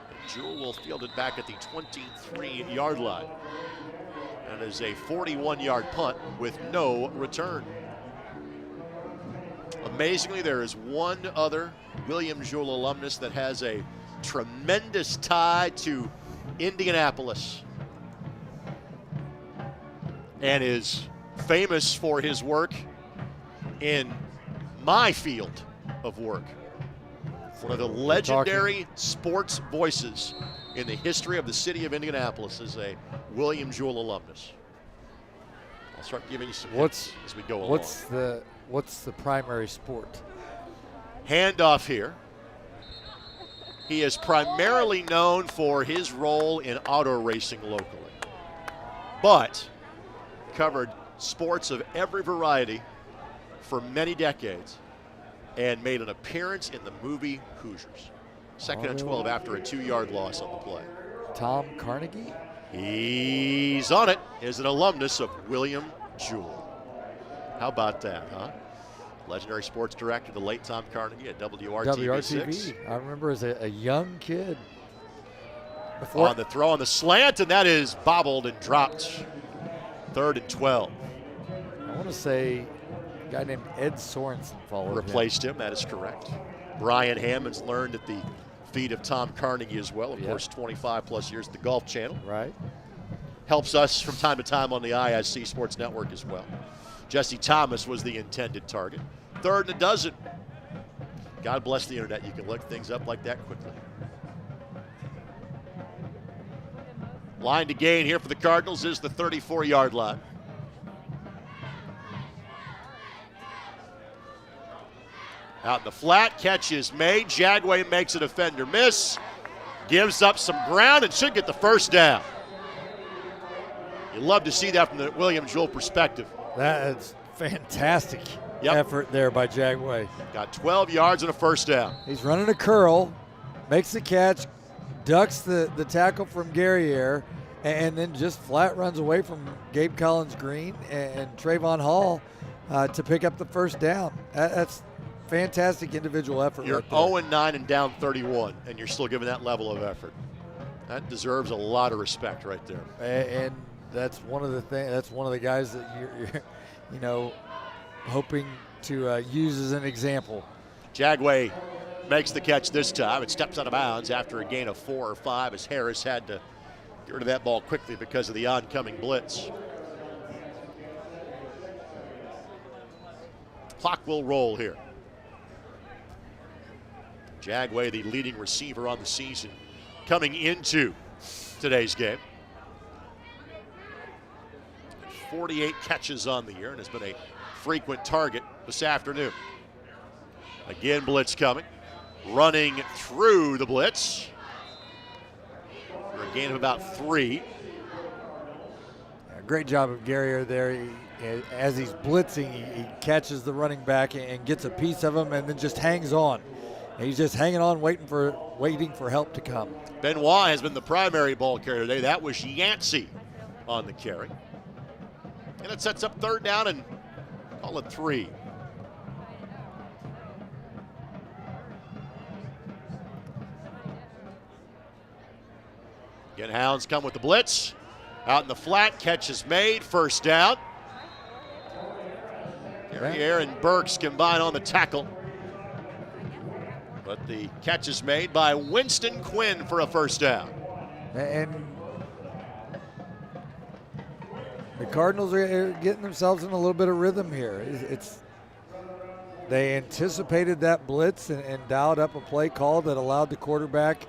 And Jewell will field it back at the 23-yard line. That is a 41-yard punt with no return. Amazingly, there is one other William Jewell alumnus that has a tremendous tie to Indianapolis and is famous for his work in my field of work. One of the legendary sports voices in the history of the city of Indianapolis is a William Jewell alumnus. I'll start giving you some hints as we go along. What's the primary sport? Handoff here. He is primarily known for his role in auto racing locally, but covered sports of every variety for many decades and made an appearance in the movie Hoosiers. Second and 12 after a 2-yard loss on the play. Tom Carnegie? He's on it. Is an alumnus of William Jewell. How about that, huh? Legendary sports director, the late Tom Carnegie at WRTV. I remember as a young kid. On the throw on the slant, and that is bobbled and dropped. 3rd and 12. I want to say a guy named Ed Sorensen followed Replaced him, that is correct. Brian Hammond's learned at the feet of Tom Carnegie as well. Of course, 25-plus years at the Golf Channel. Right. Helps us from time to time on the ISC Sports Network as well. Jesse Thomas was the intended target. 3rd and a dozen. God bless the internet. You can look things up like that quickly. Line to gain here for the Cardinals is the 34-yard line. Out in the flat, catch is made. Jagway makes a defender miss. Gives up some ground and should get the first down. You love to see that from the William Jewell perspective. That's fantastic effort there by Jagway. Got 12 yards and a first down. He's running a curl, makes the catch, ducks the tackle from Guerriere, and then just flat runs away from Gabe Collins-Green and Trayvon Hall to pick up the first down. That's fantastic individual effort. You're right there. 0-9 and down 31, and you're still giving that level of effort. That deserves a lot of respect right there. And that's one of the things. That's one of the guys that you're hoping to use as an example. Jagway makes the catch this time. It steps out of bounds after a gain of 4 or 5 as Harris had to get rid of that ball quickly because of the oncoming blitz. Clock will roll here. Jagway, the leading receiver on the season, coming into today's game. 48 catches on the year and has been a frequent target this afternoon. Again, blitz coming. Running through the blitz gain of about 3. Great job of Gary there. As he's blitzing, he catches the running back and gets a piece of him and then just hangs on. He's just hanging on, waiting for help to come. Benoit has been the primary ball carrier today. That was Yancey on the carry. And it sets up 3rd down and call it 3. Again, Hounds come with the blitz. Out in the flat, catch is made, 1st down. Guerriere and Burks combine on the tackle. But the catch is made by Winston Quinn for a 1st down. And the Cardinals are getting themselves in a little bit of rhythm here. They anticipated that blitz and dialed up a play call that allowed the quarterback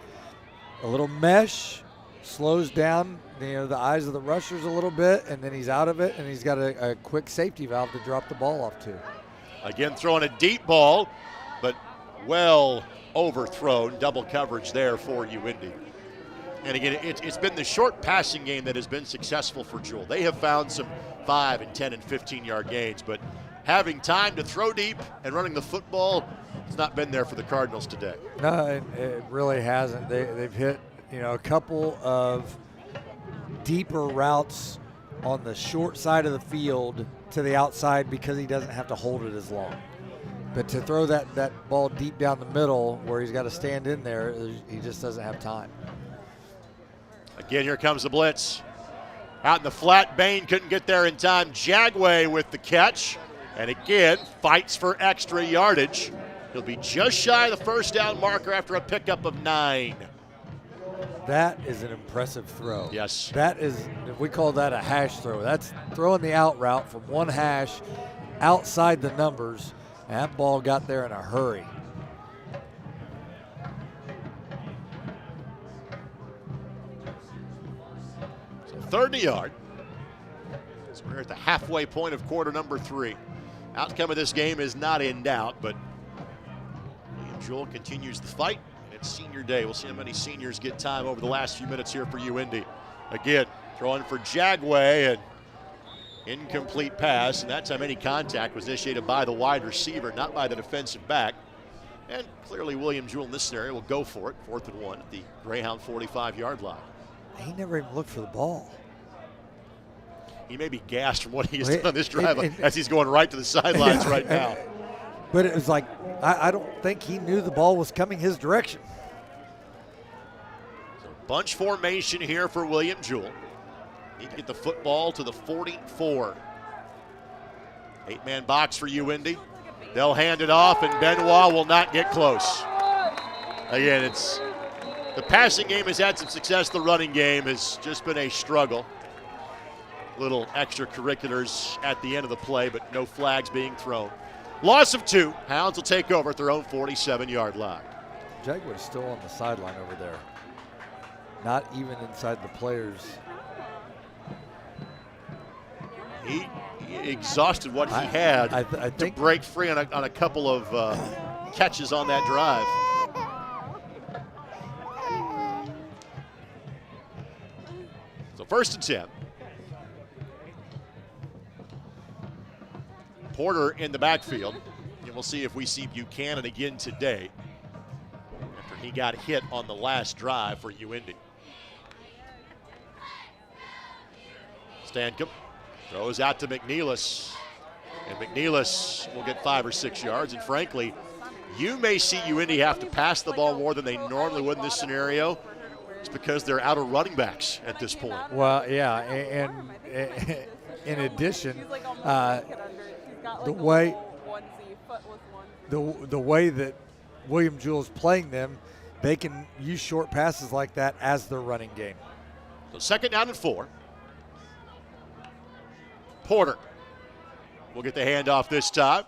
a little mesh, slows down the eyes of the rushers a little bit, and then he's out of it, and he's got a quick safety valve to drop the ball off to. Again, throwing a deep ball, but well overthrown. Double coverage there for UIndy. And again, it's been the short passing game that has been successful for Jewell. They have found some 5 and 10 and 15-yard gains, but having time to throw deep and running the football, it's not been there for the Cardinals today. No, it really hasn't. They've hit a couple of deeper routes on the short side of the field to the outside because he doesn't have to hold it as long. But to throw that ball deep down the middle where he's got to stand in there, he just doesn't have time. Again, here comes the blitz. Out in the flat, Bain couldn't get there in time. Jagway with the catch. And again, fights for extra yardage. He'll be just shy of the 1st down marker after a pickup of 9. That is an impressive throw. Yes. That is, we call that a hash throw. That's throwing the out route from one hash outside the numbers. And that ball got there in a hurry. So 30 yard. So we're at the halfway point of quarter number 3. Outcome of this game is not in doubt, but William Jewell continues the fight. It's senior day. We'll see how many seniors get time over the last few minutes here for UIndy. Again, throwing for Jagway, and incomplete pass, and that time any contact was initiated by the wide receiver, not by the defensive back. And clearly William Jewell in this scenario will go for it. 4th and 1 at the Greyhound 45-yard line. He never even looked for the ball. He may be gassed from what he has done on this drive as he's going right to the sidelines right now. But it was like, I don't think he knew the ball was coming his direction. So bunch formation here for William Jewell. Need to get the football to the 44. 8-man box for UIndy. They'll hand it off, and Benoit will not get close. Again, the passing game has had some success. The running game has just been a struggle. Little extracurriculars at the end of the play, but no flags being thrown. Loss of 2. Hounds will take over at their own 47-yard line. Jagway's still on the sideline over there. Not even inside the players. He exhausted what he had to break free on a couple of catches on that drive. So 1st and 10. Porter in the backfield, and we'll see if we see Buchanan again today after he got hit on the last drive for UIndy. Stankham throws out to McNeilis, and McNeilis will get 5 or 6 yards, and frankly, you may see UIndy have to pass the ball more than they normally would in this scenario. It's because they're out of running backs at this point. Well, yeah, and in addition, the way that William Jewell is playing them, they can use short passes like that as their running game. So 2nd down and 4. Porter will get the handoff this time.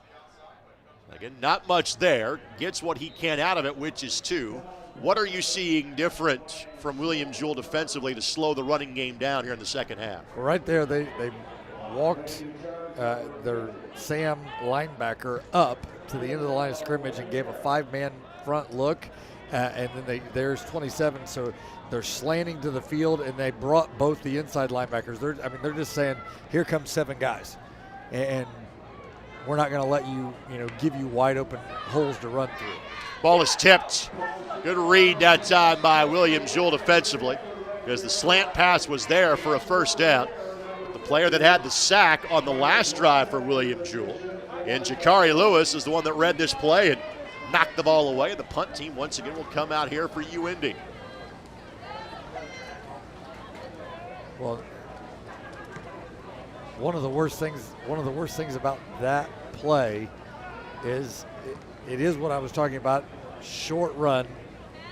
Again, not much there. Gets what he can out of it, which is 2. What are you seeing different from William Jewell defensively to slow the running game down here in the second half? Well, right there, they walked their Sam linebacker up to the end of the line of scrimmage and gave a 5-man front look and then there's 27. So they're slanting to the field, and they brought both the inside linebackers. They're just saying, here comes 7 guys, and we're not going to let you, give you wide open holes to run through. Ball is tipped. Good read that time by William Jewell defensively, because the slant pass was there for a first down. The player that had the sack on the last drive for William Jewell, and Jakari Lewis, is the one that read this play and knocked the ball away. The punt team once again will come out here for UIndy. Well, one of the worst things about that play is it is what I was talking about, short run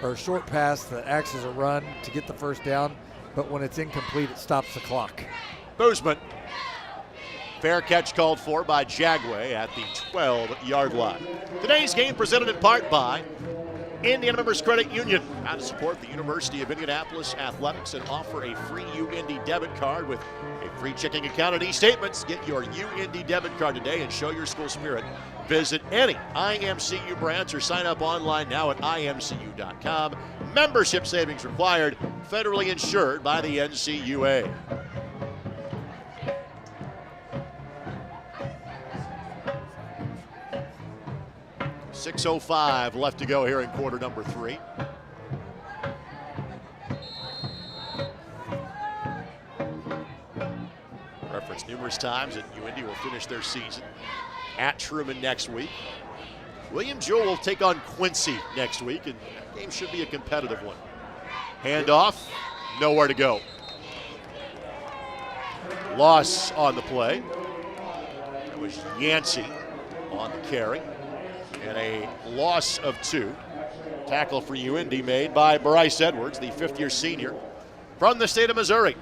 or short pass that acts as a run to get the first down, but when it's incomplete, it stops the clock. Boozman. Fair catch called for by Jagway at the 12-yard line. Today's game presented in part by Indiana Members Credit Union. How to support the University of Indianapolis athletics and offer a free UIndy debit card with a free checking account and e-statements. Get your UIndy debit card today and show your school spirit. Visit any IMCU branch or sign up online now at imcu.com. Membership savings required, federally insured by the NCUA. .605 left to go here in quarter number 3. Referenced numerous times that UIndy will finish their season at Truman next week. William Jewell will take on Quincy next week, and that game should be a competitive one. Handoff, nowhere to go. Loss on the play. It was Yancey on the carry. And a loss of 2. Tackle for UIndy made by Bryce Edwards, the 5th-year senior from the state of Missouri.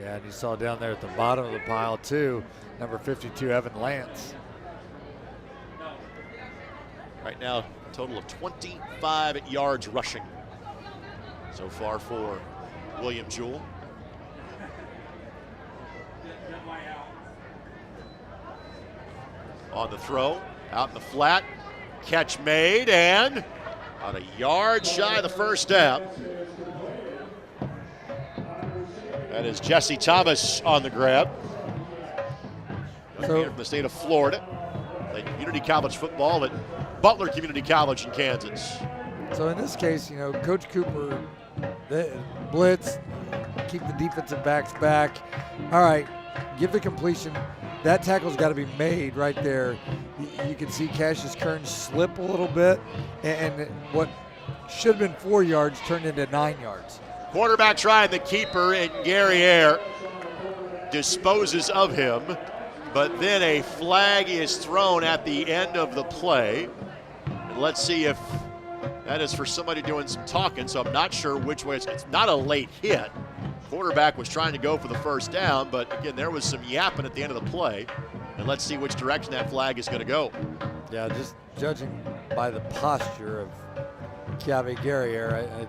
Yeah, and you saw down there at the bottom of the pile, too, number 52, Evan Lance. Right now, a total of 25 yards rushing so far for William Jewell. On the throw, out in the flat, catch made, and about a yard shy of the first down. That is Jesse Thomas on the grab. Here from the state of Florida. Played community college football at Butler Community College in Kansas. So in this case, Coach Cooper, blitz, keep the defensive backs back. All right, give the completion. That tackle's got to be made right there. You can see Cassius Kearns slip a little bit, and what should have been 4 yards turned into 9 yards. Quarterback trying the keeper, and Guerriere disposes of him, but then a flag is thrown at the end of the play. And let's see if that is for somebody doing some talking, so I'm not sure which way. It's not a late hit. Quarterback was trying to go for the first down, but again, there was some yapping at the end of the play. And let's see which direction that flag is going to go. Yeah, just judging by the posture of Chiave Guerriere,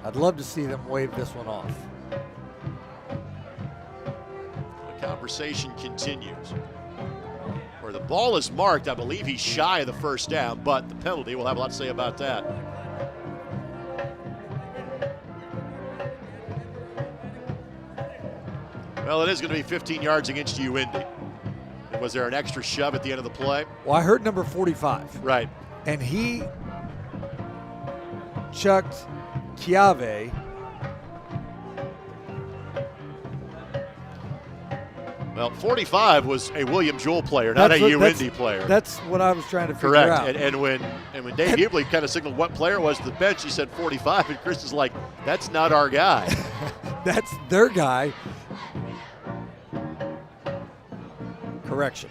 I'd love to see them wave this one off. The conversation continues. Where the ball is marked, I believe he's shy of the first down, but the penalty, we'll have a lot to say about that. Well, it is going to be 15 yards against UIndy. Was there an extra shove at the end of the play? Well, I heard number 45. Right. And he chucked Chiave. Well, 45 was a William Jewell player, not a UIndy player. That's what I was trying to figure out. Correct. And when Dave Hubler kind of signaled what player it was to the bench, he said 45, and Chris is like, that's not our guy. That's their guy. Correction.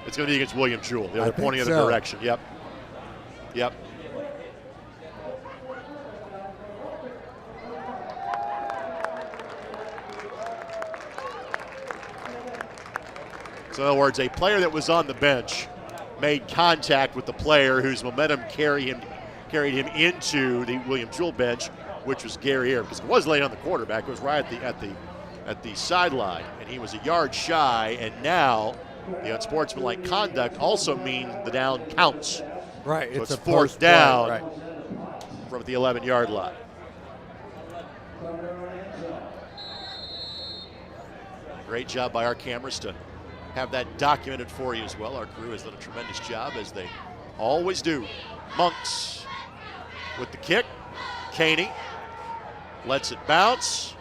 It's going to be against William Jewell. They're pointing in the direction. Yep. So in other words, a player that was on the bench made contact with the player whose momentum carried him into the William Jewell bench, which was Guerriere, because it was laying on the quarterback. It was right at the sideline, and he was a yard shy, and now The unsportsmanlike conduct also means the down counts. Right. So it's it's a fourth down right. from the 11-yard line. Great job by our cameras to have that documented for you as well. Our crew has done a tremendous job, as they always do. Monks with the kick. Caney lets it bounce.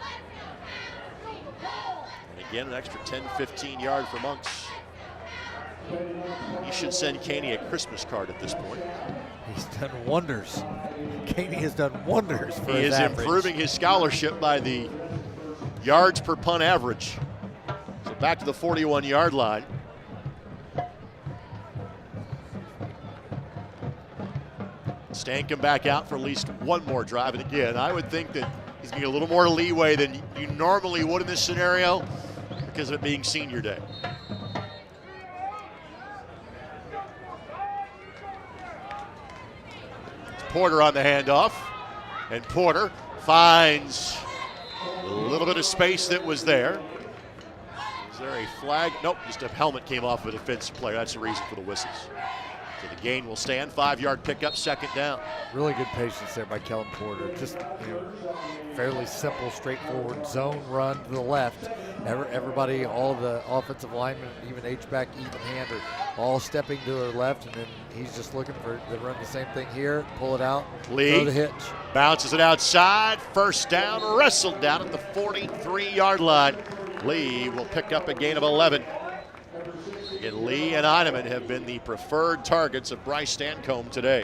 And again, an extra 10, 15 yard for Monks. He should send Caney a Christmas card at this point. He's done wonders. Caney has done wonders for He his is average. improving his scholarship by the yards per punt average. So back to the 41-yard line. Stankham back out for at least one more drive. And again, I would think that he's going to get a little more leeway than you normally would in this scenario because of it being senior day. Porter on the handoff, and Porter finds a little bit of space that was there. Is there a flag? Nope, just a helmet came off of a defensive player. That's the reason for the whistles. So the gain will stand. 5-yard pickup, second down. Really good patience there by Kellen Porter. Just fairly simple, straightforward zone run to the left. Everybody, all the offensive linemen, even H-back, even hand, are all stepping to their left, and then he's just looking to run the same thing here, pull it out, Lee throw the hitch. Bounces it outside. First down, wrestled down at the 43-yard line. Lee will pick up a gain of 11. Again, Lee and Heineman have been the preferred targets of Bryce Stancomb today.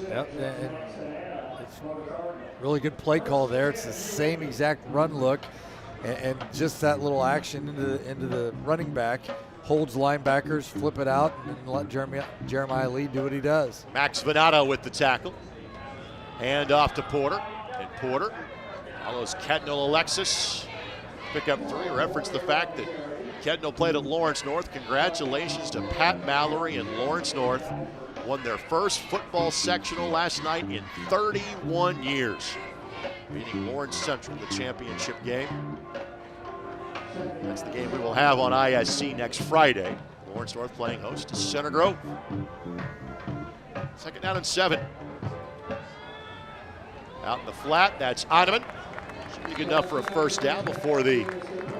Yep, and it's really good play call there. It's the same exact run look, and just that little action into the running back holds linebackers, flip it out, and let Jeremiah Lee do what he does. Max Venato with the tackle. Hand off to Porter, and Porter follows Kednell Alexis. Pick up 3. Reference the fact that Kednell played at Lawrence North. Congratulations to Pat Mallory and Lawrence North. Won their first football sectional last night in 31 years, beating Lawrence Central in the championship game. That's the game we will have on ISC next Friday. Lawrence North playing host to Center Grove. Second down and 7. Out in the flat, that's Heineman. Should be good enough for a first down before the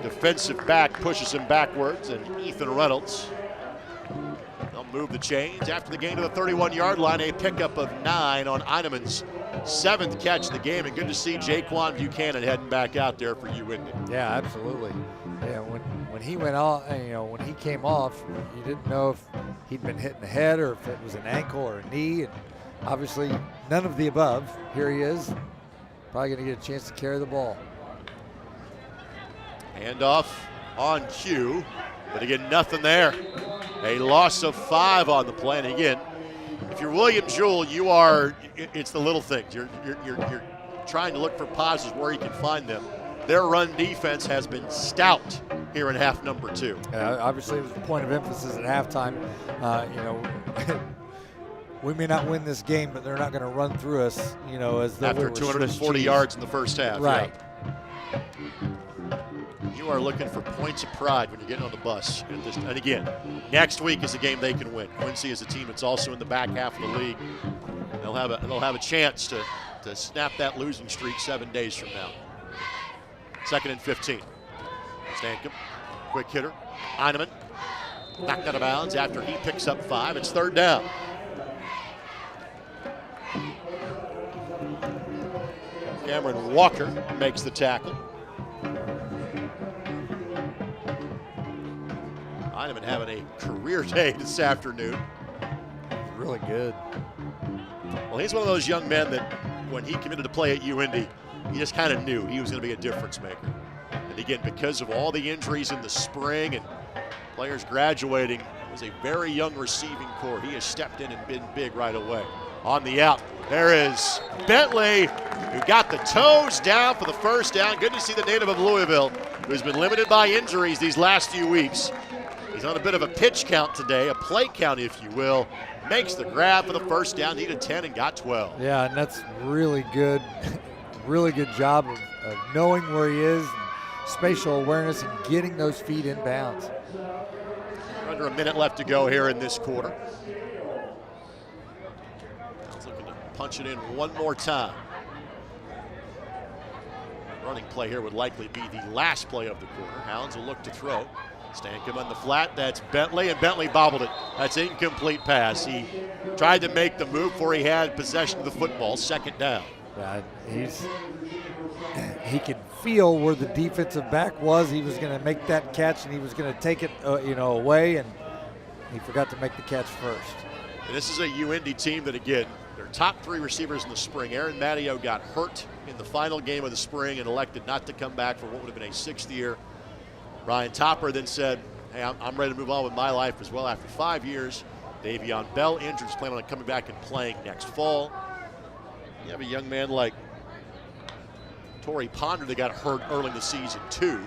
defensive back pushes him backwards, and Ethan Reynolds. They'll move the chains after the gain to the 31-yard line. A pickup of 9 on Heineman's 7th catch of the game, and good to see Jaquan Buchanan heading back out there for UIndy. Yeah, absolutely. Yeah, when he went off, when he came off, you didn't know if he'd been hit in the head or if it was an ankle or a knee, and obviously none of the above. Here he is, probably going to get a chance to carry the ball. Handoff on cue, but again, nothing there. A loss of 5 on the play. And again, if you're William Jewell, it's the little things. You're trying to look for positives where you can find them. Their run defense has been stout here in half number 2. Obviously, it was the point of emphasis at halftime. We may not win this game, but they're not going to run through us, as though after 240 yards in the first half. Right. Yeah. You are looking for points of pride when you're getting on the bus. And again, next week is a game they can win. Quincy is a team that's also in the back half of the league. They'll have a chance to snap that losing streak 7 days from now. 2nd and 15. Stankham, quick hitter. Heineman knocked out of bounds after he picks up 5. It's 3rd down. Cameron Walker makes the tackle. Heineman having a career day this afternoon. Really good. Well, he's one of those young men that when he committed to play at UIndy, he just kind of knew he was going to be a difference maker. And again, because of all the injuries in the spring and players graduating, it was a very young receiving core. He has stepped in and been big right away. On the out, there is Bentley, who got the toes down for the first down. Good to see the native of Louisville, who's been limited by injuries these last few weeks. He's on a bit of a pitch count today, a play count, if you will. Makes the grab for the first down, needed 10 and got 12. Yeah, and that's really good. Really good job of knowing where he is and spatial awareness and getting those feet in bounds. Under a minute left to go here in this quarter. He's looking to punch it in one more time. Running play here would likely be the last play of the quarter. Hounds will look to throw. Stankham on the flat, that's Bentley, and Bentley bobbled it. That's incomplete pass. He tried to make the move before he had possession of the football, second down. He could feel where the defensive back was. He was going to make that catch, and he was going to take it away, and he forgot to make the catch first. And this is a UIndy team that, again, their top 3 receivers in the spring. Aaron Matteo got hurt in the final game of the spring and elected not to come back for what would have been a 6th year. Ryan Topper then said, hey, I'm ready to move on with my life as well after 5 years. Davion Bell injured, is planning on coming back and playing next fall. You have a young man like Torrey Ponder that got hurt early in the season too.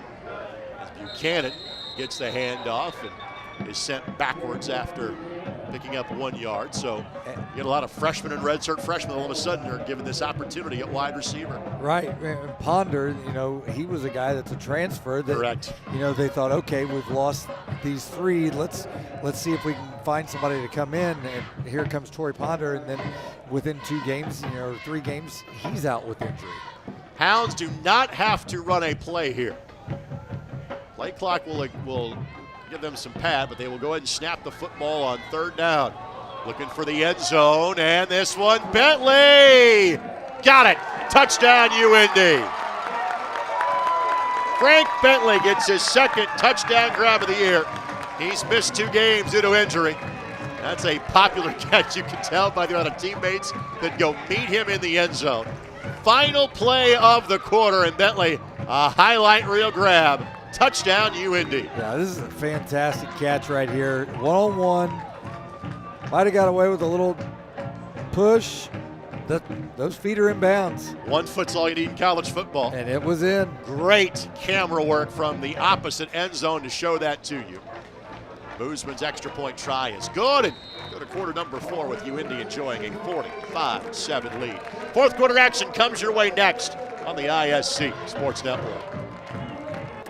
As Buchanan gets the handoff and is sent backwards after picking up 1 yard. So you get a lot of freshmen and redshirt freshmen all of a sudden are given this opportunity at wide receiver. Right, and Ponder, he was a guy that's a transfer that, correct. They thought, okay, we've lost these 3. Let's see if we can find somebody to come in. And here comes Torrey Ponder, and then within 2 games, 3 games, he's out with injury. Hounds do not have to run a play here. Play clock will give them some pad, but they will go ahead and snap the football on 3rd down. Looking for the end zone, and this one, Bentley! Got it! Touchdown, UIndy! Frank Bentley gets his 2nd touchdown grab of the year. He's missed 2 games due to injury. That's a popular catch, you can tell by the amount of teammates that go meet him in the end zone. Final play of the quarter, and Bentley, a highlight reel grab. Touchdown, UIndy. Yeah, this is a fantastic catch right here. 1-on-1. Might have got away with a little push. Those feet are in bounds. 1 foot's all you need in college football. And it was in. Great camera work from the opposite end zone to show that to you. Boozman's extra point try is good, and go to quarter number 4 with UIndy enjoying a 45-7 lead. 4th quarter action comes your way next on the ISC Sports Network.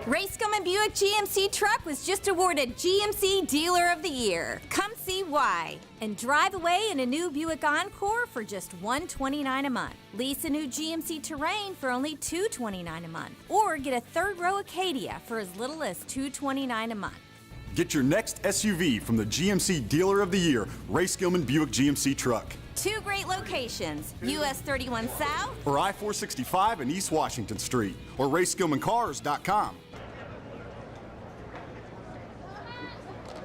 Racegum Buick GMC truck was just awarded GMC Dealer of the Year. Come see why. And drive away in a new Buick Encore for just $129 a month. Lease a new GMC Terrain for only $229 a month. Or get a 3rd row Acadia for as little as $229 a month. Get your next SUV from the GMC Dealer of the Year, Ray Skillman Buick GMC truck. 2 great locations, US 31 South or I-465 and East Washington Street, or RaySkillmanCars.com.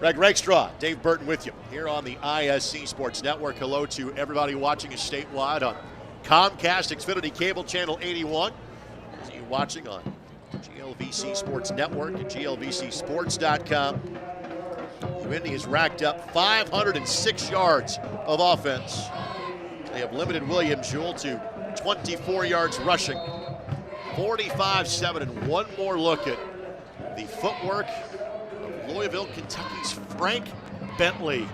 Greg Rakestraw, Dave Burton with you here on the ISC Sports Network. Hello to everybody watching us statewide on Comcast Xfinity Cable Channel 81. See you watching on GLVC Sports Network and GLVCsports.com. UIndy has racked up 506 yards of offense. They have limited William Jewell to 24 yards rushing. 45-7, and one more look at the footwork of Louisville, Kentucky's Frank Bentley.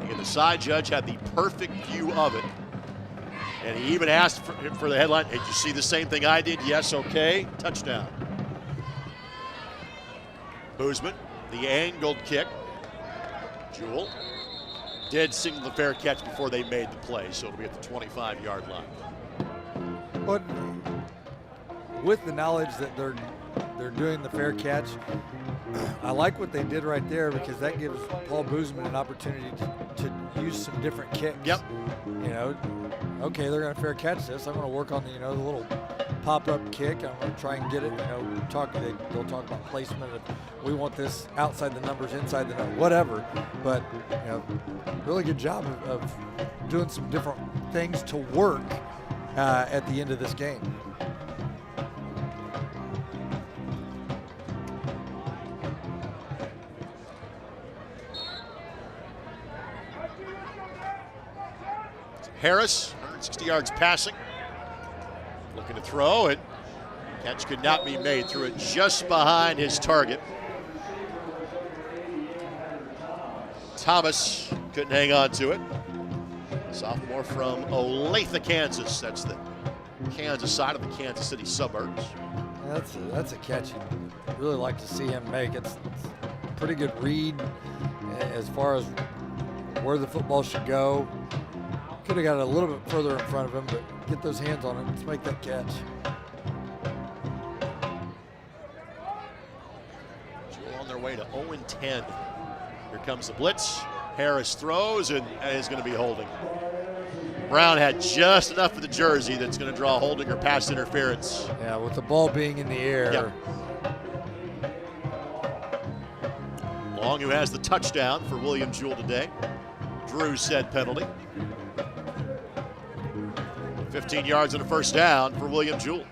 And the side judge had the perfect view of it. And he even asked for the headline, hey, did you see the same thing I did? Yes, okay, touchdown. Boozman, the angled kick. Jewell did signal the fair catch before they made the play, so it'll be at the 25-yard line. But with the knowledge that they're doing the fair catch, I like what they did right there, because that gives Paul Boozman an opportunity to use some different kicks. Yep. You know, okay, they're going to fair catch this. I'm going to work on the, the little pop-up kick. I'm going to try and get it. They'll talk about placement. We want this outside the numbers, inside the numbers, whatever. But really good job of doing some different things to work at the end of this game. Harris, 160 yards passing. Looking to throw, and catch could not be made. Threw it just behind his target. Thomas couldn't hang on to it. Sophomore from Olathe, Kansas. That's the Kansas side of the Kansas City suburbs. That's a catch you'd really like to see him make. It's a pretty good read as far as where the football should go. Could have got it a little bit further in front of him, but get those hands on it. Let's make that catch. Jewell on their way to 0-10. Here comes the blitz. Harris throws and is going to be holding. Brown had just enough of the jersey that's going to draw holding or pass interference. Yeah, with the ball being in the air. Yep. Long, who has the touchdown for William Jewell today. Drew said penalty. 15 yards and a first down for William Jewell.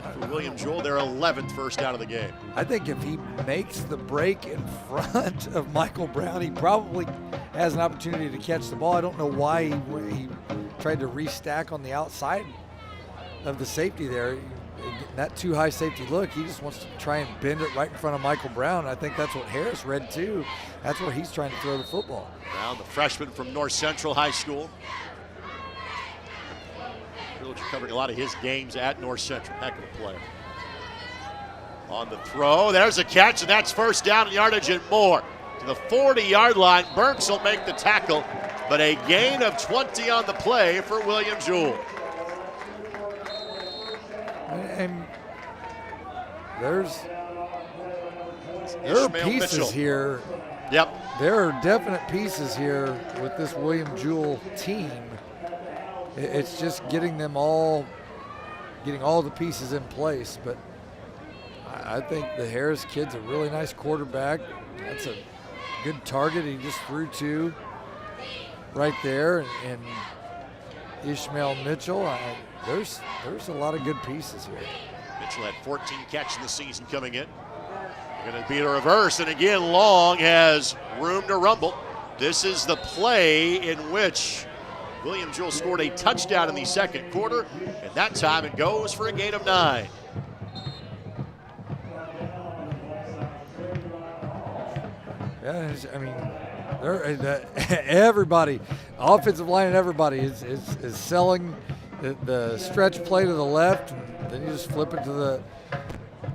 And for William Jewell, their 11th first down of the game. I think if he makes the break in front of Michael Brown, he probably has an opportunity to catch the ball. I don't know why he tried to restack on the outside of the safety there. That too high safety look, he just wants to try and bend it right in front of Michael Brown. I think that's what Harris read too. That's where he's trying to throw the football. Brown, the freshman from North Central High School. Really covering a lot of his games at North Central. Heck of a player. On the throw, there's a catch, and that's first down and yardage and more. To the 40-yard line, Burks will make the tackle, but a gain of 20 on the play for William Jewell. And there are pieces Mitchell here. Yep. There are definite pieces here with this William Jewell team. It's just getting all the pieces in place. But I think the Harris kid's a really nice quarterback. That's a good target he just threw to right there. And Ishmael Mitchell, there's a lot of good pieces here. Mitchell had 14 catches in the season coming in. They're going to be a reverse, and again, Long has room to rumble. This is the play in which William Jewell scored a touchdown in the second quarter, and that time it goes for a gain of 9. Yeah, I mean, everybody, offensive line and everybody is selling the stretch play to the left, and then you just flip it to the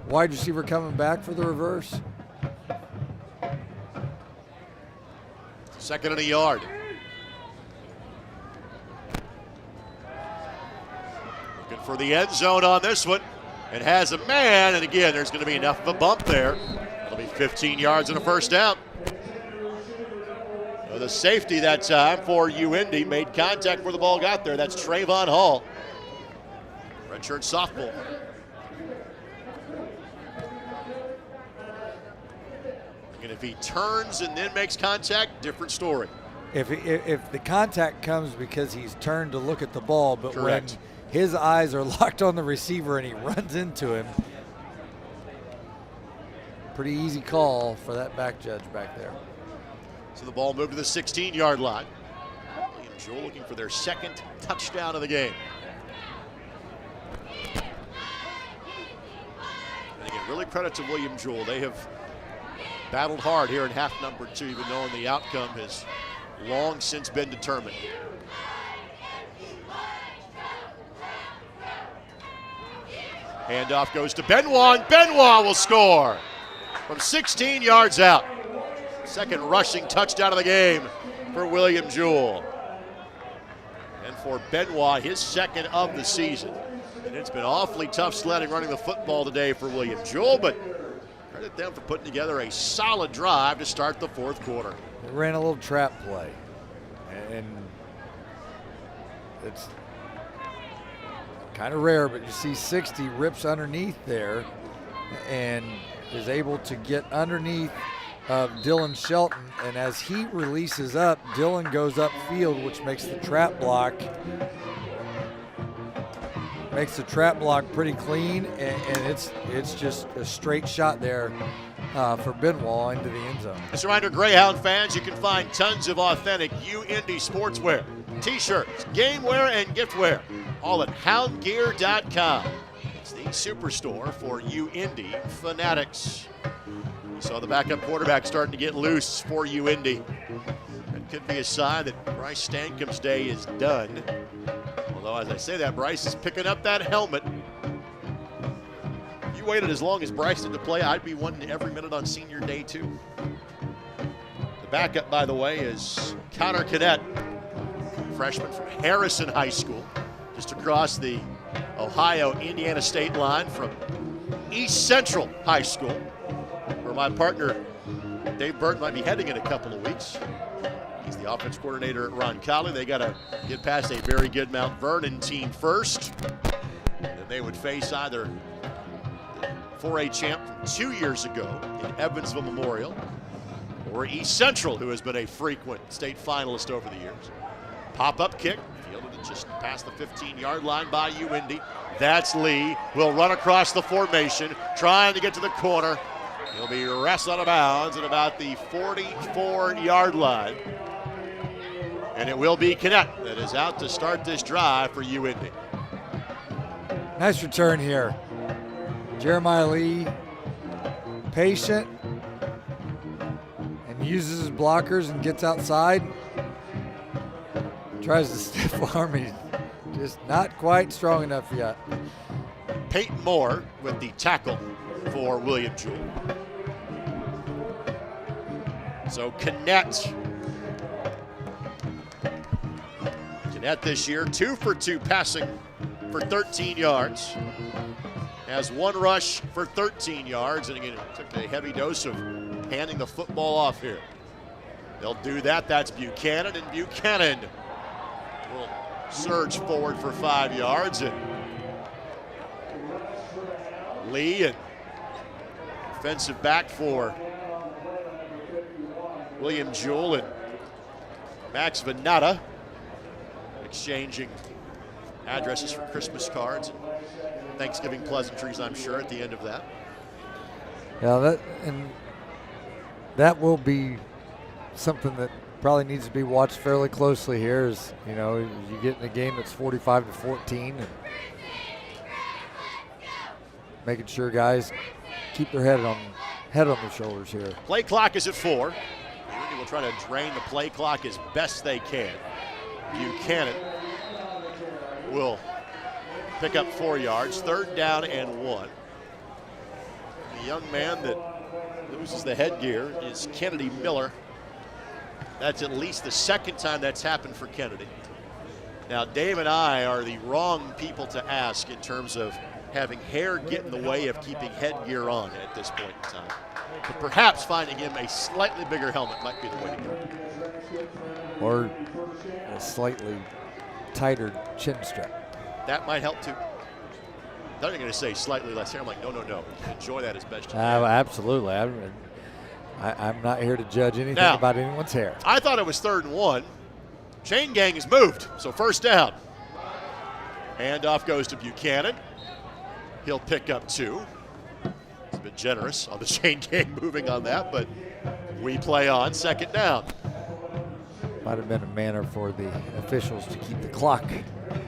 wide receiver coming back for the reverse. Second and a yard. Looking for the end zone on this one. It has a man, and again, there's going to be enough of a bump there. It'll be 15 yards and a first down. The safety that time for UIndy made contact where the ball got there. That's Trayvon Hall, redshirt sophomore. And if he turns and then makes contact, different story. If the contact comes because he's turned to look at the ball, but Correct. when his eyes are locked on the receiver and he runs into him, pretty easy call for that back judge back there. So the ball moved to the 16-yard line. William Jewell looking for their second touchdown of the game. And again, really credit to William Jewell. They have battled hard here in half number 2, even knowing the outcome has long since been determined. Handoff goes to Benoit, and Benoit will score from 16 yards out. Second rushing touchdown of the game for William Jewell. And for Benoit, his second of the season. And it's been awfully tough sledding running the football today for William Jewell, but credit them for putting together a solid drive to start the fourth quarter. They ran a little trap play, and it's kind of rare, but you see 60 rips underneath there and is able to get underneath of Dylan Shelton, and as he releases up, Dylan goes upfield, which makes the trap block pretty clean, and it's just a straight shot there for Benoit into the end zone. As a reminder, Greyhound fans, you can find tons of authentic UIndy sportswear, t-shirts, game wear, and giftware, all at houndgear.com. It's the superstore for UIndy fanatics. We saw the backup quarterback starting to get loose for UIndy. That could be a sign that Bryce Stankum's day is done. Although, as I say that, Bryce is picking up that helmet. If you waited as long as Bryce did to play, I'd be wanting every minute on senior day, too. The backup, by the way, is Connor Cadet, freshman from Harrison High School, just across the Ohio-Indiana state line from East Central High School, where my partner Dave Burton might be heading in a couple of weeks. He's the offense coordinator at Roncalli. They got to get past a very good Mount Vernon team first. Then they would face either the 4A champ from 2 years ago in Evansville Memorial or East Central, who has been a frequent state finalist over the years. Pop-up kick, fielded it just past the 15-yard line by UIndy. That's Lee. Will run across the formation, trying to get to the corner. He'll be wrestled out of bounds at about the 44-yard line. And it will be Cadet that is out to start this drive for UIndy. Nice return here. Jeremiah Lee, patient, and uses his blockers and gets outside. Tries to stiff arm him. Just not quite strong enough yet. Peyton Moore with the tackle for William Jewell. So Cadet this year, 2 for 2 passing for 13 yards. Has 1 rush for 13 yards, and again, took a heavy dose of handing the football off here. They'll do that. That's Buchanan, and Buchanan will surge forward for 5 yards. And Lee, and defensive back for William Jewell, and Max Venata exchanging addresses for Christmas cards and Thanksgiving pleasantries, I'm sure, at the end of that. Yeah, that will be something that probably needs to be watched fairly closely here. Is, you know, you get in a game that's 45-14, and making sure guys keep their head on their shoulders here. Play clock is at 4. UIndy will try to drain the play clock as best they can. Buchanan will pick up 4 yards, 3rd down and 1. The young man that loses the headgear is Kennedy Miller. That's at least the 2nd time that's happened for Kennedy. Now, Dave and I are the wrong people to ask in terms of having hair get in the way of keeping headgear on at this point in time. But perhaps finding him a slightly bigger helmet might be the way to go. Or a slightly tighter chin strap. That might help too. I thought you were going to say slightly less hair. I'm like, no. Enjoy that as best you can. Absolutely. I'm not here to judge anything about anyone's hair. I thought it was 3rd and 1. Chain gang has moved, so 1st down. Handoff goes to Buchanan. He'll pick up 2. It's a bit generous on the chain gang moving on that, but we play on. 2nd down. Might have been a manner for the officials to keep the clock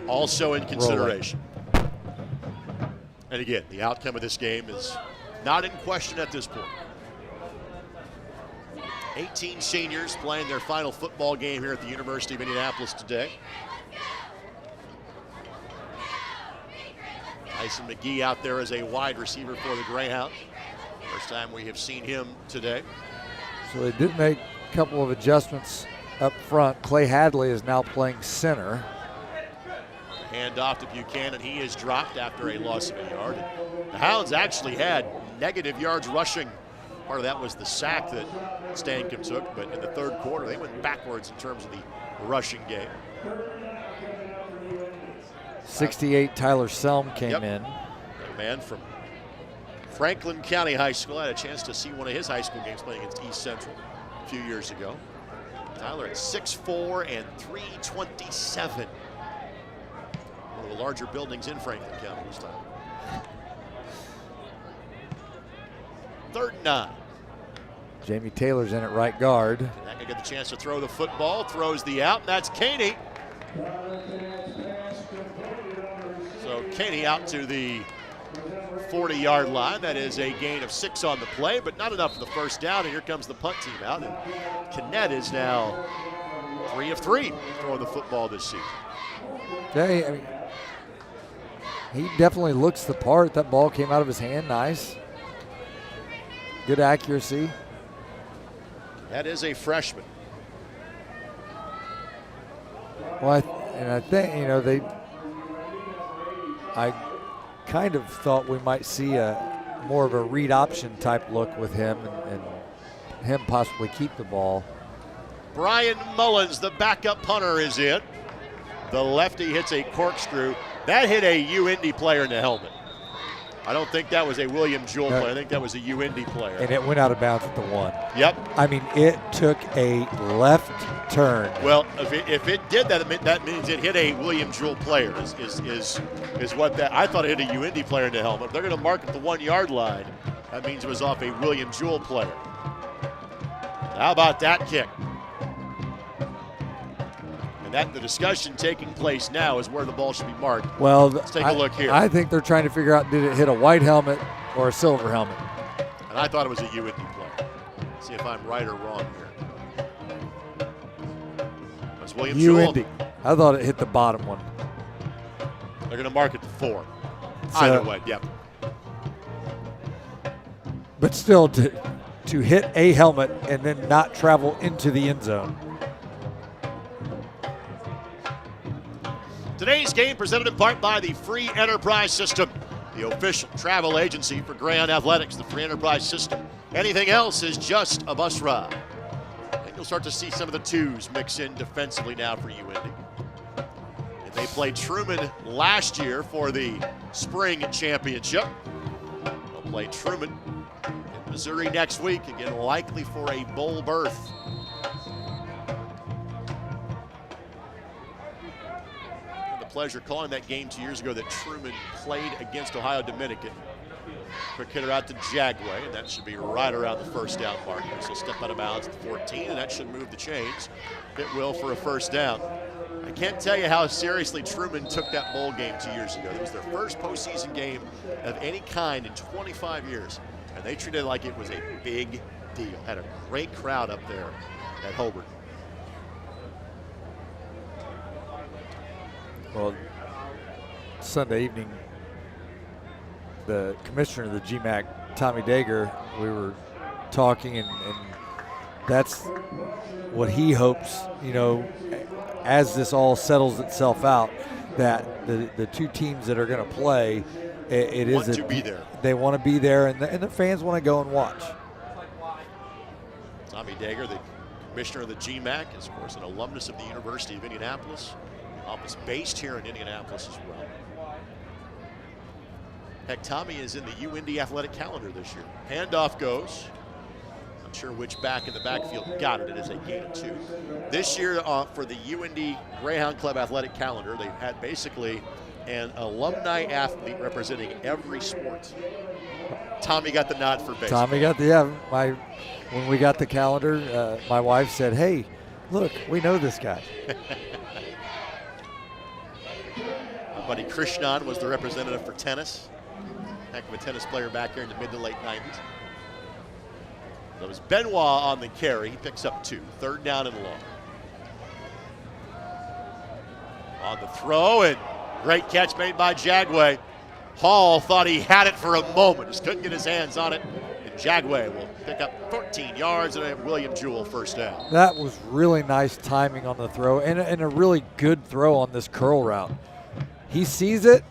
also in consideration. Rolling. And again, the outcome of this game is not in question at this point. 18 seniors playing their final football game here at the University of Indianapolis today. Tyson McGee out there as a wide receiver for the Greyhounds. First time we have seen him today. So they did make a couple of adjustments up front. Clay Hadley is now playing center. Hand off to Buchanan. He is dropped after a loss of a yard. The Hounds actually had negative yards rushing. Part of that was the sack that Stankham took, but in the 3rd quarter, they went backwards in terms of the rushing game. 68, Tyler Selm came in. A man from Franklin County High School. I had a chance to see one of his high school games playing against East Central a few years ago. Tyler at 6'4" and 327. One of the larger buildings in Franklin County this time. 3rd and 9. Jamie Taylor's in at right guard. Not gonna get the chance to throw the football. Throws the out, and that's Caney. So Caney out to the 40-yard line. That is a gain of 6 on the play, but not enough for the 1st down. And here comes the punt team out. And Cadet is now 3 of 3 throwing the football this season. I mean, he definitely looks the part. That ball came out of his hand, nice. Good accuracy. That is a freshman. Well, I think, you know, I kind of thought we might see a more of a read option type look with him and him possibly keep the ball. Brian Mullins, the backup punter, is in. The lefty hits a corkscrew. That hit a UIndy player in the helmet. I don't think that was a William Jewell player. I think that was a UIndy player. And it went out of bounds at the 1. Yep. I mean, it took a left turn. Well, if it did that, that means it hit a William Jewell player. Is what that? I thought it hit a UIndy player in the helmet. If they're going to mark at the 1 yard line, that means it was off a William Jewell player. How about that kick? And the discussion taking place now is where the ball should be marked. Well, let's take a look here. I think they're trying to figure out, did it hit a white helmet or a silver helmet? And I thought it was a UIndy play. See if I'm right or wrong here. That's William Jewell. UIndy. I thought it hit the bottom one. They're going to mark it to 4. So, either way, yep. But still, to hit a helmet and then not travel into the end zone. Today's game presented in part by the Free Enterprise System, the official travel agency for Greyhound Athletics. The Free Enterprise System. Anything else is just a bus ride. And you'll start to see some of the twos mix in defensively now for UIndy. And they played Truman last year for the spring championship. They'll play Truman in Missouri next week, again likely for a bowl berth. Pleasure calling that game 2 years ago that Truman played against Ohio Dominican. Quick hitter out to Jagway, and that should be right around the first down marker. So step out of bounds at 14, and that should move the chains. It will for a first down. I can't tell you how seriously Truman took that bowl game 2 years ago. It was their first postseason game of any kind in 25 years, and they treated it like it was a big deal. Had a great crowd up there at Hobart. Well, Sunday evening, the commissioner of the GMAC, Tommy Dager, we were talking, and that's what he hopes, you know, as this all settles itself out, that the two teams that are going to play, it want is to be there. They want to be there, and the fans want to go and watch. Tommy Dager, the commissioner of the GMAC, is of course an alumnus of the University of Indianapolis. Office based here in Indianapolis as well. Heck, Tommy is in the UIndy athletic calendar this year. Handoff goes. Not sure which back in the backfield got it. It is a gain of 2. This year for the UIndy Greyhound Club athletic calendar, they had basically an alumni athlete representing every sport. Tommy got the nod for baseball. Tommy got when we got the calendar, my wife said, "Hey, look, we know this guy." Buddy Krishnan was the representative for tennis. Heck of a tennis player back here in the mid to late 90s. That was Benoit on the carry. He picks up 2. 3rd down and long. On the throw, and great catch made by Jagway. Hall thought he had it for a moment, just couldn't get his hands on it. And Jagway will pick up 14 yards and a William Jewell first down. That was really nice timing on the throw, and a really good throw on this curl route. He sees it,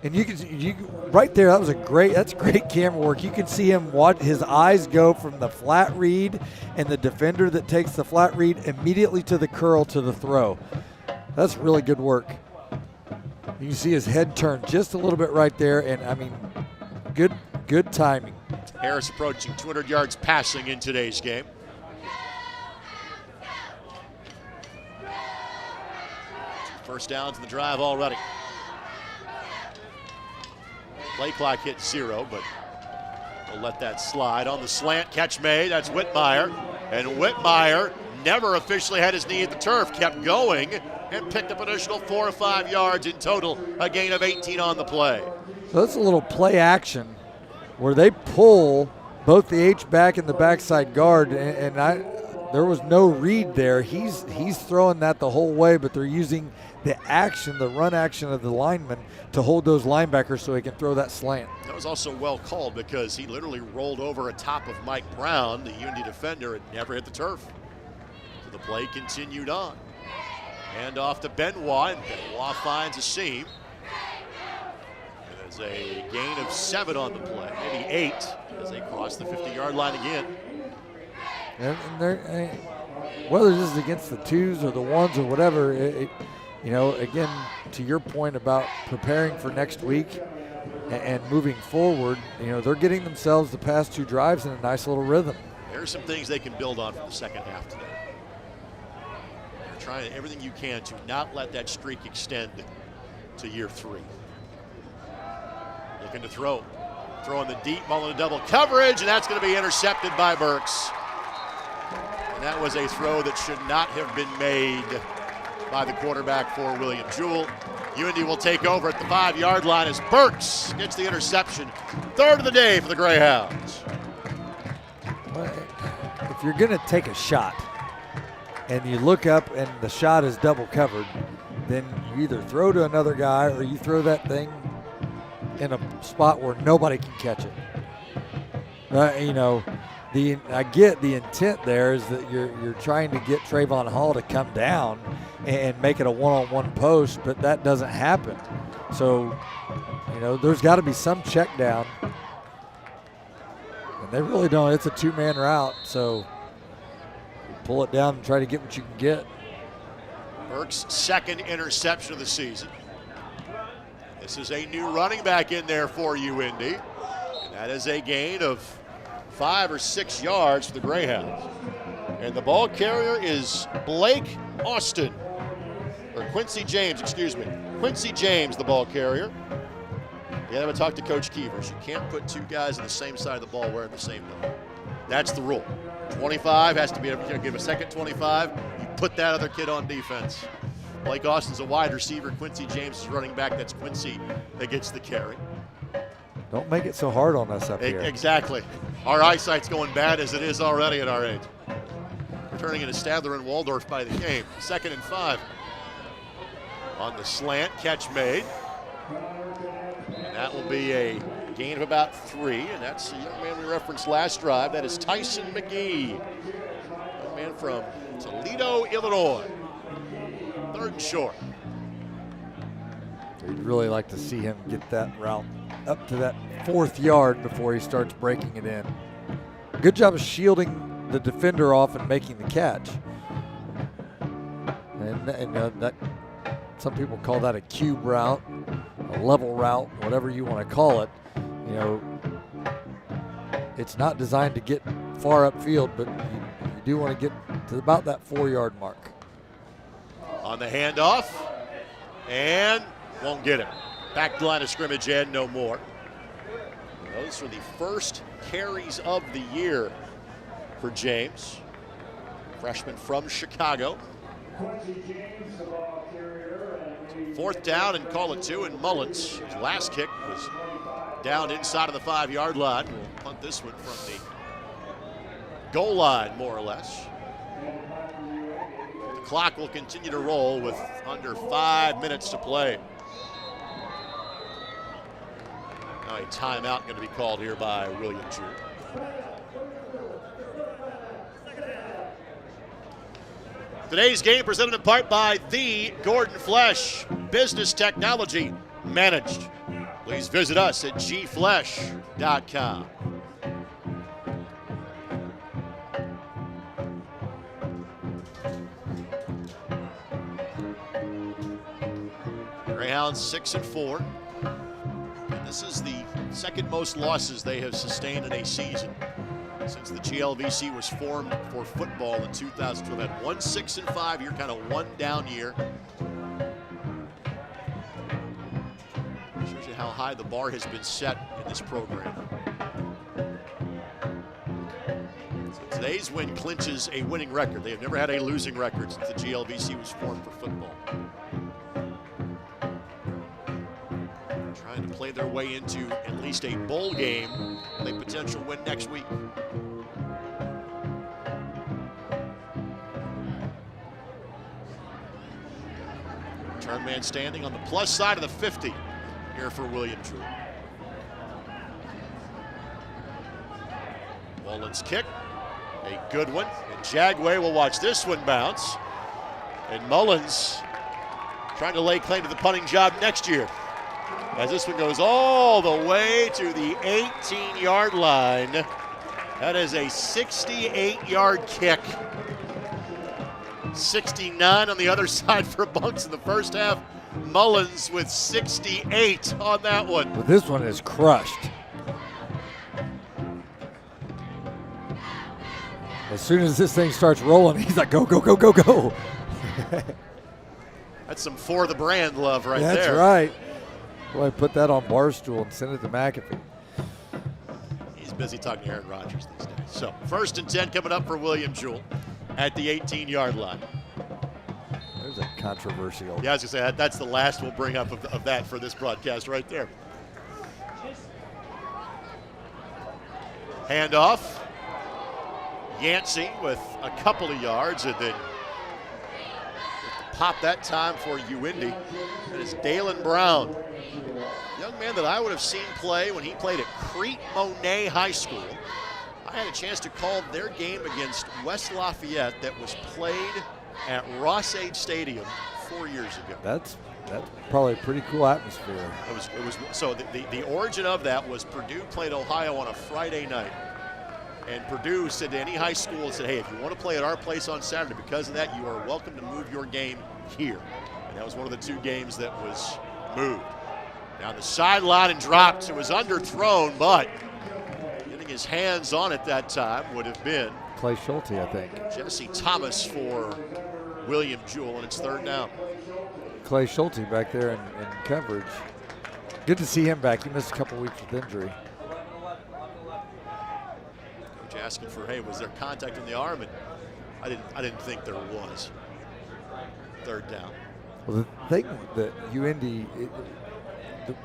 and you right there. That's great camera work. You can see him watch his eyes go from the flat read and the defender that takes the flat read immediately to the curl to the throw. That's really good work. You can see his head turn just a little bit right there, and I mean, good timing. Harris approaching 200 yards passing in today's game. First downs in the drive already. Play clock hit 0, but we'll let that slide. On the slant, catch made. That's Whitmire. And Whitmire never officially had his knee at the turf. Kept going and picked up an additional 4 or 5 yards in total. A gain of 18 on the play. So that's a little play action where they pull both the H-back and the backside guard, and there was no read there. He's throwing that the whole way, but they're using the action, the run action of the lineman to hold those linebackers so he can throw that slant. That was also well called because he literally rolled over atop of Mike Brown, the Indy defender, and never hit the turf. So the play continued on. Hand off to Benoit, and Benoit finds a seam. And there's a gain of 7 on the play, maybe 8, as they cross the 50-yard line again. And they're, whether this is against the 2s or the 1s or whatever, you know, again, to your point about preparing for next week and moving forward, you know, they're getting themselves the past 2 drives in a nice little rhythm. There are some things they can build on from the second half today. They're trying everything you can to not let that streak extend to year 3. Looking to throw. Throwing the deep ball into double coverage, and that's going to be intercepted by Burks. And that was a throw that should not have been made by the quarterback for William Jewell. UIndy will take over at the 5-yard line as Burks gets the interception. 3rd of the day for the Greyhounds. Well, if you're going to take a shot and you look up and the shot is double covered, then you either throw to another guy or you throw that thing in a spot where nobody can catch it. You know, I get the intent there is that you're trying to get Trayvon Hall to come down and make it a one-on-one post, but that doesn't happen. So, you know, there's got to be some check down. And they really don't. It's a 2-man route, so you pull it down and try to get what you can get. Burks' 2nd interception of the season. This is a new running back in there for UIndy. And that is a gain of 5 or 6 yards for the Greyhounds. And the ball carrier is Blake Austin. Or Quincy James, excuse me. Quincy James, the ball carrier. You haven't talked to Coach Keevers. You can't put 2 guys on the same side of the ball wearing the same number. That's the rule. 25 has to be, if you give a second 25, you put that other kid on defense. Blake Austin's a wide receiver. Quincy James is running back. That's Quincy that gets the carry. Don't make it so hard on us up here. Exactly. Our eyesight's going bad as it is already at our age. We're turning into Stadler and Waldorf by the game. 2nd and 5. On the slant, catch made. And that will be a gain of about 3, and that's the young man we referenced last drive. That is Tyson McGee, young man from Toledo, Illinois. 3rd and short. You'd really like to see him get that route up to that 4th yard before he starts breaking it in. Good job of shielding the defender off and making the catch. And that some people call that a cube route, a level route, whatever you want to call it. You know, it's not designed to get far upfield, but you do want to get to about that 4-yard mark. On the handoff, and won't get it. Back to the line of scrimmage, and no more. Those are the first carries of the year for James, freshman from Chicago. 4th down and call it 2, and Mullins, his last kick was down inside of the 5-yard line. We'll punt this one from the goal line, more or less. The clock will continue to roll with under 5 minutes to play. Now a timeout going to be called here by William Jewell. Today's game presented in part by The Gordon Flesh, business technology managed. Please visit us at gflesh.com. Greyhounds 6-4. And this is the 2nd most losses they have sustained in a season since the GLVC was formed for football in 2012. Had 1 6-5 year, kind of 1 down year. Shows you how high the bar has been set in this program. So today's win clinches a winning record. They have never had a losing record since the GLVC was formed for football. Trying to play their way into at least a bowl game with a potential win next week. Turn man standing on the plus side of the 50 here for William Jewell. Mullins' kick, a good one. And Jagway will watch this one bounce. And Mullins trying to lay claim to the punting job next year, as this one goes all the way to the 18-yard line. That is a 68-yard kick. 69 on the other side for Bunks in the first half. Mullins with 68 on that one. But this one is crushed. As soon as this thing starts rolling, he's like, go, go, go, go, go. That's some for the brand love right That's there. That's right. Boy, put that on Barstool and send it to McAfee. He's busy talking to Aaron Rodgers these days. So 1st and 10 coming up for William Jewell at the 18-yard line. There's a controversial. Yeah, I was going to say, that's the last we'll bring up of that for this broadcast right there. Handoff. Yancey with a couple of yards, and then pop that time for UIndy. That is Dalen Brown, young man that I would have seen play when he played at Crete Monet High School. I had a chance to call their game against West Lafayette that was played at Ross-Ade Stadium 4 years ago. That's probably a pretty cool atmosphere. It was so the origin of that was Purdue played Ohio on a Friday night. And Purdue said to any high school, said, hey, if you want to play at our place on Saturday, because of that, you are welcome to move your game here. And that was one of the 2 games that was moved. Down the sideline and dropped. It was underthrown, but getting his hands on it that time would have been Clay Schulte, I think. Jesse Thomas for William Jewell, and it's 3rd down. Clay Schulte back there in coverage. Good to see him back. He missed a couple weeks with injury. Asking for, hey, was there contact in the arm? And I didn't think there was. 3rd down. Well, the thing that UIndy,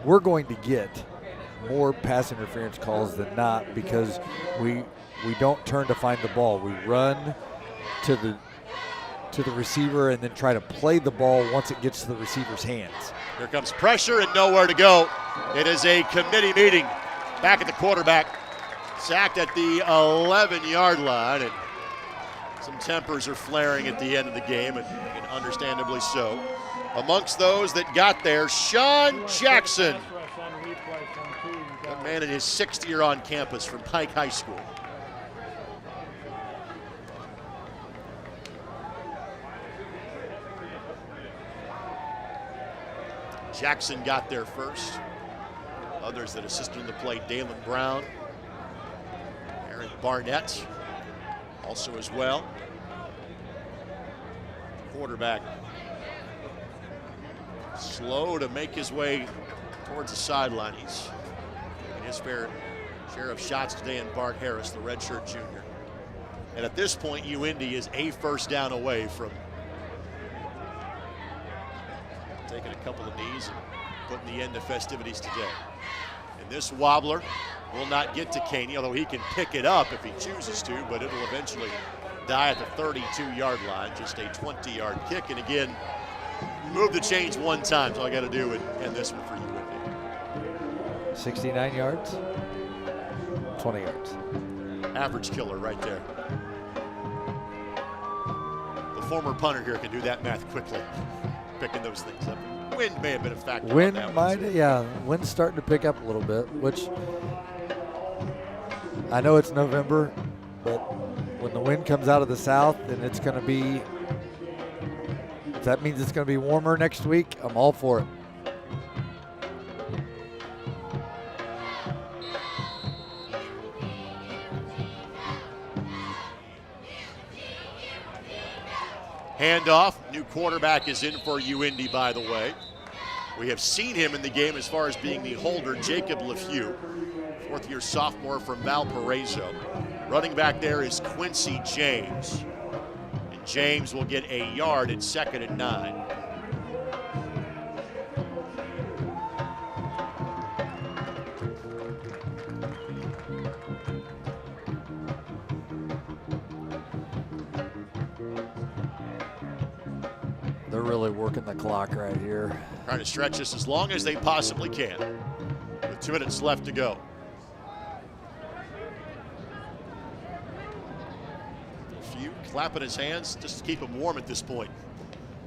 we're going to get more pass interference calls than not, because we don't turn to find the ball. We run to the receiver and then try to play the ball once it gets to the receiver's hands. Here comes pressure and nowhere to go. It is a committee meeting back at the quarterback. Sacked at the 11-yard line, and some tempers are flaring at the end of the game, and understandably so. Amongst those that got there, Sean Jackson, a man in his 6th year on campus from Pike High School. Jackson got there first. Others that assisted in the play, Dalen Brown, Barnett also as well. Quarterback slow to make his way towards the sideline. He's taking his fair share of shots today in Bart Harris, the redshirt junior. And at this point, UIndy is a 1st down away from taking a couple of knees and putting the end to festivities today. And this wobbler will not get to Caney, although he can pick it up if he chooses to, but it'll eventually die at the 32-yard line. Just a 20-yard kick. And again, move the chains one time. So all I got to do and end this one for UIndy. 69 yards, 20 yards. Average killer right there. The former punter here can do that math quickly, picking those things up. Wind may have been a factor. Wind wind's starting to pick up a little bit, which I know it's November, but when the wind comes out of the south, and it's going to be, if that means it's going to be warmer next week, I'm all for it. Handoff. New quarterback is in for UIndy, by the way. We have seen him in the game as far as being the holder, Jacob Lefew, 4th-year sophomore from Valparaiso. Running back there is Quincy James. And James will get a yard at 2nd and 9. they're really working the clock right here. Trying to stretch this as long as they possibly can. With 2 minutes left to go. A few clapping his hands just to keep him warm at this point.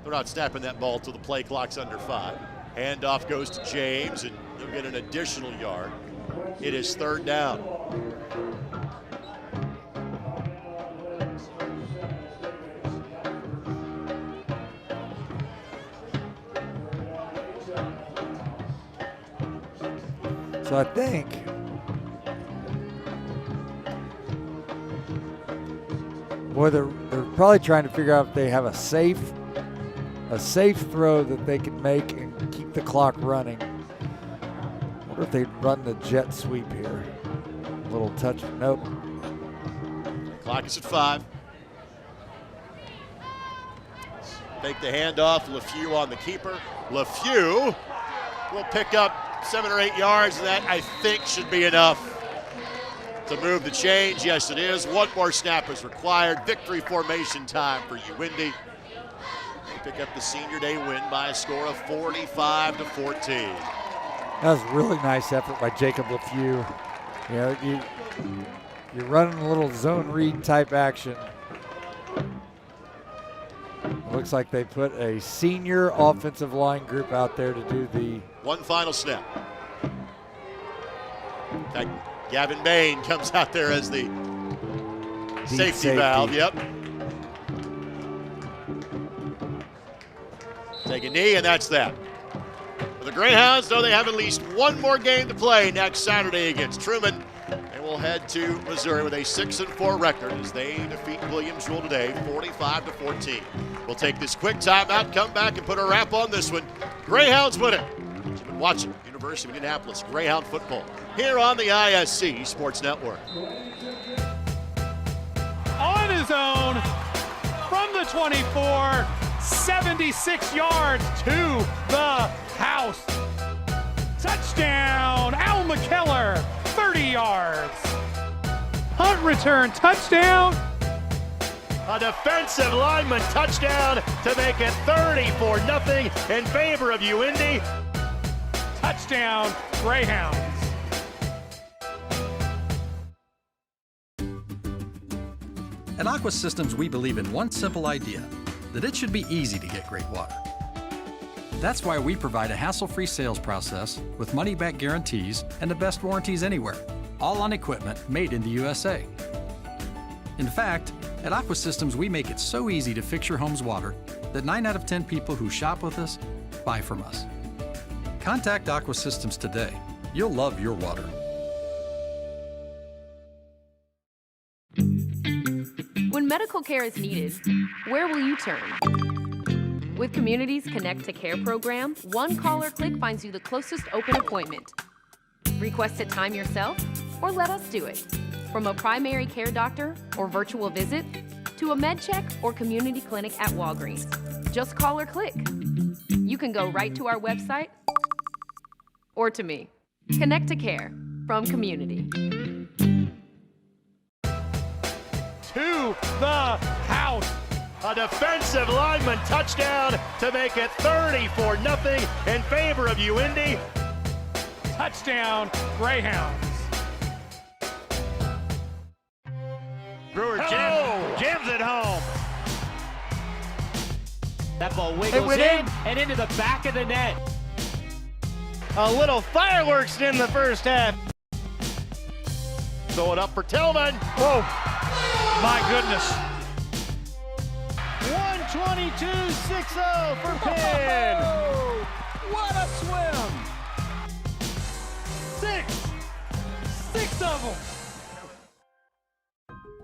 They're not snapping that ball till the play clock's under 5. Handoff goes to James, and he'll get an additional yard. It is 3rd down. So I think they're probably trying to figure out if they have a safe throw that they can make and keep the clock running. I wonder if they'd run the jet sweep here. A little touch, nope. Clock is at 5. Take the handoff, LeFew on the keeper. LeFew will pick up 7 or 8 yards, and that, I think, should be enough to move the change. Yes, it is. 1 more snap is required. Victory formation time for UIndy. They pick up the senior day win by a score of 45-14. That was a really nice effort by Jacob LeFew. You know, you're running a little zone read type action. It looks like they put a senior offensive line group out there to do the 1 final snap. In fact, Gavin Bain comes out there as the safety valve. Yep. Take a knee, and that's that. For the Greyhounds, though, they have at least 1 more game to play next Saturday against Truman. They will head to Missouri with a 6-4 record as they defeat William Jewell today, 45-14. We'll take this quick timeout, come back, and put a wrap on this one. Greyhounds win it. You've been watching University of Indianapolis Greyhound football here on the ISC Sports Network. On his own, from the 24, 76 yards to the house. Touchdown, Al McKellar, 30 yards. Punt return, touchdown. A defensive lineman touchdown to make it 34-0 in favor of UIndy. Touchdown, Greyhounds. At Aqua Systems, we believe in one simple idea, that it should be easy to get great water. That's why we provide a hassle-free sales process with money-back guarantees and the best warranties anywhere, all on equipment made in the USA. In fact, at Aqua Systems, we make it so easy to fix your home's water that 9 out of 10 people who shop with us buy from us. Contact Aqua Systems today. You'll love your water. When medical care is needed, where will you turn? With Community's Connect to Care program, 1 call or click finds you the closest open appointment. Request a time yourself, or let us do it. From a primary care doctor or virtual visit, to a med check or community clinic at Walgreens. Just call or click. You can go right to our website or to me. Connect to Care from Community. To the house. A defensive lineman touchdown to make it 34-0 in favor of UIndy. Touchdown, Greyhounds. Brewer jams it home. That ball wiggles in and into the back of the net. A little fireworks in the first half. Throw it up for Tillman. Whoa, my goodness. 122.60 for Penn. What a swim. 6 of them.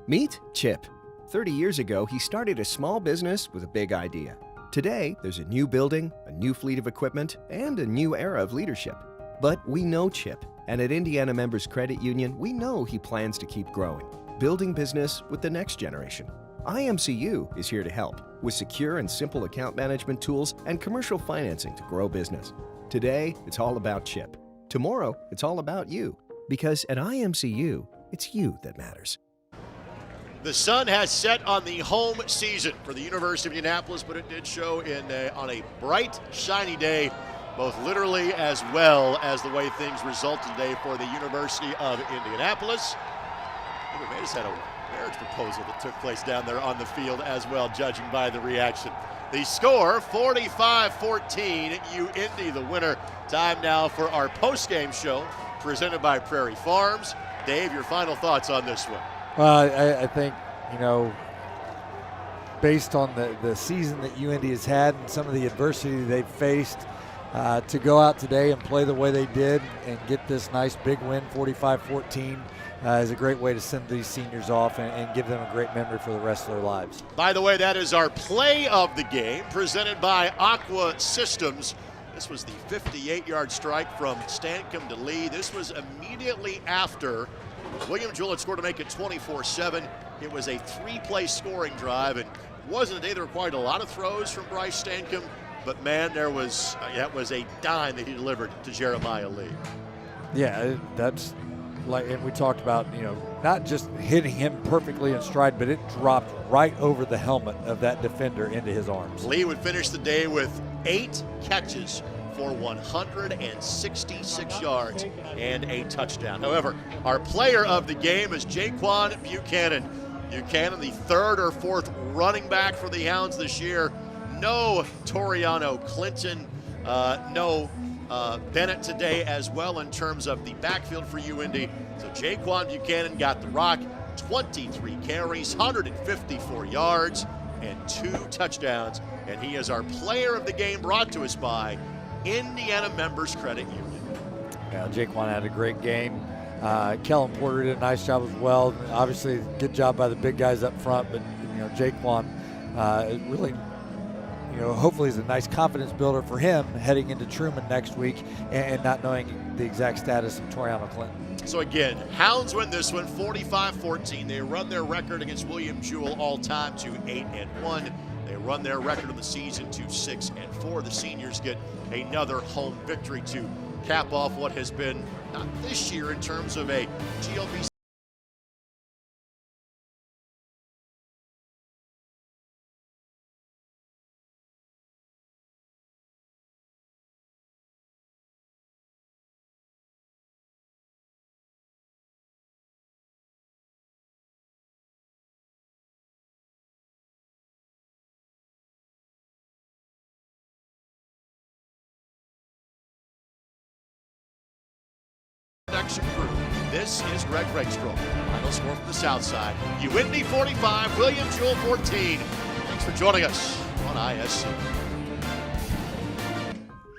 Meet Chip. 30 years ago, he started a small business with a big idea. Today, there's a new building, a new fleet of equipment, and a new era of leadership. But we know Chip, and at Indiana Members Credit Union, we know he plans to keep growing, building business with the next generation. IMCU is here to help with secure and simple account management tools and commercial financing to grow business. Today, it's all about Chip. Tomorrow, it's all about you. Because at IMCU, it's you that matters. The sun has set on the home season for the University of Indianapolis, but it did show on a bright, shiny day, both literally as well as the way things resulted today for the University of Indianapolis. We may have had a marriage proposal that took place down there on the field as well, judging by the reaction. The score, 45-14, UIndy the winner. Time now for our post-game show presented by Prairie Farms. Dave, your final thoughts on this one? I think, based on the season that UIndy has had and some of the adversity they've faced, to go out today and play the way they did and get this nice big win, 45-14, is a great way to send these seniors off and give them a great memory for the rest of their lives. By the way, that is our play of the game presented by Aqua Systems. This was the 58-yard strike from Stankham to Lee. This was immediately after William Jewell had scored to make it 24-7. It was a 3-play scoring drive, and it wasn't a day that required a lot of throws from Bryce Stankham, but man, that was a dime that he delivered to Jeremiah Lee. Yeah, that's like, and we talked about, not just hitting him perfectly in stride, but it dropped right over the helmet of that defender into his arms. Lee would finish the day with 8 catches for 166 yards and a touchdown. However, our player of the game is Jaquan Buchanan. Buchanan, the 3rd or 4th running back for the Hounds this year. No Toriano Clinton, no Bennett today as well in terms of the backfield for UIndy. So Jaquan Buchanan got the rock, 23 carries, 154 yards, and 2 touchdowns. And he is our player of the game, brought to us by Indiana Members Credit Union. Yeah, Jaquan had a great game. Kellen Porter did a nice job as well. Obviously, good job by the big guys up front, but Jaquan really, hopefully is a nice confidence builder for him heading into Truman next week and not knowing the exact status of Toriano Clinton. So again, Hounds win this one 45-14. They run their record against William Jewell all time to 8-1. They run their record of the season to 6-4. The seniors get another home victory to cap off what has been, not this year in terms of a GLB production crew. This is Greg Regstrom. Final score from the South Side. UIndy 45, William Jewell 14. Thanks for joining us on ISC.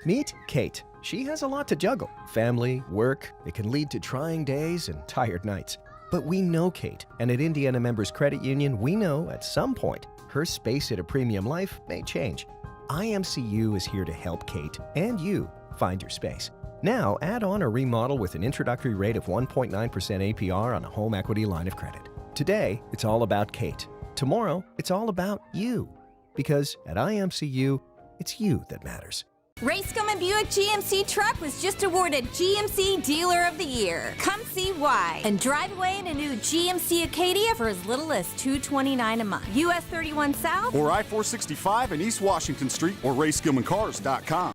Meet Kate. She has a lot to juggle. Family, work. It can lead to trying days and tired nights. But we know Kate, and at Indiana Members Credit Union, we know at some point her space at a premium life may change. IMCU is here to help Kate and you find your space. Now, add on or remodel with an introductory rate of 1.9% APR on a home equity line of credit. Today, it's all about Kate. Tomorrow, it's all about you. Because at IMCU, it's you that matters. Racecom Buick GMC truck was just awarded GMC Dealer of the Year. Come see why and drive away in a new GMC Acadia for as little as $229 a month. US 31 South or I-465 and East Washington Street or RaySkillmanCars.com.